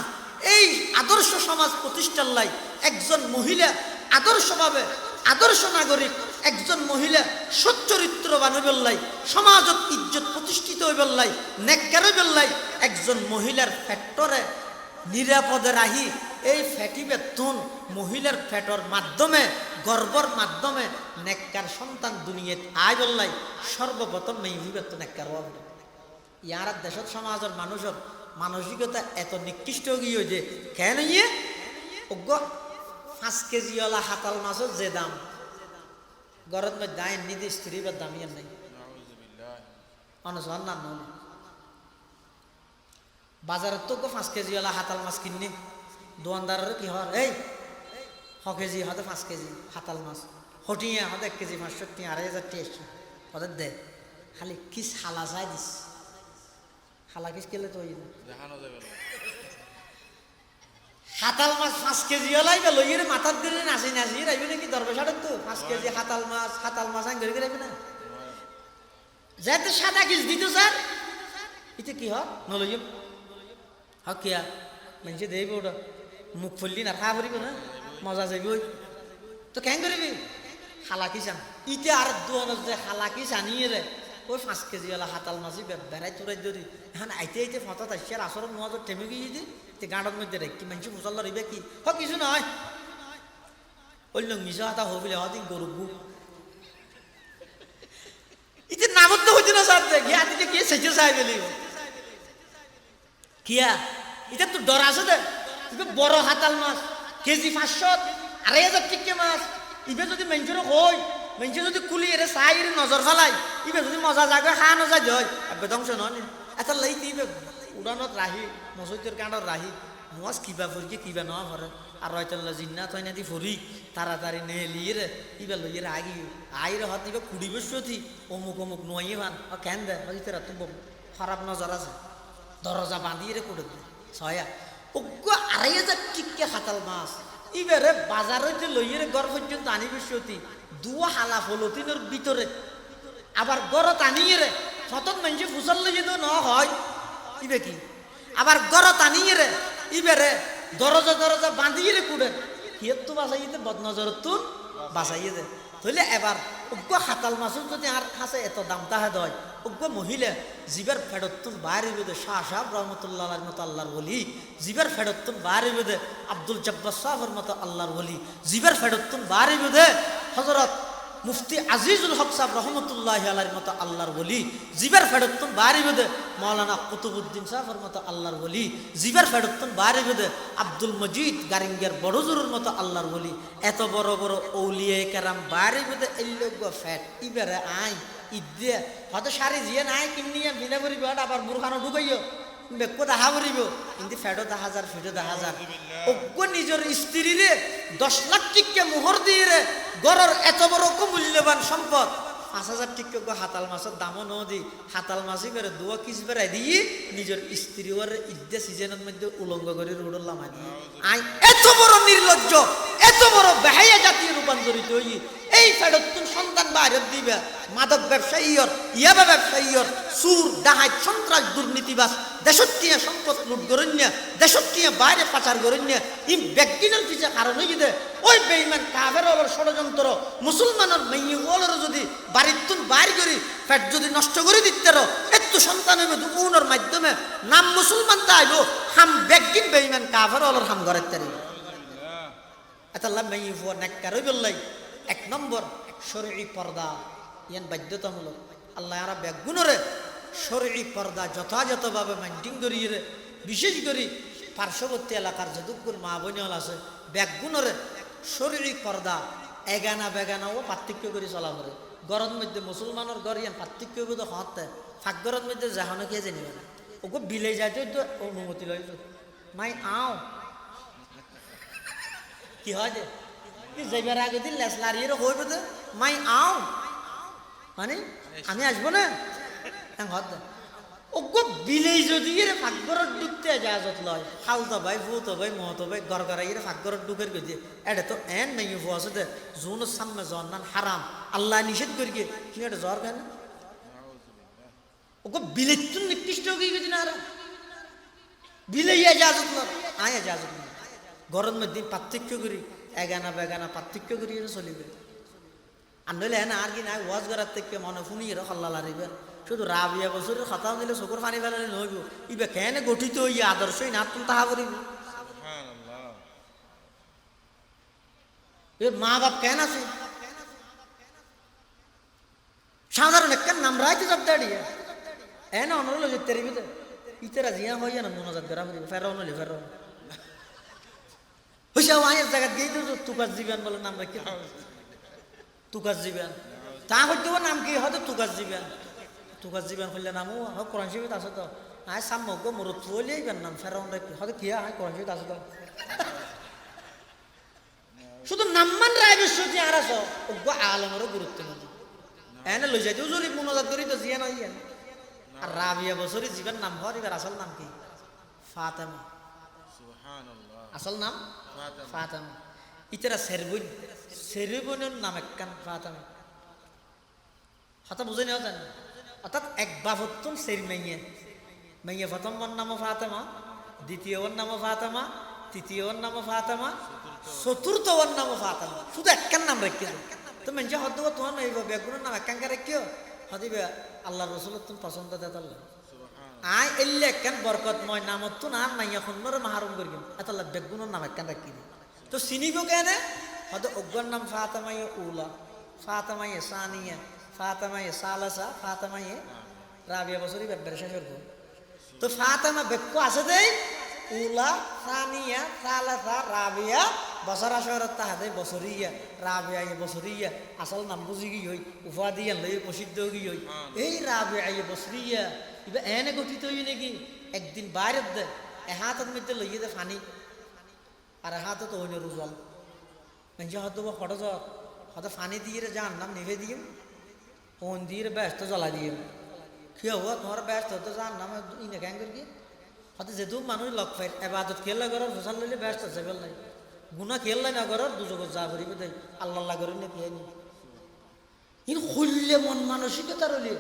এই আদর্শ সমাজ প্রতিষ্ঠার লাই একজন মহিলা আদর্শভাবে আদর্শ নাগরিক একজন মহিলা সচ্চরিত্রবান হইবেল্লাই সমাজত ইজ্জত প্রতিষ্ঠিত হইবেল্লাই নেককার হইবেল্লাই একজন মহিলার ফ্যাক্টরে নিরাপদে রাহি এই ফ্যাটি বেতন মহিলার ফ্যাটর মাধ্যমে গর্বর মাধ্যমে নেককার সন্তান দুনিয়াত আয় বললাই সর্বপ্রথম মেয়ে বেতন নেককার হওয়া ইয়ার দেশত সমাজের মানুষের মানসিকতা এত নিকৃষ্ট গিয়ে যে কেন ইয়ে অজ্ঞ 5 কেজিওয়ালা হাতাল মাছের যে দাম গরত মধ্যে দায় নিদি স্ত্রী বা দামিয়ার নাই অনুসরণ নাম নয় বাজারের তো 5 কেজিওয়ালা হাতাল মাছ কিনি দোকানদারের কি হওয়ার এই 6 কেজি হতে 5 কেজি হাতাল মাছ হটিয়ে হতে 1 কেজি 500 2,500 টেস্ট ওদের দে খালি কিস হালা চাই দিস হালা কিস কেলে তো হাতাল মাছ 5 কেজি লাইবে লইয়ের মাথার দিলে নাচি নাচি রাইবে নাকি দরবেশাড়ে তো 5 কেজি হাতাল মাছ আং ধরে রাইবে না যাতে সাদা কিস দিত স্যার এটা কি হয় নলইম কিয়া মানুষে দেব ওটা মুখ ফুললি না খা ফুরিব না মজা যাবি ওই তো কেন করবি হালাকি চান ইতে আর দোকানত যে হালাকি চানিয়ে রে ওই 5 কেজিওয়ালা হাতাল মাছি বেড়াই তোরাই ধরি এখন আইতে আইতে ফটো আসছে আর আসর নোয়া টেমে গিয়ে দি গাঁডর মধ্যে রে কি মানুষ ফুসাল রইবে কি কিছু নয় অন্য মিশা হাতা হবিলে হদিন গরু গু ইতে নামত হইতে না স্যার গিয়া দিতে কে সেজে চাই বেলি কিয়া এটা তো ডর আছে দে বড় হাতাল মাছ কেজি 500 2,500 টিকে মাছ ইবে যদি মেঞ্চের হই মেঞ্চে যদি কুলি এরে চাই এর নজর ফেলাই ইবে যদি মজা জাগে খা নজা জয় বেদংশ নয় এটা লাইতে ইবে উড়ানত রাহি মসজিদের কাঁডর রাহি মাছ কিবা ফুরকি কিবা নয় ভরে আর রয়তল্লা জিন্নাত হয় না দি ফুরি তাড়াতাড়ি নিয়ে লিয়ে ইবে লইয়ে আগি আইরে হত ইবে কুড়ি বসতি অমুক অমুক নয় ভান কেন দে তোরা তো খারাপ নজর আছে দরজা বাঁধিয়ে রে করে দে ছয়া অজ্ঞ 2,500 টিকে হাতাল মাছ ইবারে বাজারে যে লইয়ে গড় পর্যন্ত আনি বসতি দুয়া হালা ফলতিনের ভিতরে আবার গড়ত আনিয়ে রে ফতন মানুষে ফুসল লইয়ে তো ন হয় ইবে কি আবার গড়ত আনিয়ে রে ইবারে দরজা বাঁধিয়ে রে কুড়ে হিয়ের তো বাঁচাইতে বদনজর তো বাঁচাইয়ে দে তাহলে এবার অজ্ঞ হাতাল মাছের যদি আর খাসে এত দাম তাহে দয় অজ্ঞ মহিলা জিবার ফেরতুন বাইরে বেদে শাহ সাহেব রহমতুল্লাহ মতো আল্লাহর বলি জিবার ফেরতুন বাইরে বেদে আব্দুল জব্বার সাহেবের মতো আল্লাহর বলি জিবার ফেরতুন বাইরে বেদে হজরত মুফতি আজিজুল হক সাহেব রহমতুল্লাহ আলাইহির মতো আল্লাহর বলি জিবার ফেরতুন বাইরে বেদে মাওলানা কুতুবউদ্দিন সাহেবের মতো আল্লাহর বলি জিবার ফেরতুন বাইরে বেদে আব্দুল মজিদ গারিঙ্গের বড়জুরের মতো আল্লাহর বলি এত বড় বড় আউলিয়া কেরাম বাইরে বেদে এল্লগ ফ্যাট ইবারে আই ইদে হয়তো শাড়ি জিয়ে নাই কিনিয়ে বিনা করিব আবার বুরখানো ঢুকাইও বেক্য দেখা করিব কিন্তু ফ্যাটও 10,000 ফিটও 10,000 অজ্ঞ নিজের স্ত্রীরে 10 লাখ টিকে মোহর দিয়ে রে গড়ের এত বড় মূল্যবান সম্পদ 5,000 টিকে হাতাল মাছের দামও ন দি হাতাল মাছই বেড়ে দুয়া কিস বেড়াই দিয়ে নিজের স্ত্রী ওর ঈদে সিজনের মধ্যে উলঙ্গ করে রোডর লামাই দিয়ে আই এত বড় নির্লজ্জ এত বড় বেহাইয়া জাতীয় রূপান্তরিত হই এই ফেরতুন সন্তান বাইরে দিবে মাদক ব্যবসায়ীর ইয়াবা ব্যবসায়ীর সুর ডাহাই সন্ত্রাস দুর্নীতিবাস দেশটিয়া সম্পদ লুট গরণ্য দেশটিয়া বাইরে পাচার গরণ্য ই ব্যক্তিনের পিছে কারণে যদি ওই বেঈমান কাফের ওর ষড়যন্ত্র মুসলমানের মেয়ে ওলর যদি বাড়িতুন বাইর করি পেট যদি নষ্ট করে দিতে একটু সন্তানের মধ্যে উনোর মাধ্যমে নাম মুসলমান তাইব হাম ব্যক্তিন বেঈমান কাফের ওলর হাম ঘরের তারি আল্লাহ মেয়ে ফুয়া নেককারই বললাই এক নম্বর শরঈ পর্দা ইয়ান বাধ্যতামূলক আল্লাহ আরা ব্যাগুণরে শরঈ পর্দা যথাযথভাবে মেনটেন করিয়ে বিশেষ করে পার্শ্ববর্তী এলাকার যদুকুল মা বোনল আছে ব্যাগুণরে শরঈ পর্দা এগানা বেগানাও পার্থক্য করে চলা করে গরম মধ্যে মুসলমানের ঘর ইয়ান পার্থক্য বোধ হতে ফাঁকগরের মধ্যে যাহানো খেয়ে জানিবে না ওকে বিলে যাইতে তো অনুমতি লইল মাই আও কি হয় যে যাইবার আগে দিন লেস লারিয়ে হইব তো মাই আও মানে আমি আসবো না হত ওগো বিলেই যদি এর ফাঁকগরত ঢুকতে এজাজত লয় হালতো ভাই ফুতো ভাই মহতো ভাই গড় গড়াই এর ফাঁকগরত ঢুকের গিয়ে এটা তো এন নাই ফুয়াছে দে জুন সামনে জন্নান হারাম আল্লাহ নিষেধ করি গিয়ে কি এটা জ্বর কেন ওগো বিলেই তো নিকৃষ্ট হয়ে গেছি না আর বিলেই এজাজত লয় আয় এজাজত লয় গরম মধ্যে পার্থক্য করি এগানা বেগানা পার্থক্য করি চলিবে আর নইলে হ্যাঁ আর কি না ওয়াজ করার থেকে মনে শুনি এরা হল্লা লারিবে শুধু রাবিয়া বছরের কথা দিলে চকুর পানি ফেলালে নইব ইবে কেন গঠিত হই আদর্শই না তুমি তাহা করিব এর মা বাপ কেন আছে সাধারণ একটা নাম রাইতে যাব দাঁড়িয়ে এন অনরল যেতে রিবি ইতেরা জিয়া হইয়া না মনোজাত করা ফেরাও নলি ফেরাও হইসা আয়ের জায়গা গিয়ে তো তুকাস জীবন বলে নাম রাখি তুকাস জীবন তা হইতে নাম কি হয়তো তুকাস জীবন হইলে নামও কোরআন শরীফ আছে তো আয় সাম্যজ্ঞ মরুত হইলে নাম ফেরাউন রাখি হয়তো কি হয় কোরআন শরীফ আছে তো শুধু নাম্মান রায় বিশ্বতি আর আস অজ্ঞ আলমেরও গুরুত্ব নেই এনে লই যাইতেও জরিপ মনোজাত করি তো জিয়া নই আর রাবিয়া বছরই জীবন নাম হওয়ার এবার আসল নাম কি ফাতেমা আসল নাম ফাতেমা ইতারা সেরবনের নাম একখান ফাতেমা হতা বুঝে নেওয়া জান অর্থাৎ এক বাফতুন সের মাইয়ে প্রথম নাম ফাতেমা দ্বিতীয় নাম ফাতেমা তৃতীয় নাম ফাতেমা চতুর্থ নাম ফাতেমা শুধু একখান নাম রাখিও তো মানুষ হদ তোমার নইব বেগুনের নাম একখানকে রাখিও হদিবে আল্লাহ রসুল তুমি পছন্দ দেত আয় এলে একখান বরকতময় নামত তো না মাইয়া খন্নরে মাহারম করি এতলা বেগুনের নাম একখান রাখি তো চিনিব কেনে হয়তো অজ্ঞর নাম ফাতেমাইয়ে উলা ফাতেমাইয়ে সানিয়া ফাতেমাইয়ে সালাসা ফাতেমাইয়ে রাবিয়া বছরই ব্যাপারে শেষ করবো তো ফাতেমা বেক্য আছে দেই উলা সানিয়া সালাসা রাবিয়া বছরা শহরত তাহাদে বছরিয়া রাবিয়া বছরিয়া আসল নাম বুঝি গি হই উপাধিয়া লই প্রসিদ্ধ গি হই এই রাবিয়া বছরিয়া ইবা এনে গঠিত হই নাকি একদিন বাইরে দে এহাতের মধ্যে লইয়ে দে ফানি আর এহাতে তো হইল রুজল মানুষ হয়তো ফটো হয়তো ফানি দিয়ে যান নাম নিভে দিয়ে ফোন দিয়ে ব্যস্ত জ্বলা দিয়ে কি হবো তোমার ব্যস্ত হতো যান নাম ইনে ক্যাং করি হয়তো যেহেতু মানুষ লগ পাই এবাদত খেললে ঘর ফসল লইলে ব্যস্ত আছে বেলাই গুণা খেললে না ঘর দুযোগ যা করিবে দেয় আল্লাহ করি না খেয়ে নি কিন্তু হইলে মন মানসিকতা রইলে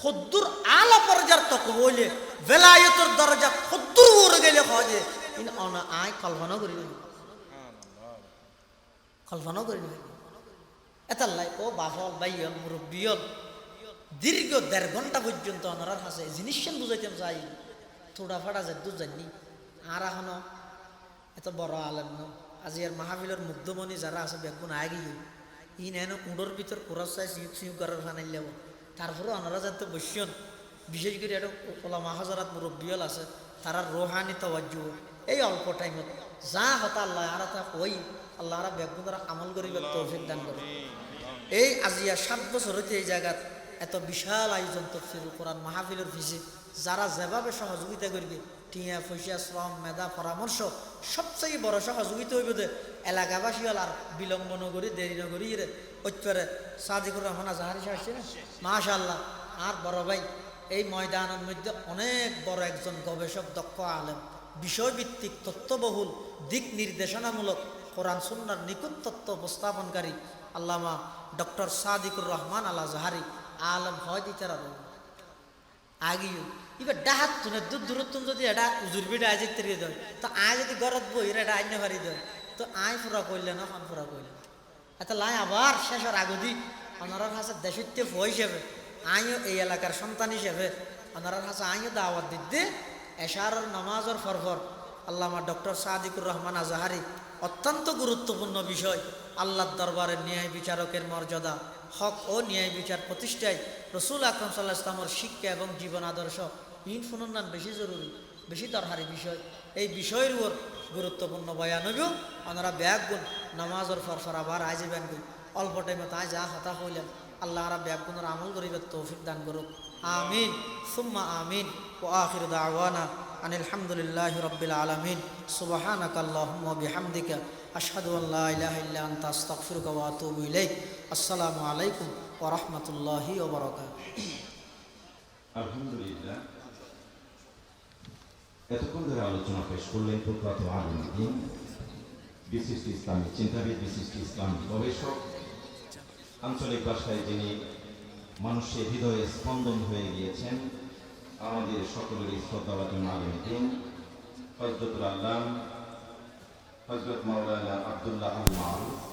সদ্দুর আলা পর্যার তক হইলে বেলায়তর দরজা সদ্দুর উড়ে গেলে খোঁজে কিন্তু আয় কল্পনা করি কল্পনাও করি এতাল্লাই ও বাফল বাইল মুরব্বীল দীর্ঘ 1.5 ঘন্টা পর্যন্ত ওনার কাছে জিনিস বুঝাইতাম চাই থোড়া ফাটা যে দু জানি আর এখনো এত বড় আলেম না আজি আর মাহফিলের মুগ্ধমণি যারা আছে বেগুন আগে ই নেন উঁডোর ভিতর কোরস চাই সিউ করার ফানাই যাব তারপরে ওনারা যাতে বসছেন বিশেষ করে এটা ওলামা হাজারাত মুরব্বীল আছে তারা রোহানি তাওয়াজ্জু এই অল্প টাইমত যা হতা আল্লাহ আর তা কই আল্লাহ আর বেগুন দ্বারা আমল করিবার তৌফিক দান করে এই আজিয়া 7 বছর হইতে এই জায়গাত এত বিশাল আয়োজন তাফসীরুল কোরআন মাহফিলের ফিসে যারা যেভাবে সহযোগিতা করবে টিয়া পয়সা শ্রম মেধা পরামর্শ সবচেয়ে বড় সহযোগিতা হইব যে এলাকাবাসী হল আর বিলম্ব নগরী দেরি নগরী ঐশ্বরে সাদিকুর রহমান জাহারি আসছে না মাশাআল্লাহ আর বড় ভাই এই ময়দানের মধ্যে অনেক বড় একজন গবেষক দক্ষ আলেম বিষয়ভিত্তিক তত্ত্ববহুল দিক নির্দেশনামূলক কোরআন সুন্নাহর নিখুঁত তত্ত্ব উপস্থাপনকারী আল্লামা ডক্টর সাদিকুর রহমান আল আজহারি আলম হয় দিতার আগিও এবার ডাহাত তুনে দূর দূরত্ব যদি এটা উজুর বিটা আজ তেরিয়ে দেয় তো আয় যদি গরত বই এটা আইনে পারি দেয় তো আয় ফুরা করলে না খান ফুরা করলে এত লাই আবার শেষের আগদি ওনার কাছে দেশিত্ব ফ হিসেবে আইও এই এলাকার সন্তান হিসেবে ওনার কাছে আইও দাওয়াত দিতে এশার নামাজের ফরফর আল্লামা ডক্টর সাদিকুর রহমান আজহারি অত্যন্ত গুরুত্বপূর্ণ বিষয় আল্লাহর দরবারের ন্যায় বিচারকের মর্যাদা হক ও ন্যায় বিচার প্রতিষ্ঠায় রসুল আকরম সাল্লাহ ইসলামর শিক্ষা এবং জীবন আদর্শ ইন ফুনন্নান বেশি জরুরি বেশি দরকারি বিষয় এই বিষয়ের উপর গুরুত্বপূর্ণ বয়ান হইব ওনারা ব্যাগ গুণ নামাজের ফরফর আবার আজ ব্যান গুণ অল্প টাইমে তাই যা হতা হইলেন আল্লাহ আরা ব্যাগ গুণের আমল করিবার তৌফিক দান করুক আমিন সুম্মা আমিন ও আখির দাওয়ানা আনিল হামদুলিল্লাহি রাব্বিল আলামিন সুবহানাকা আল্লাহুম্মা বিহামদিকা আশহাদু আল লা ইলাহা ইল্লা আনতা আস্তাগফিরুকা ওয়া আতুবু ইলাইক আসসালামু আলাইকুম ওয়া রাহমাতুল্লাহি ওয়া বারাকাতুহু আলহামদুলিল্লাহ এতক্ষণ ধরে আলোচনা পেশ করলেন প্রখ্যাত আলিম দ্বীন বিশিষ্ট ইসলামী চিন্তাবিদ বিশিষ্ট ইসলামী গবেষক আঞ্চলিক ভাষায় যিনি মানুষের হৃদয়ে স্পন্দন হয়ে গিয়েছেন আমাদের সকলেরই শ্রদ্ধাভাজন আলিম দ্বীন হযরতুল আল্লামা হযরত মাওলানা আব্দুল্লাহ আল মারুফ